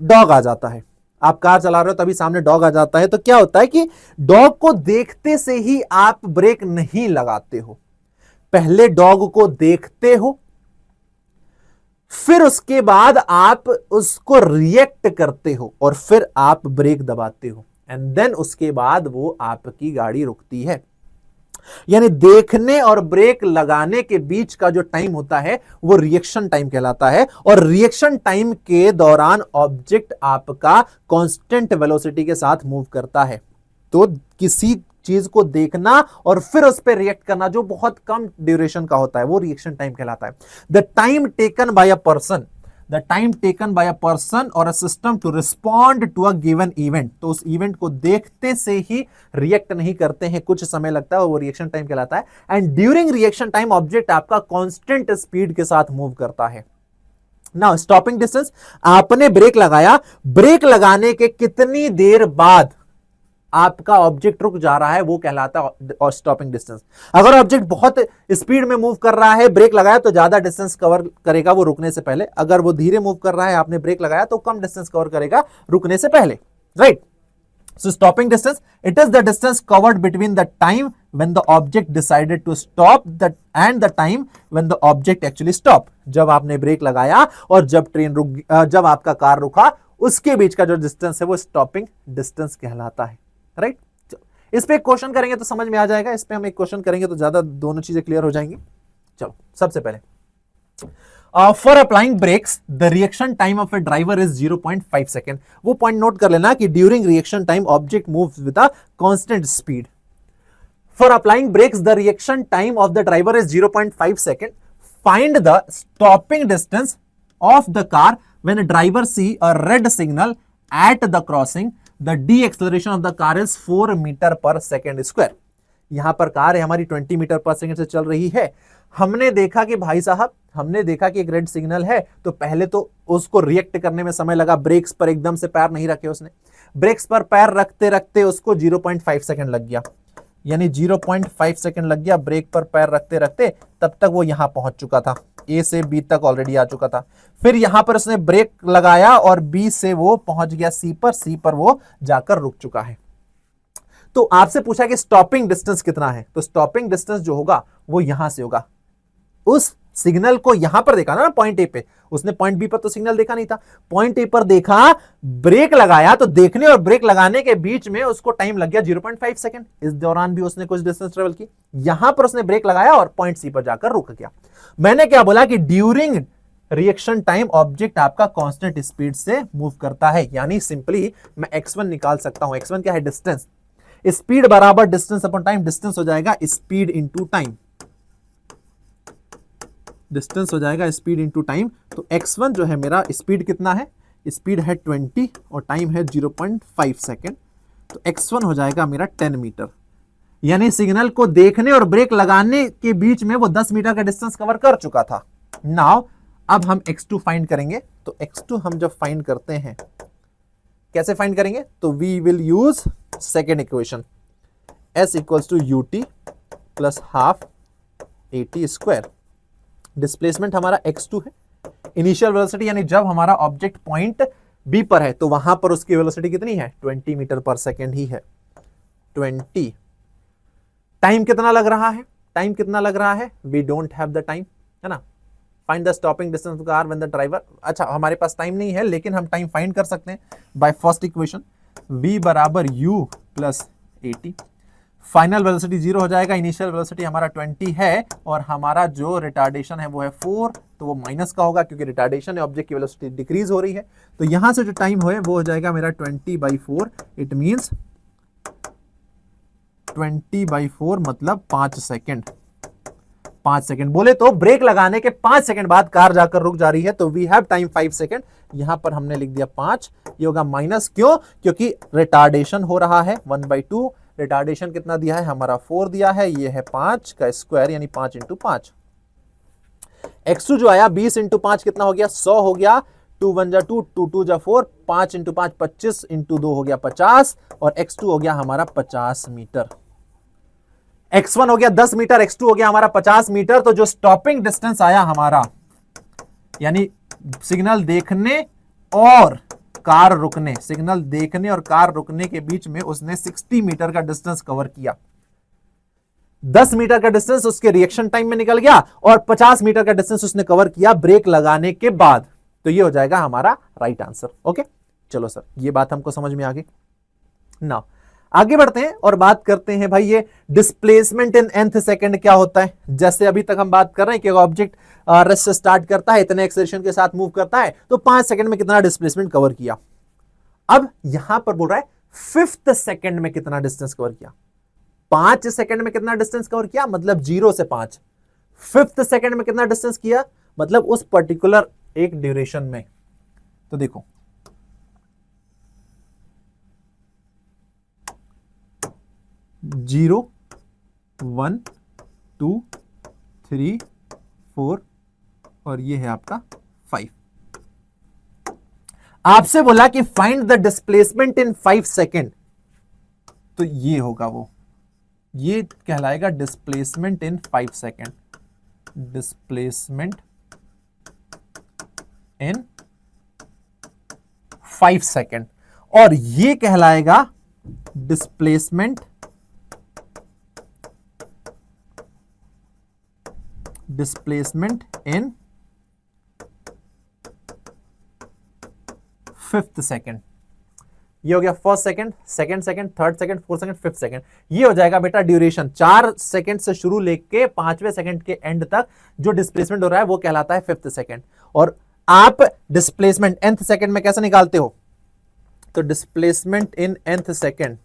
डॉग आ जाता है। आप कार चला रहे हो तभी सामने डॉग आ जाता है, तो क्या होता है कि डॉग को देखते से ही आप ब्रेक नहीं लगाते हो, पहले डॉग को देखते हो, फिर उसके बाद आप उसको रिएक्ट करते हो और फिर आप ब्रेक दबाते हो, एंड देन उसके बाद वो आपकी गाड़ी रुकती है। यानी देखने और ब्रेक लगाने के बीच का जो टाइम होता है वो रिएक्शन टाइम कहलाता है, और रिएक्शन टाइम के दौरान ऑब्जेक्ट आपका कांस्टेंट वेलोसिटी के साथ मूव करता है। तो किसी चीज को देखना और फिर उस पर रिएक्ट करना जो बहुत कम ड्यूरेशन का होता है वो रिएक्शन टाइम कहलाता है। The time taken by a person, the time taken by a person और a system to respond to a given event, तो उस इवेंट को देखते से ही रिएक्ट नहीं करते हैं, कुछ समय लगता है, वो रिएक्शन टाइम कहलाता है। And during reaction time object आपका कांस्टेंट स्पीड के साथ मूव करता है। नाउ स्टॉपिंग डिस्टेंस, आपने ब्रेक लगाया, ब्रेक लगाने के कितनी देर बाद आपका ऑब्जेक्ट रुक जा रहा है वो कहलाता है स्टॉपिंग डिस्टेंस। अगर ऑब्जेक्ट बहुत स्पीड में मूव कर रहा है, ब्रेक लगाया तो ज्यादा डिस्टेंस कवर करेगा वो रुकने से पहले। अगर वो धीरे मूव कर रहा है, आपने ब्रेक लगाया तो कम डिस्टेंस कवर करेगा रुकने से पहले, right. So stopping distance, it is the distance covered between the time when the object decided to stop and the time when the object actually stopped। जब आपने ब्रेक लगाया और जब आपका कार रुका, उसके बीच का जो डिस्टेंस है वो स्टॉपिंग डिस्टेंस कहलाता है, राइट। इस पे एक क्वेश्चन करेंगे तो समझ में आ जाएगा। इस पे हम एक क्वेश्चन करेंगे तो ज्यादा दोनों चीजें क्लियर हो जाएंगी। चलो सबसे पहले for applying brakes the reaction time of a driver is 0.5 second. वो पॉइंट नोट कर लेना कि during reaction time object moves with a constant speed. For applying brakes the reaction time of the driver is 0.5 second. Find the stopping distance of the car when driver see a red signal at the crossing. The deceleration of the car is 4 metre per second square. यहां पर car है हमारी 20 metre per second से चल रही है। हमने देखा कि भाई साहब, हमने देखा कि एक रेड सिग्नल है, तो पहले तो उसको रिएक्ट करने में समय लगा। ब्रेक्स पर एकदम से पैर नहीं रखे उसने, ब्रेक्स पर पैर रखते रखते उसको 0.5 सेकंड लग गया, यानी 0.5 सेकंड लग गया ब्रेक पर पैर रखते रखते। तब तक वो यहां पहुंच चुका था, ए से बी तक ऑलरेडी आ चुका था। फिर यहां पर उसने ब्रेक लगाया और बी से वो पहुंच गया सी पर, सी पर वो जाकर रुक चुका है। तो आपसे पूछा कि स्टॉपिंग डिस्टेंस कितना है, तो स्टॉपिंग डिस्टेंस जो होगा वो यहां से होगा। उस सिग्नल को यहां पर देखा ना पॉइंट ए पे, उसने पॉइंट बी पर तो सिग्नल देखा नहीं था, पॉइंट ए पर देखा, ब्रेक लगाया, तो देखने और ब्रेक लगाने के बीच में उसको टाइम लग गया 0.5 सेकंड। इस दौरान भी उसने कुछ डिस्टेंस ट्रेवल की। यहां पर उसने ब्रेक लगाया और पॉइंट सी पर जाकर रुक गया। मैंने क्या बोला कि ड्यूरिंग रिएक्शन टाइम ऑब्जेक्ट आपका कांस्टेंट स्पीड से मूव करता है, यानी सिंपली मैं x1 निकाल सकता हूं। x1 क्या है? डिस्टेंस। स्पीड बराबर डिस्टेंस अपॉन टाइम। डिस्टेंस हो जाएगा स्पीड इंटू टाइम, डिस्टेंस हो जाएगा स्पीड इंटू टाइम। तो x1 जो है मेरा, स्पीड कितना है? स्पीड है 20 और टाइम है 0.5 सेकेंड। तो x1 हो जाएगा मेरा 10 मीटर, यानी सिग्नल को देखने और ब्रेक लगाने के बीच में वो 10 मीटर का डिस्टेंस कवर कर चुका था। नाउ अब हम x2 फाइंड करेंगे। तो x2 हम जब फाइंड करते हैं, कैसे फाइंड करेंगे? तो we will use second equation, s equals to ut plus half at square. Displacement हमारा x2 है, इनिशियल वेलोसिटी यानी जब हमारा ऑब्जेक्ट पॉइंट बी पर है तो वहां पर उसकी वेलोसिटी कितनी है? 20 मीटर पर सेकेंड ही है, 20। टाइम कितना लग रहा है? टाइम कितना लग रहा है? We don't have the time, है ना। Find the stopping distance of car when the driver. अच्छा, हमारे पास टाइम नहीं है, लेकिन हम टाइम फाइंड कर सकते हैं बाय फर्स्ट इक्वेशन, v बराबर u plus at। Final velocity 0 हो जाएगा, इनिशियल वेलोसिटी हमारा 20 है और हमारा जो रिटार्डेशन है वो है 4, तो वो माइनस का होगा क्योंकि रिटार्डेशन है, ऑब्जेक्ट की वेलोसिटी डिक्रीज हो रही है। तो यहां से जो टाइम है वो हो जाएगा मेरा 20/4। इट मींस 20/4 मतलब 5 सेकेंड। 5 सेकेंड बोले तो ब्रेक लगाने के 5 सेकेंड बाद कार जाकर रुक जा रही है, तो वी हैव टाइम 5 सेकेंड। यहां पर हमने लिख दिया 5, ये होगा माइनस। क्यों? क्योंकि रिटार्डेशन हो रहा है 1/2। रिटार्डेशन कितना दिया है? हमारा 4 दिया है, ये है 5 का स्क्वायर यानी 5 × 5। x2 जो आया 20 × 5 कितना हो गया? 100 हो गया। 2 1 जा 2, 2 2 जा 4, 5 × 5 25, × 2 हो गया 50 और x2 हो गया हमारा 50 मीटर। x1 हो गया 10 मीटर, x2 हो गया हमारा 50 मीटर। तो जो स्टॉपिंग डिस्टेंस आया हमारा, यानी सिग्नल देखने और कार रुकने, सिग्नल देखने और कार रुकने के बीच में उसने 60 मीटर का डिस्टेंस कवर किया। 10 मीटर का डिस्टेंस उसके रिएक्शन टाइम में निकल गया और 50 मीटर का डिस्टेंस उसने कवर किया ब्रेक लगाने के बाद। तो ये हो जाएगा हमारा राइट आंसर। ओके, चलो सर, ये बात हमको समझ में आ गई। नाउ आगे बढ़ते हैं और बात करते हैं भाई ये डिस्प्लेसमेंट इन nth सेकंड क्या होता है। जैसे अभी तक हम बात कर रहे हैं कि ऑब्जेक्ट रेस्ट से स्टार्ट करता है, इतने एक्सेलरेशन के साथ मूव करता है, तो 5 सेकंड में कितना डिस्प्लेसमेंट कवर किया। अब यहां पर बोल रहा है 5th सेकंड में कितना डिस्टेंस कवर किया। 5 सेकंड में कितना डिस्टेंस कवर किया, मतलब 0 से 5। 5th सेकंड में कितना डिस्टेंस किया, मतलब उस पर्टिकुलर एक ड्यूरेशन में। तो देखो 0 1 2 3 4 और ये है आपका 5। आपसे बोला कि find the displacement in 5 second. तो ये होगा वो, ये कहलाएगा displacement in 5 second, displacement in 5 second, और ये कहलाएगा डिस्प्लेसमेंट इन 5th सेकेंड। ये हो गया first second, second second, third second, fourth second, fifth second. ये हो जाएगा बेटा ड्यूरेशन। 4 सेकंड से शुरू लेके 5वें सेकंड के एंड तक जो डिस्प्लेसमेंट हो रहा है वो कहलाता है 5th सेकंड। और आप डिस्प्लेसमेंट nth सेकंड में कैसे निकालते हो? तो डिस्प्लेसमेंट इन nth सेकंड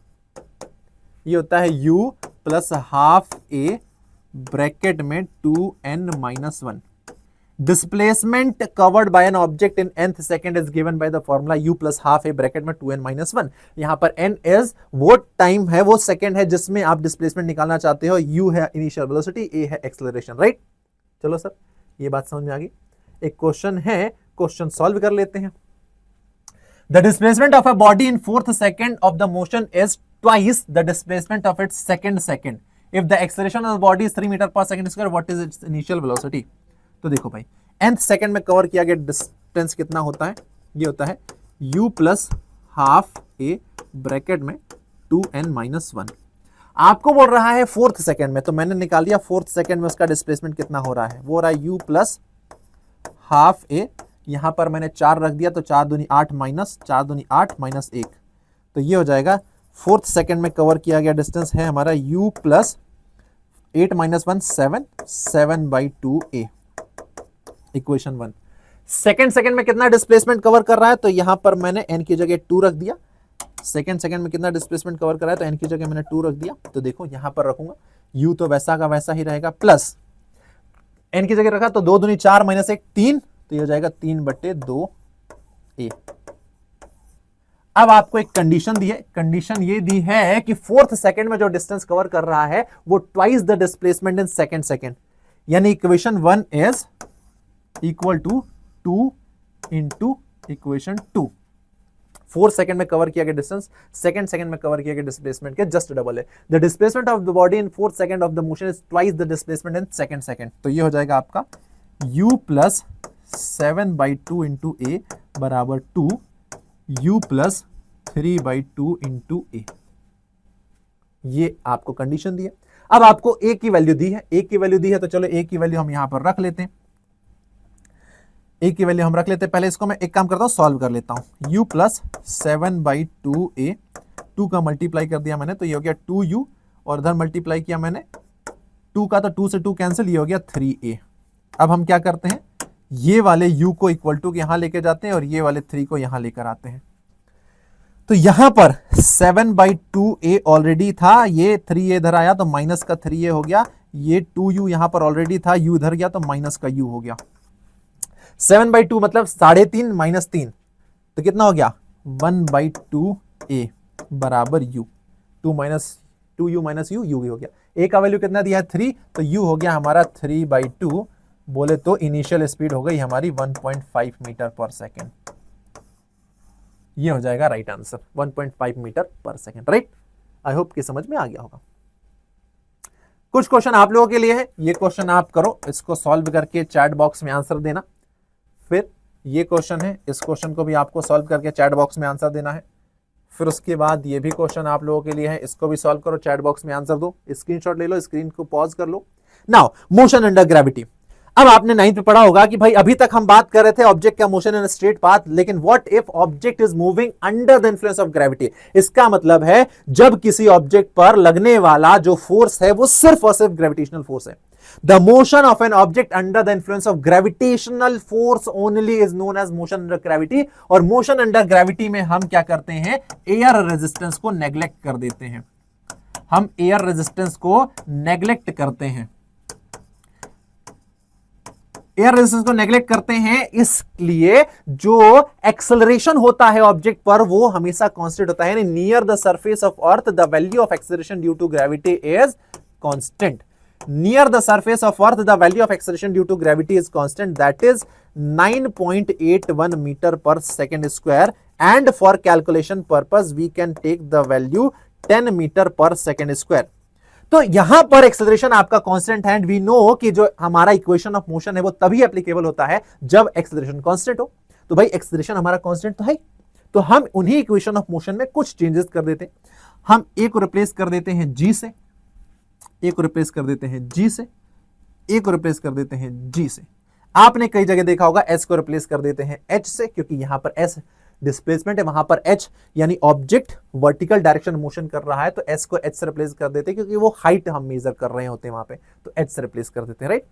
ये होता है u plus half a bracket में 2n-1। Displacement covered by an object in nth second is given by the formula u plus half a bracket में 2n-1। यहां पर n is वो time है, वो सेकंड है जिसमें आप डिस्प्लेसमेंट निकालना चाहते हो, u है इनिशियल वेलोसिटी, a है एक्सेलरेशन, राइट। चलो सर, ये बात समझ में आ गई। एक क्वेश्चन है, क्वेश्चन सॉल्व कर लेते हैं। The displacement of a body in 4th second of the motion is twice the displacement of its 2nd second. If the acceleration of the body is 3 metre per second square, what is its initial velocity? तो देखो भाई, nth second में cover किया गया distance कितना होता है? ये होता है u plus half a bracket में 2n-1। आपको बोल रहा है 4th सेकंड में, तो मैंने निकाल दिया 4th सेकंड में उसका डिस्प्लेसमेंट कितना हो रहा है, वो हो रहा है u प्लस हाफ a। यहां पर मैंने 4 रख दिया, तो 4 दूनी 8 माइनस 4 दूनी 8 माइनस 1, तो ये हो जाएगा 4th सेकंड में कवर किया गया डिस्टेंस है हमारा u plus 8-1 7/2a, equation 1। Second second में कितना डिस्प्लेसमेंट कवर कर रहा है, तो यहां पर मैंने n की जगह 2 रख दिया। सेकंड सेकंड में कितना डिस्प्लेसमेंट कवर कर रहा है, तो n की जगह मैंने 2 रख दिया। तो देखो यहां पर रखूंगा u तो वैसा का वैसा ही रहेगा, प्लस n की जगह रखा तो 2 दूनी 4 माइनस 1 3, तो ये हो जाएगा 3/2a। अब आपको एक कंडीशन दी है, कंडीशन ये दी है कि 4th सेकंड में जो डिस्टेंस कवर कर रहा है वो twice the displacement in 2nd second, यानी equation 1 is equal to 2 into equation 2। 4 second में कवर किया गया डिस्टेंस 2nd सेकंड में कवर किया गया डिस्प्लेसमेंट के जस्ट डबल है। The displacement of the body in 4th second of the motion is twice the displacement in 2nd second. तो ये हो जाएगा आपका u प्लस 7/2 इंटू a बराबर 2 u प्लस 3/2 इंटू a। ये आपको कंडीशन दी है। अब आपको a की वैल्यू दी है, a की वैल्यू दी है, तो चलो a की वैल्यू हम यहां पर रख लेते हैं। a की वैल्यू हम रख लेते हैं। पहले इसको मैं एक काम करता हूं, सॉल्व कर लेता हूं। u प्लस 7/2a, 2 का मल्टीप्लाई कर दिया मैंने, तो ये हो गया 2u, और इधर मल्टीप्लाई किया मैंने 2 का, तो 2 से 2 कैंसिल, ये हो गया 3a। अब हम क्या करते हैं, ये वाले u को इक्वल टू यहां लेके जाते हैं और ये वाले 3 को यहां लेकर आते हैं। तो यहां पर 7/2a ऑलरेडी था, ये 3a इधर आया तो माइनस का 3a हो गया, ये 2u यहां पर ऑलरेडी था, u इधर गया तो माइनस का u हो गया। 7/2 मतलब 3.5 माइनस 3, तो कितना हो गया 1/2a बराबर u। 2u minus u, u भी हो गया। a का वैल्यू कितना दिया है 3, तो u हो गया हमारा 3/2, बोले तो इनिशियल स्पीड हो गई हमारी 1.5 मीटर पर सेकेंड। ये हो जाएगा right answer, 1.5 metre per second, right. I hope कि समझ में आ गया होगा। कुछ क्वेश्चन आप लोगों के लिए है, ये क्वेश्चन आप करो, इसको सॉल्व करके चैट बॉक्स में आंसर देना। फिर ये क्वेश्चन है, इस क्वेश्चन को भी आपको सॉल्व करके चैट बॉक्स में आंसर देना है। फिर उसके बाद ये भी क्वेश्चन आप लोगों के लिए है, इसको भी सॉल्व करो, चैट बॉक्स में आंसर दो, स्क्रीनशॉट ले लो, स्क्रीन को पॉज कर लो। Now motion under gravity. अब आपने 9th में पढ़ा होगा कि भाई अभी तक हम बात कर रहे थे ऑब्जेक्ट का मोशन इन स्ट्रेट पाथ, लेकिन what if object is moving under the influence of gravity. इसका मतलब है जब किसी ऑब्जेक्ट पर लगने वाला जो फोर्स है वो सिर्फ और सिर्फ ग्रेविटेशनल फोर्स है। The motion of an object under the influence of gravitational force only is known as motion under gravity. और मोशन अंडर ग्रेविटी में हम क्या करते हैं, एयर रेजिस्टेंस को नेग्लेक्ट कर देते हैं। हम एयर रेजिस्टेंस को नेग्लेक्ट करते हैं, एयर रेजिस्टेंस को नेग्लेक्ट करते हैं, इसलिए जो एक्सेलरेशन होता है ऑब्जेक्ट पर वो हमेशा कांस्टेंट होता है। यानी near the surface of earth the value of acceleration due to gravity is constant. Near the surface of earth the value of acceleration due to gravity is constant, that is 9.81 metre per second square. And for calculation purpose we can take the value 10 metre per second square. तो यहां पर acceleration आपका constant है and we know कि जो हमारा equation of motion है वो तभी एप्लीकेबल होता है जब एक्सेलरेशन कांस्टेंट हो। तो भाई एक्सेलरेशन हमारा कांस्टेंट तो है, तो हम उन्हीं इक्वेशन ऑफ मोशन में कुछ चेंजेस कर देते हैं। हम ए को रिप्लेस कर देते हैं जी से, ए को रिप्लेस कर देते हैं जी से, ए को रिप्लेस कर देते हैं जी से। आपने कई जगह देखा होगा एस को रिप्लेस कर देते हैं एच से, क्योंकि यहां पर एस डिस्प्लेसमेंट है, वहां पर एच यानी ऑब्जेक्ट वर्टिकल डायरेक्शन मोशन कर रहा है, तो एस को एच से रिप्लेस कर देते हैं क्योंकि वो हाइट हम मेजर कर रहे होते हैं वहां पे, तो एच से रिप्लेस कर देते हैं, राइट।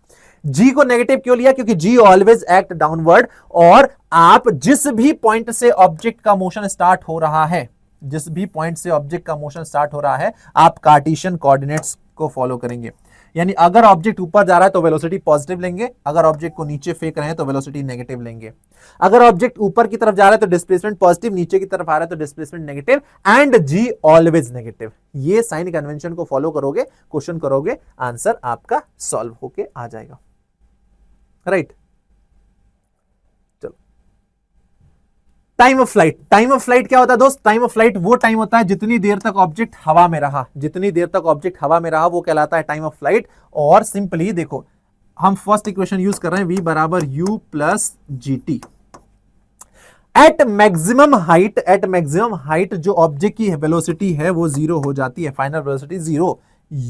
जी को नेगेटिव क्यों लिया? क्योंकि जी ऑलवेज एक्ट डाउनवर्ड, और आप जिस भी पॉइंट से ऑब्जेक्ट का मोशन स्टार्ट हो रहा है, जिस भी पॉइंट से ऑब्जेक्ट का मोशन स्टार्ट हो रहा है, आप कार्टेशियन कोऑर्डिनेट्स को फॉलो करेंगे। यानी अगर ऑब्जेक्ट ऊपर जा रहा है तो वेलोसिटी पॉजिटिव लेंगे, अगर ऑब्जेक्ट को नीचे फेंक रहे हैं तो वेलोसिटी नेगेटिव लेंगे। अगर ऑब्जेक्ट ऊपर की तरफ जा रहा है तो डिस्प्लेसमेंट पॉजिटिव, नीचे की तरफ आ रहा है तो displacement negative, and g always negative. ये साइन कन्वेंशन को फॉलो करोगे, क्वेश्चन करोगे, आंसर आपका सॉल्व होके आ जाएगा, right. Time of flight, time of flight क्या होता है दोस्त? टाइम ऑफ फ्लाइट वो टाइम होता है जितनी देर तक ऑब्जेक्ट हवा में रहा, जितनी देर तक ऑब्जेक्ट हवा में रहा वो कहलाता है टाइम ऑफ फ्लाइट। और सिंपली देखो, हम फर्स्ट इक्वेशन यूज कर रहे हैं, v बराबर u plus g t. At maximum height जो ऑब्जेक्ट की वेलोसिटी है वो जीरो हो जाती है, final velocity zero,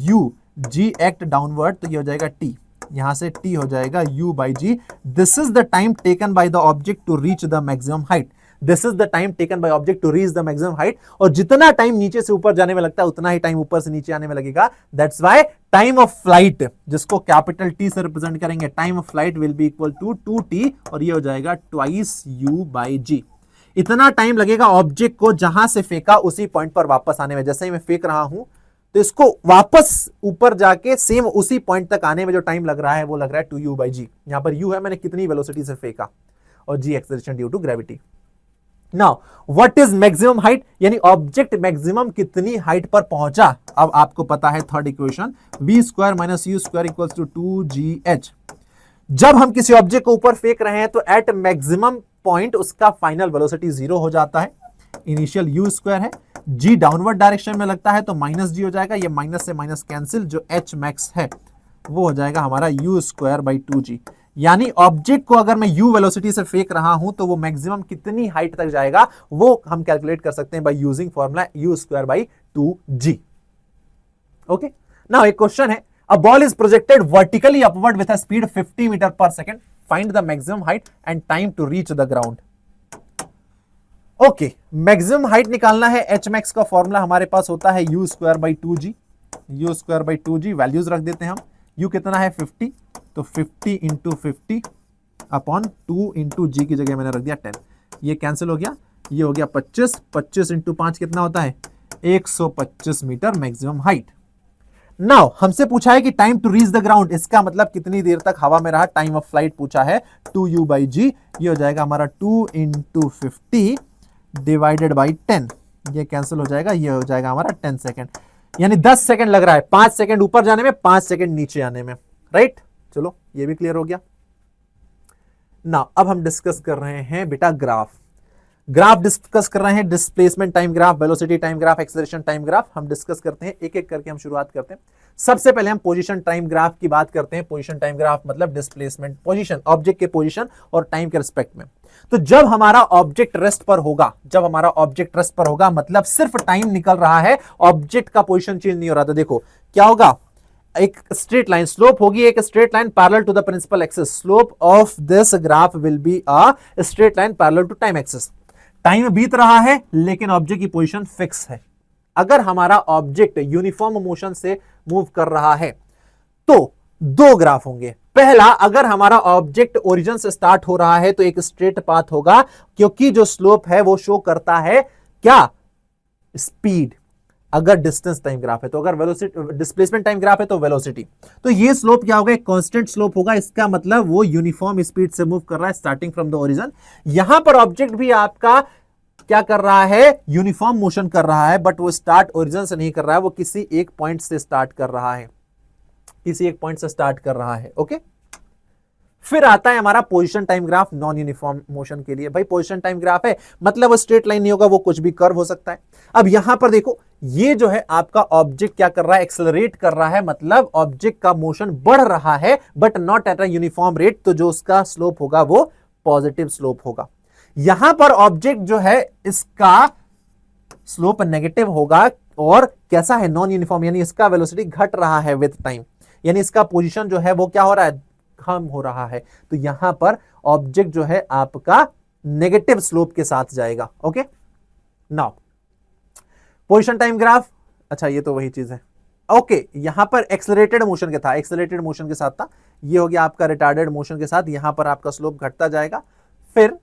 u g act downward, तो ये हो जाएगा t, यहां से t हो जाएगा u by g. This is the time taken by the object to reach the maximum height, this is the time taken by object to reach the maximum height. और जितना टाइम नीचे से ऊपर जाने में लगता है उतना ही टाइम ऊपर से नीचे आने में लगेगा। That's why time of flight, जिसको कैपिटल टी से रिप्रेजेंट करेंगे, time of flight will be equal to 2t, और ये हो जाएगा ट्वाइस u बाई जी। इतना टाइम लगेगा ऑब्जेक्ट को जहां से फेंका उसी पॉइंट पर वापस आने में। जैसे ही मैं फेंक रहा हूं तो इसको वापस ऊपर जाके सेम उसी पॉइंट तक आने में जो टाइम लग रहा है वो लग रहा है 2u बाई जी। यहां पर u है मैंने कितनी वेलोसिटी से फेंका, और g acceleration due to gravity. Now what is maximum height, यानी ऑब्जेक्ट मैक्सिमम कितनी हाइट पर पहुंचा। अब आपको पता है third equation, v square minus u square equals to 2gh। जब हम किसी ऑब्जेक्ट को ऊपर फेंक रहे हैं तो एट मैक्सिमम पॉइंट उसका फाइनल वेलोसिटी जीरो हो जाता है। इनिशियल u स्क्वायर है, g डाउनवर्ड डायरेक्शन में लगता है तो माइनस जी हो जाएगा, ये माइनस से माइनस कैंसिल, जो h मैक्स है वो हो जाएगा हमारा u स्क्वायर बाई 2g। यानी ऑब्जेक्ट को अगर मैं u वेलोसिटी से फेंक रहा हूं तो वो मैक्सिमम कितनी हाइट तक जाएगा वो हम कैलकुलेट कर सकते हैं by using formula u square by 2g। Okay, now एक क्वेश्चन है, a ball is projected vertically upward with a speed 50 metre per second, find the maximum height and time to reach the ground. Okay, maximum height निकालना है, H max का formula हमारे पास होता है u square by 2g, u square by 2g, values रख देते हैं हम। u कितना है 50, तो 50 इंटू 50 अपॉन 2 इंटू जी की जगह मैंने रख दिया 10, ये कैंसिल हो गया, ये हो गया 25, 25 इंटू 5 कितना होता है 125 मीटर मैक्सिमम हाइट। नाउ हमसे पूछा है कि time to reach the ground, इसका मतलब कितनी देर तक हवा में रहा, टाइम ऑफ फ्लाइट पूछा है, 2u बाई जी, ये हो जाएगा हमारा 2 इंटू 50 डिवाइडेड बाई 10, ये कैंसिल हो जाएगा, ये हो जाएगा हमारा 10 सेकेंड, यानी 10 सेकेंड लग रहा है, 5 सेकेंड ऊपर जाने में, 5 सेकेंड नीचे आने में, राइट। चलो ये भी क्लियर हो गया। नाउ अब हम डिस्कस कर रहे हैं बेटा ग्राफ डिस्कस कर रहे हैं, displacement time graph, velocity time graph, acceleration time graph, हम डिस्कस करते हैं, एक एक करके हम शुरुआत करते हैं। सबसे पहले हम पोजीशन टाइम ग्राफ की बात करते हैं। पोजीशन टाइम ग्राफ मतलब डिस्प्लेसमेंट, पोजीशन, ऑब्जेक्ट के पोजीशन और टाइम के रिस्पेक्ट में। तो जब हमारा ऑब्जेक्ट रेस्ट पर होगा, मतलब सिर्फ टाइम निकल रहा है, ऑब्जेक्ट का पोजीशन चेंज नहीं हो रहा। तो देखो क्या होगा, एक स्ट्रेट लाइन स्लोप होगी, एक straight line parallel to the principal axis, slope of this graph will be a straight line parallel to time axis. Time बीत रहा है लेकिन ऑब्जेक्ट की पोजीशन फिक्स है। अगर हमारा ऑब्जेक्ट यूनिफॉर्म मोशन से मूव कर रहा है तो दो ग्राफ होंगे। पहला, अगर हमारा ऑब्जेक्ट ओरिजिन से स्टार्ट हो रहा है तो एक स्ट्रेट पाथ होगा, क्योंकि जो स्लोप है वो शो करता है क्या, स्पीड। अगर डिस्टेंस टाइम ग्राफ है तो, अगर वेलोसिटी डिस्प्लेसमेंट टाइम ग्राफ है तो वेलोसिटी, तो ये स्लोप क्या होगा, एक कांस्टेंट स्लोप होगा। इसका मतलब वो यूनिफॉर्म स्पीड से मूव कर रहा है स्टार्टिंग फ्रॉम द ओरिजिन। यहां पर ऑब्जेक्ट भी आपका क्या कर रहा है, यूनिफॉर्म मोशन कर रहा है, बट वो स्टार्ट ओरिजिन से नहीं कर रहा है, वो किसी एक पॉइंट से स्टार्ट कर रहा है, किसी एक पॉइंट से स्टार्ट कर रहा है। ओके, फिर आता है हमारा position time graph non uniform motion के लिए। भाई पोजीशन टाइम ग्राफ है मतलब वो स्ट्रेट लाइन नहीं होगा, वो कुछ भी कर्व हो सकता है। अब यहां पर देखो ये जो है आपका ऑब्जेक्ट क्या कर रहा है, एक्सेलरेट कर रहा है, मतलब ऑब्जेक्ट का मोशन बढ़ रहा है but not at a uniform rate, तो जो उसका स्लोप होगा वो पॉजिटिव स्लोप होगा। यहां पर ऑब्जेक्ट जो है इसका स्लोप नेगेटिव होगा और कैसा है, नॉन यूनिफॉर्म, यानी इसका वेलोसिटी घट रहा है विद टाइम, यानी इसका पोजीशन जो है वो क्या हो रहा है, कम हो रहा है। तो यहां पर ऑब्जेक्ट जो है आपका नेगेटिव स्लोप के साथ जाएगा। Okay now position time graph, अच्छा ये तो वही चीज है। ओके यहां पर एक्सेलरेटेड मोशन के था, एक्सेलरेटेड मोशन के साथ था, ये हो गया आपका रिटार्डेड मोशन के साथ, यहां पर आपका स्लोप घटता जाएगा। फिर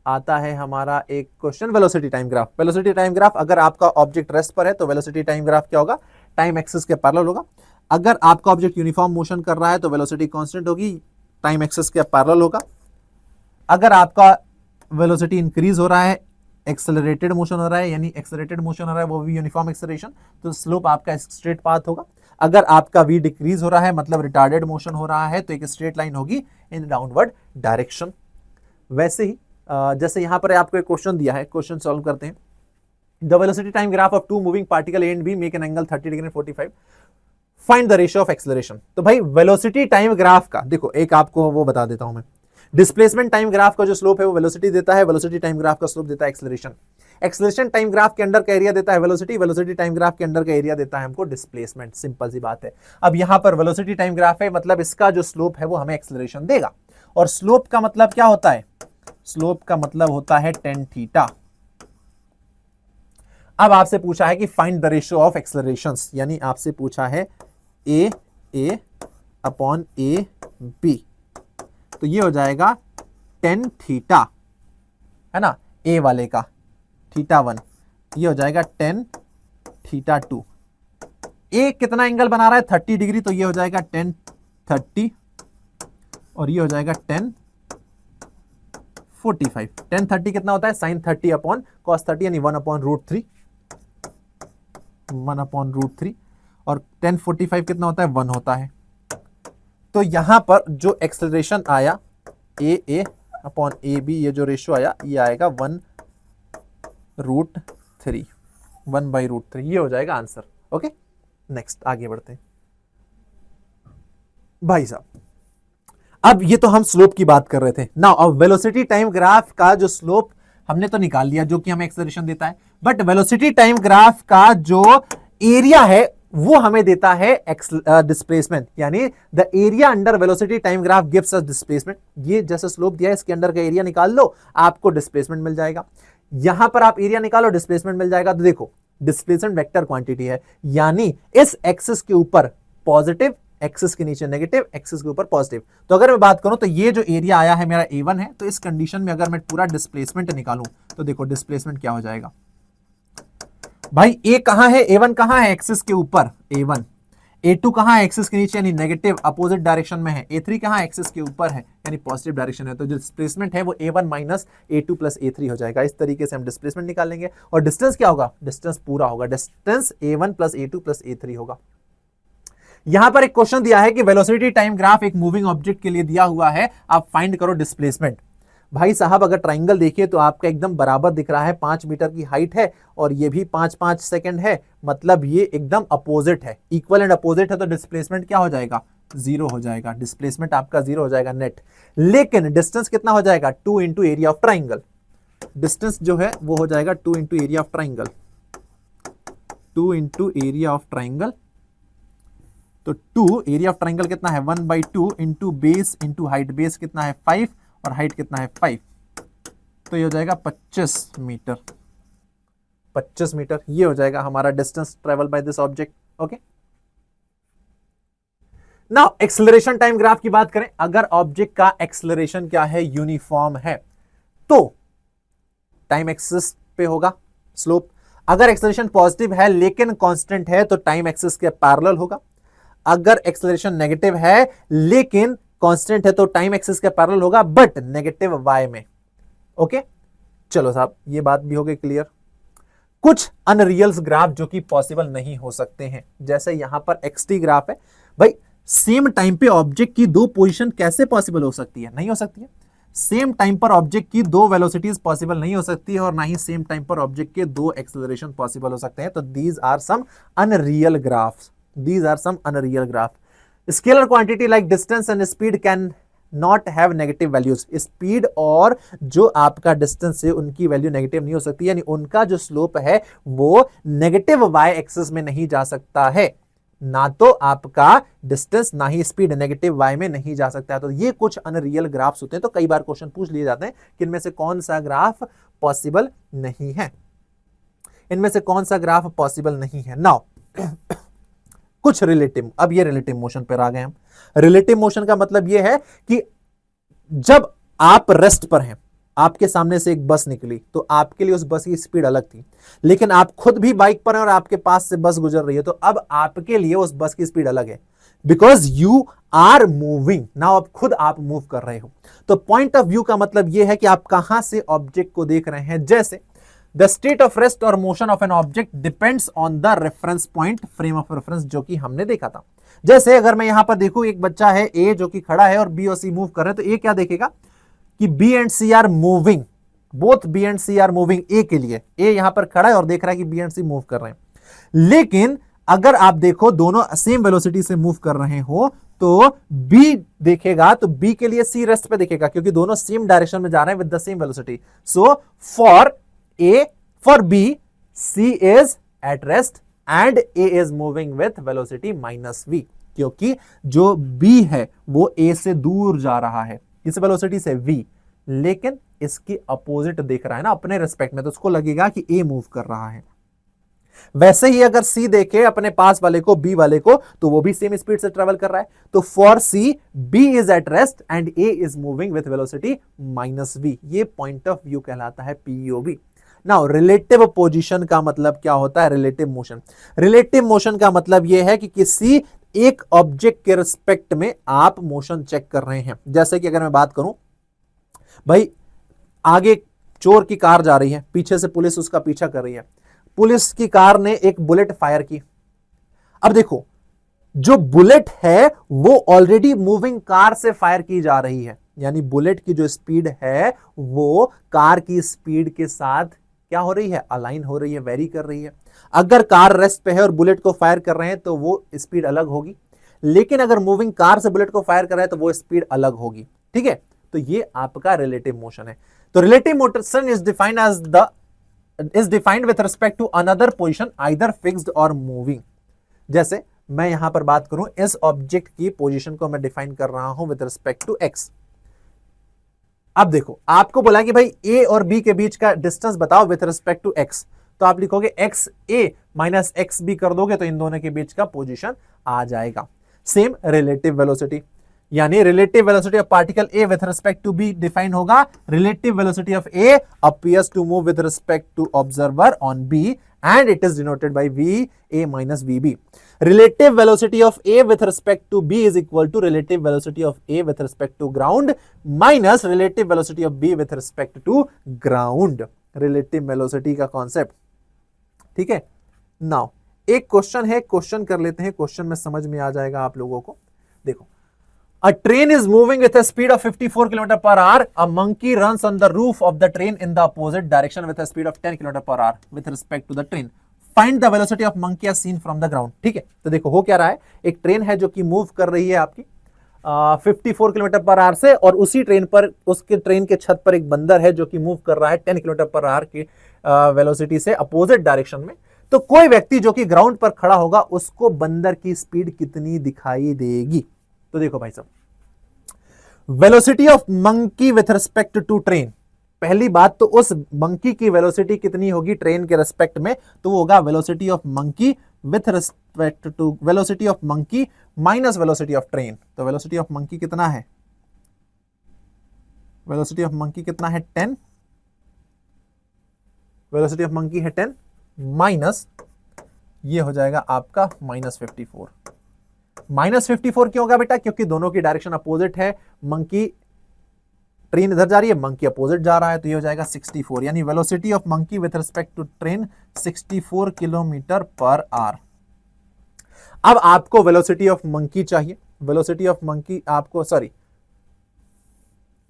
आता है हमारा एक question velocity time graph. Velocity time graph, अगर आपका ऑब्जेक्ट रेस्ट पर है तो वेलोसिटी टाइम ग्राफ क्या होगा, टाइम एक्सिस के पैरेलल होगा। अगर आपका ऑब्जेक्ट यूनिफॉर्म मोशन कर रहा है तो वेलोसिटी कांस्टेंट होगी, टाइम एक्सिस के पैरेलल होगा। अगर आपका वेलोसिटी इंक्रीज हो रहा है, एक्सेलरेटेड मोशन हो रहा है, यानी एक्सेलरेटेड मोशन हो रहा है वो भी यूनिफॉर्म एक्सेलरेशन, तो स्लोप आपका स्ट्रेट पाथ होगा। अगर आपका v डिक्रीज हो रहा है मतलब रिटार्डेड मोशन हो रहा है तो एक स्ट्रेट लाइन होगी इन डाउनवर्ड डायरेक्शन। वैसे ही जैसे यहां पर आपको एक क्वेश्चन दिया है, क्वेश्चन सॉल्व करते हैं। The velocity time graph of two moving particle A and B make an angle 30 degree 45, find the ratio of acceleration. तो भाई वेलोसिटी टाइम ग्राफ का देखो एक आपको वो बता देता हूं मैं, डिस्प्लेसमेंट टाइम ग्राफ का जो स्लोप है वो वेलोसिटी देता है, वेलोसिटी टाइम ग्राफ का स्लोप देता है एक्सेलरेशन। एक्सेलरेशन टाइम ग्राफ के अंडर का एरिया देता है वेलोसिटी, वेलोसिटी टाइम ग्राफ के अंडर का एरिया देता है हमको डिस्प्लेसमेंट। सिंपल सी बात है। अब यहां पर वेलोसिटी टाइम ग्राफ है मतलब इसका जो स्लोप है वो हमें एक्सेलरेशन देगा, और स्लोप का मतलब क्या होता है, स्लोप का मतलब होता है tan थीटा। अब आपसे पूछा है कि फाइंड द रेशियो ऑफ एक्सेलरेशंस, यानी आपसे पूछा है a अपॉन a b, तो ये हो जाएगा tan थीटा, है ना, a वाले का थीटा 1, ये हो जाएगा tan थीटा 2। a कितना एंगल बना रहा है 30 डिग्री, तो ये हो जाएगा tan 30 और ये हो जाएगा tan 45। tan 30 कितना होता है, sin 30 अपॉन cos 30, यानी 1 अपॉन रूट 3, 1 अपॉन रूट 3, और tan 45 कितना होता है, 1 होता है। तो यहां पर जो एक्सेलरेशन आया a अपॉन a b, ये जो रेशियो आया ये आएगा 1 रूट 3, 1 बाई रूट 3, ये हो जाएगा आंसर। ओके नेक्स्ट आगे बढ़ते हैं भाई साहब। अब ये तो हम स्लोप की बात कर रहे थे ना, अब वेलोसिटी टाइम ग्राफ का जो स्लोप हमने तो निकाल लिया जो कि हमें एक्सेलरेशन देता है, बट वेलोसिटी टाइम ग्राफ का जो एरिया है वो हमें देता है डिस्प्लेसमेंट, यानी the area under velocity time graph gives us displacement. ये जैसे स्लोप दिया है इसके अंडर का एरिया निकाल लो, आपको डिस्प्लेसमेंट मिल जाएगा। यहां पर आप एरिया निकालो, डिस्प्लेसमेंट मिल जाएगा। तो देखो डिस्प्लेसमेंट वेक्टर क्वांटिटी है, यानी इस एक्सिस के ऊपर पॉजिटिव, एक्सिस के नीचे नेगेटिव, एक्सिस के ऊपर पॉजिटिव। तो अगर मैं बात करूं तो ये जो एरिया आया है मेरा A1 है, तो इस कंडीशन में अगर मैं पूरा डिस्प्लेसमेंट निकालूं तो देखो डिस्प्लेसमेंट क्या हो जाएगा भाई, A कहां है, A1 कहां है, एक्सिस के ऊपर A1, A2 कहां है, एक्सिस के नीचे यानी नेगेटिव अपोजिट डायरेक्शन में है, A3 कहां है, एक्सिस के ऊपर है यानी पॉजिटिव डायरेक्शन है। तो जो डिस्प्लेसमेंट है वो A1 minus A2 plus A3 हो जाएगा। इस तरीके से हम डिस्प्लेसमेंट निकालेंगे, और डिस्टेंस क्या होगा, डिस्टेंस पूरा होगा, distance A1 plus A2 plus A3 होगा। यहां पर एक क्वेश्चन दिया है कि वेलोसिटी टाइम ग्राफ एक मूविंग ऑब्जेक्ट के लिए दिया हुआ है, आप फाइंड करो डिस्प्लेसमेंट। भाई साहब अगर ट्राइंगल देखिए तो आपका एकदम बराबर दिख रहा है, 5 मीटर की हाइट है और ये भी 5-5 सेकंड है, मतलब ये एकदम अपोजिट है, इक्वल एंड अपोजिट है, तो डिस्प्लेसमेंट क्या हो जाएगा, 0 हो जाएगा। डिस्प्लेसमेंट आपका 0 हो जाएगा नेट। लेकिन डिस्टेंस कितना हो जाएगा, 2 into area of triangle. Distance जो है वो हो जाएगा 2 into area of triangle, 2 into area of triangle. तो 2 एरिया ऑफ ट्राइंगल कितना है, 1/2 into base into height, base कितना है 5 और हाइट कितना है 5, तो ये हो जाएगा 25 मीटर, 25 मीटर ये हो जाएगा हमारा distance travel by this object. Okay now acceleration time graph की बात करें, अगर ऑब्जेक्ट का एक्सेलरेशन क्या है, यूनिफॉर्म है, तो टाइम एक्सिस पे होगा स्लोप। अगर एक्सेलरेशन पॉजिटिव है लेकिन कांस्टेंट है तो टाइम एक्सिस के पैरेलल होगा। अगर एक्सेलरेशन नेगेटिव है लेकिन कांस्टेंट है तो टाइम एक्सिस के पैरेलल होगा, बट नेगेटिव वाई में। ओके चलो साहब ये बात भी हो गई क्लियर। कुछ अनरियल्स ग्राफ जो कि पॉसिबल नहीं हो सकते हैं, जैसे यहां पर एक्सटी ग्राफ है। भाई सेम टाइम पे ऑब्जेक्ट की दो पोजीशन कैसे पॉसिबल हो सकती है? नहीं हो सकती है। सेम टाइम पर ऑब्जेक्ट की दो वेलोसिटीज पॉसिबल नहीं हो सकती है और ना ही सेम टाइम पर ऑब्जेक्ट के दो एक्सेलरेशन पॉसिबल हो सकते हैं। तो these are some unreal graphs, these are some unreal graph. Scalar quantity like distance and speed can not have negative values. Speed और जो आपका डिस्टेंस है उनकी वैल्यू नेगेटिव नहीं हो सकती, यानी उनका जो स्लोप है वो नेगेटिव वाई एक्सिस में नहीं जा सकता है। ना तो आपका डिस्टेंस ना ही स्पीड नेगेटिव वाई में नहीं जा सकता है। तो ये कुछ अनरियल ग्राफ्स होते हैं। तो कई बार क्वेश्चन पूछ लिए जाते हैं कि इनमें से कौन सा ग्राफ पॉसिबल नहीं है, इनमें से कौन सा ग्राफ पॉसिबल नहीं है। नाउ कुछ रिलेटिव, अब ये रिलेटिव मोशन पर आ गए हम। रिलेटिव मोशन का मतलब ये है कि जब आप रेस्ट पर हैं, आपके सामने से एक बस निकली तो आपके लिए उस बस की स्पीड अलग थी, लेकिन आप खुद भी बाइक पर हैं और आपके पास से बस गुजर रही है, तो अब आपके लिए उस बस की स्पीड अलग है, because you are moving now. अब खुद आप मूव कर रहे हो। तो पॉइंट ऑफ व्यू का मतलब यह है कि आप कहां से ऑब्जेक्ट को देख रहे हैं। जैसे द स्टेट ऑफ रेस्ट और motion of an object depends on the reference point, frame of reference, जो कि हमने देखा था। जैसे अगर मैं यहां पर देखूं एक बच्चा है ए जो कि खड़ा है और बी और सी मूव कर रहे हैं, तो ए क्या देखेगा कि B and C are moving, both B and C are moving. A के लिए ए यहां पर खड़ा है और देख रहा है कि बी एंड सी मूव कर रहे हैं। लेकिन अगर आप देखो दोनों सेम वेलोसिटी से मूव कर रहे हो तो बी देखेगा तो बी के लिए सी रेस्ट पे देखेगा, क्योंकि दोनों सेम डायरेक्शन में जा रहे हैं with the same velocity. So for A, for B, C is at rest and A is moving with velocity minus v, क्योंकि जो बी है वो ए से दूर जा रहा है इस वेलोसिटी से v, लेकिन इसकी अपोजिट देख रहा है ना अपने रिस्पेक्ट में, तो उसको लगेगा कि a मूव कर रहा है। वैसे ही अगर c देखे अपने पास वाले को, b वाले को, तो वो भी सेम स्पीड से ट्रेवल कर रहा है। तो for c b is at rest and a is moving with velocity minus v। ये पॉइंट ऑफ व्यू कहलाता है POV। नाउ रिलेटिव पोजीशन का मतलब क्या होता है? रिलेटिव मोशन, रिलेटिव मोशन का मतलब यह है कि किसी एक ऑब्जेक्ट के रिस्पेक्ट में आप मोशन चेक कर रहे हैं। जैसे कि अगर मैं बात करूं, भाई आगे चोर की कार जा रही है, पीछे से पुलिस उसका पीछा कर रही है, पुलिस की कार ने एक बुलेट फायर की। अब देखो जो बुलेट है वो ऑलरेडी मूविंग कार से फायर की जा रही है, यानी बुलेट की जो स्पीड है वो कार की स्पीड के साथ क्या हो रही है? अलाइन हो रही है, वेरी कर रही है। अगर कार रेस्ट पे है और बुलेट को फायर कर रहे हैं तो वो स्पीड अलग होगी, लेकिन अगर मूविंग कार से बुलेट को फायर कर रहे हैं तो वो स्पीड अलग होगी। ठीक है, तो ये आपका रिलेटिव मोशन है। तो relative motion is defined as the is defined with respect to another position either fixed और मूविंग। जैसे मैं यहां पर बात करूं, इस ऑब्जेक्ट की पोजीशन को मैं डिफाइन कर रहा हूं विथ रिस्पेक्ट टू एक्स। अब देखो आपको बोला कि भाई ए और बी के बीच का डिस्टेंस बताओ विथ रिस्पेक्ट टू एक्स, तो आप लिखोगे एक्स ए माइनस एक्स बी कर दोगे तो इन दोनों के बीच का पोजीशन आ जाएगा। सेम रिलेटिव वेलोसिटी, यानी relative velocity of particle A with respect to B define होगा relative velocity of A appears to move with respect to observer on B and it is denoted by V A minus V B. Relative velocity of A with respect to B is equal to relative velocity of A with respect to ground minus relative velocity of B with respect to ground. Relative velocity का concept, ठीक है। Now एक question है, question कर लेते हैं, question में समझ में आ जाएगा आप लोगों को। देखो, a train is moving with a speed of 54 km per hour. A monkey runs on the roof of the train in the opposite direction with a speed of 10 km per hour with respect to the train. Find the velocity of monkey as seen from the ground. ठीक है, तो देखो हो क्या रहा है, एक train है जो कि मूव कर रही है आपकी 54 किलोमीटर पर आवर से, और उसी ट्रेन पर, उसके ट्रेन के छत पर एक बंदर है जो कि मूव कर रहा है 10 किलोमीटर पर आवर की वेलोसिटी से अपोजिट डायरेक्शन में। तो कोई व्यक्ति जो कि ग्राउंड पर खड़ा होगा उसको बंदर की स्पीड कितनी दिखाई देगी? तो देखो भाई साहब, velocity of monkey with respect to train, पहली बात तो उस मंकी की वेलोसिटी कितनी होगी ट्रेन के रिस्पेक्ट में, तो वो होगा velocity of monkey with respect to velocity of monkey minus velocity of train. तो वेलोसिटी ऑफ मंकी कितना है? वेलोसिटी ऑफ मंकी कितना है? 10। वेलोसिटी ऑफ मंकी है 10 माइनस, ये हो जाएगा आपका माइनस 54। माइनस 54 क्यों होगा बेटा? क्योंकि दोनों की डायरेक्शन अपोजिट है। मंकी, ट्रेन इधर जा रही है, मंकी अपोजिट जा रहा है, तो ये हो जाएगा 64, यानी velocity of monkey with respect to train 64 kilometre per hour. अब आपको वेलोसिटी ऑफ मंकी चाहिए, वेलोसिटी ऑफ मंकी आपको, सॉरी,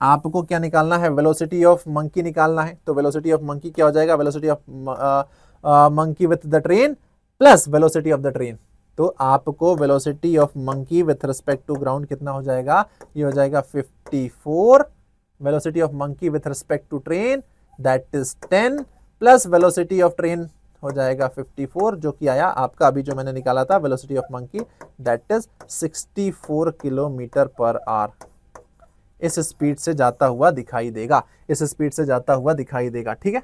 आपको क्या निकालना है, वेलोसिटी ऑफ मंकी निकालना है। तो वेलोसिटी ऑफ मंकी क्या हो जाएगा, velocity of monkey with the train plus velocity of the train. तो आपको velocity of monkey with respect to ground कितना हो जाएगा, ये हो जाएगा 54, velocity of monkey with respect to train that is 10 plus velocity of train हो जाएगा 54, जो कि आया आपका अभी जो मैंने निकाला था velocity of monkey that is 64 kilometre per our. इस स्पीड से जाता हुआ दिखाई देगा, इस स्पीड से जाता हुआ दिखाई देगा, ठीक है।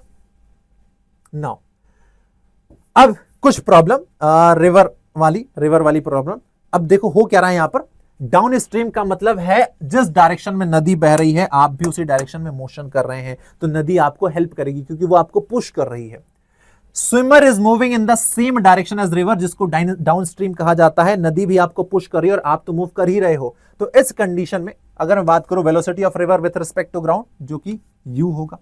नाउ अब कुछ प्रॉब्लम रिवर वाली प्रॉब्लम। अब देखो हो क्या रहा है यहां पर, डाउन स्ट्रीम का मतलब है जिस डायरेक्शन में नदी बह रही है आप भी उसी डायरेक्शन में मोशन कर रहे हैं, तो नदी आपको हेल्प करेगी क्योंकि वो आपको पुश कर रही है। Swimmer is moving in the same direction as river, जिसको डाउन स्ट्रीम कहा जाता है। नदी भी आपको पुश कर रही है और आप तो मूव कर ही रहे हो। तो इस कंडीशन में अगर मैं बात करूं velocity of river with respect to ground जो कि u होगा,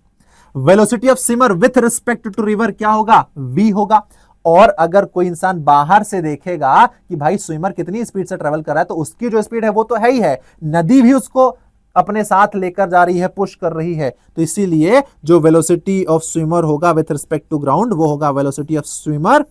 velocity of swimmer with respect to river क्या होगा, v होगा। और अगर कोई इंसान बाहर से देखेगा कि भाई स्विमर कितनी स्पीड से ट्रेवल कर रहा है, तो उसकी जो स्पीड है वो तो है ही है, नदी भी उसको अपने साथ लेकर जा रही है, पुश कर रही है। तो इसीलिए जो वेलोसिटी ऑफ स्विमर होगा विथ रिस्पेक्ट टू ग्राउंड वो होगा velocity of swimmer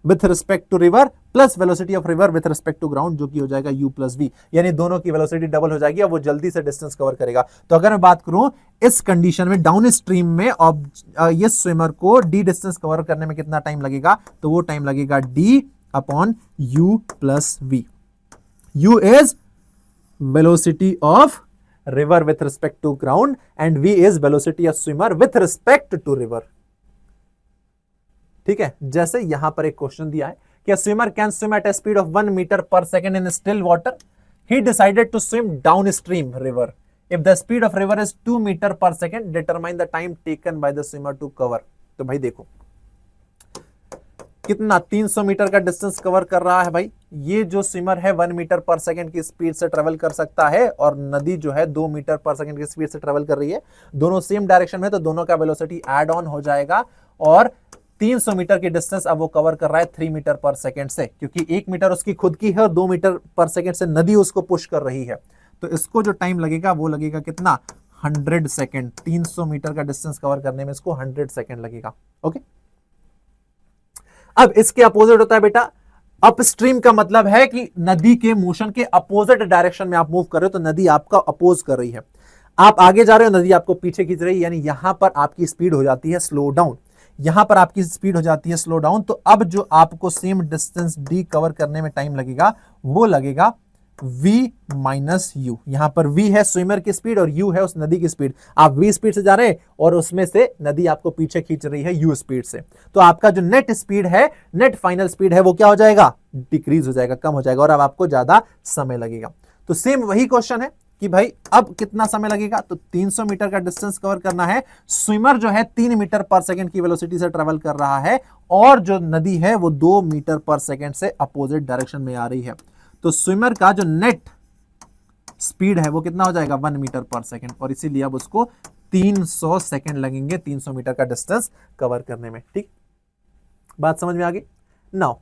with respect to river plus velocity of river with respect to ground जो कि हो जाएगा u प्लस v, यानी दोनों की वेलोसिटी डबल हो जाएगी और वो जल्दी से डिस्टेंस कवर करेगा। तो अगर मैं बात करूं इस कंडीशन में डाउन स्ट्रीम में ये स्विमर को d डिस्टेंस कवर करने में कितना टाइम लगेगा, तो वो टाइम लगेगा d upon u plus v। u is velocity of river with respect to ground and v is velocity of swimmer with respect to river. ठीक है, जैसे यहां पर एक क्वेश्चन दिया है कि swimmer can swim at a speed of 1 metre per second in still water, he decided to swim downstream river, if the speed of river is 2 metre per second determine the time taken by the swimmer to cover. तो भाई देखो कितना 300 metre का distance cover कर रहा है भाई। ये जो स्विमर है 1 मीटर पर सेकेंड की स्पीड से ट्रेवल कर सकता है और नदी जो है 2 मीटर पर सेकेंड की स्पीड से ट्रेवल कर रही है, दोनों सेम डायरेक्शन में, तो दोनों का वेलोसिटी ऐड ऑन हो जाएगा और 300 मीटर की डिस्टेंस अब वो कवर कर रहा है 3 मीटर पर सेकेंड से, क्योंकि 1 मीटर उसकी खुद की है और 2 मीटर पर सेकेंड से नदी उसको पुश कर रही है। तो इसको जो टाइम लगेगा वो लगेगा कितना, 100 सेकेंड। 300 मीटर का डिस्टेंस कवर करने में इसको 100 सेकेंड लगेगा। ओके, अब इसके अपोजिट होता है बेटा अपस्ट्रीम का मतलब है कि नदी के मोशन के अपोजिट डायरेक्शन में आप मूव कर रहे हो, तो नदी आपका अपोज कर रही है। आप आगे जा रहे हो, नदी आपको पीछे खींच रही है, यानी यहां पर आपकी स्पीड हो जाती है स्लो डाउन, यहां पर आपकी स्पीड हो जाती है स्लो डाउन। तो अब जो आपको सेम डिस्टेंस d कवर करने में टाइम लगेगा वो लगेगा v माइनस u। यहां पर v है स्विमर की स्पीड और u है उस नदी की स्पीड। आप v स्पीड से जा रहे हैं और उसमें से नदी आपको पीछे खींच रही है u स्पीड से, तो आपका जो नेट स्पीड है, नेट फाइनल स्पीड है, वो क्या हो जाएगा, डिक्रीज हो जाएगा, कम हो जाएगा, और अब आपको ज्यादा समय लगेगा। तो सेम वही क्वेश्चन है कि भाई अब कितना समय लगेगा, तो 300 मीटर का डिस्टेंस कवर करना है। स्विमर जो है 3 मीटर पर सेकंड की वेलोसिटी से ट्रेवल कर रहा है और जो नदी है वो 2 मीटर पर सेकंड से अपोजिट डायरेक्शन में आ रही है। तो स्विमर का जो नेट स्पीड है वो कितना हो जाएगा, 1 मीटर पर सेकंड, और इसीलिए अब उसको 300 सेकंड लगेंगे 300 मीटर का डिस्टेंस कवर करने में। ठीक, बात समझ में आ गई। नाउ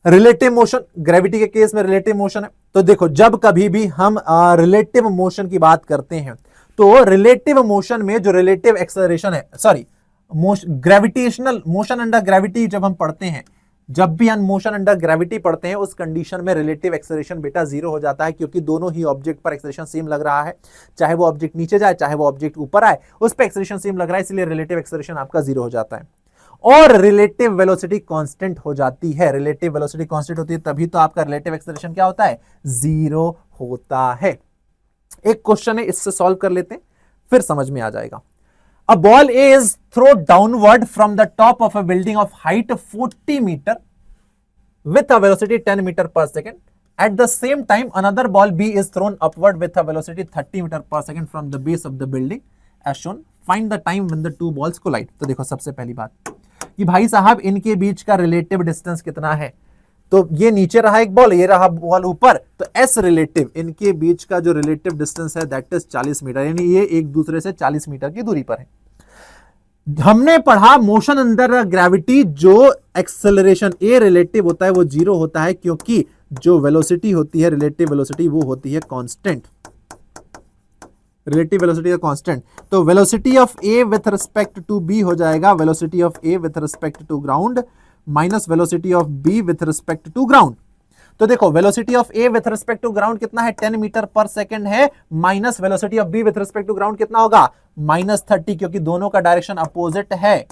रिलेटिव मोशन, ग्रेविटी के केस में रिलेटिव मोशन है। तो देखो जब कभी भी हम रिलेटिव मोशन की बात करते हैं तो रिलेटिव मोशन में जो रिलेटिव एक्सेलरेशन है, sorry gravitational motion under gravity जब हम पढ़ते हैं, जब भी हम मोशन अंडर ग्रेविटी पढ़ते हैं उस कंडीशन में रिलेटिव एक्सेलरेशन बेटा 0 हो जाता है, क्योंकि दोनों ही ऑब्जेक्ट पर एक्सेलरेशन सेम लग रहा है, चाहे वो ऑब्जेक्ट नीचे जाए चाहे वो ऑब्जेक्ट ऊपर आए, उस पर एक्सेलरेशन सेम लग रहा है, इसलिए रिलेटिव एक्सेलरेशन आपका 0 हो जाता है। और रिलेटिव वेलोसिटी कांस्टेंट हो जाती है, रिलेटिव वेलोसिटी कांस्टेंट होती है तभी तो आपका रिलेटिव एक्सेलरेशन क्या होता है, 0 होता है। एक क्वेश्चन है, इससे सॉल्व कर लेते हैं फिर समझ में आ जाएगा। A ball A is thrown downward from the top of a building of height 40 meter with a velocity 10 meter per second. At the same time, another ball B is thrown upward with a velocity 30 meter per second from the base of the building as shown. Find the time when the two balls collide. तो देखो सबसे पहली बात कि भाई साहब इनके बीच का रिलेटिव डिस्टेंस कितना है, तो ये नीचे रहा एक बॉल, ये रहा बॉल ऊपर, तो एस रिलेटिव, इनके बीच का जो रिलेटिव डिस्टेंस है दैट इज 40 मीटर, यानी ये एक दूसरे से 40 मीटर की दूरी पर है। हमने पढ़ा मोशन अंडर ग्रेविटी जो एक्सेलरेशन ए रिलेटिव होता है वो 0 होता है, क्योंकि जो वेलोसिटी होती है, रिलेटिव वेलोसिटी, वो होती है कांस्टेंट। रिलेटिव वेलोसिटी का कांस्टेंट। तो velocity of A with respect to B हो जाएगा velocity of A with respect to ground minus velocity of B with respect to ground. तो देखो velocity of A with respect to ground कितना है, 10 metre per second है, minus velocity of B with respect to ground कितना होगा, -30, क्योंकि दोनों का डायरेक्शन अपोजिट है।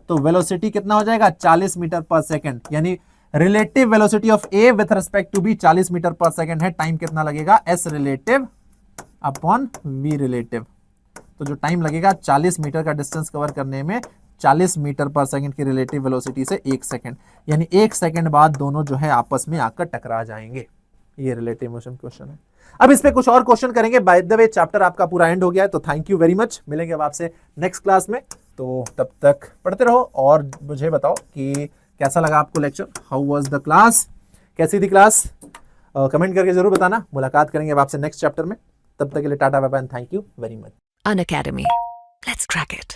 तो वेलोसिटी कितना हो जाएगा, 40 मीटर पर सेकंड। यानी relative velocity of A with respect to B 40 metre per second है। टाइम कितना लगेगा, s relative upon v relative. तो जो टाइम लगेगा 40 मीटर का डिस्टेंस कवर करने में, 40 मीटर पर सेकंड की रिलेटिव वेलोसिटी से 1 सेकंड, यानी 1 सेकंड बाद दोनों जो है आपस में आकर टकरा जाएंगे। ये रिलेटिव मोशन क्वेश्चन है। अब इस पे कुछ और क्वेश्चन करेंगे। बाय द वे चैप्टर आपका पूरा एंड हो गया है, तो थैंक यू वेरी मच। मिलेंगे अब आपसे नेक्स्ट क्लास में, तो तब तक पढ़ते रहो और मुझे बताओ कि कैसा लगा आपको lecture, how was the class, कैसी थी क्लास, कमेंट करके जरूर बताना। मुलाकात करेंगे अब आपसे नेक्स्ट चैप्टर में, तब तक के लिए tata bye bye and thank you very much. Unacademy. Let's crack it.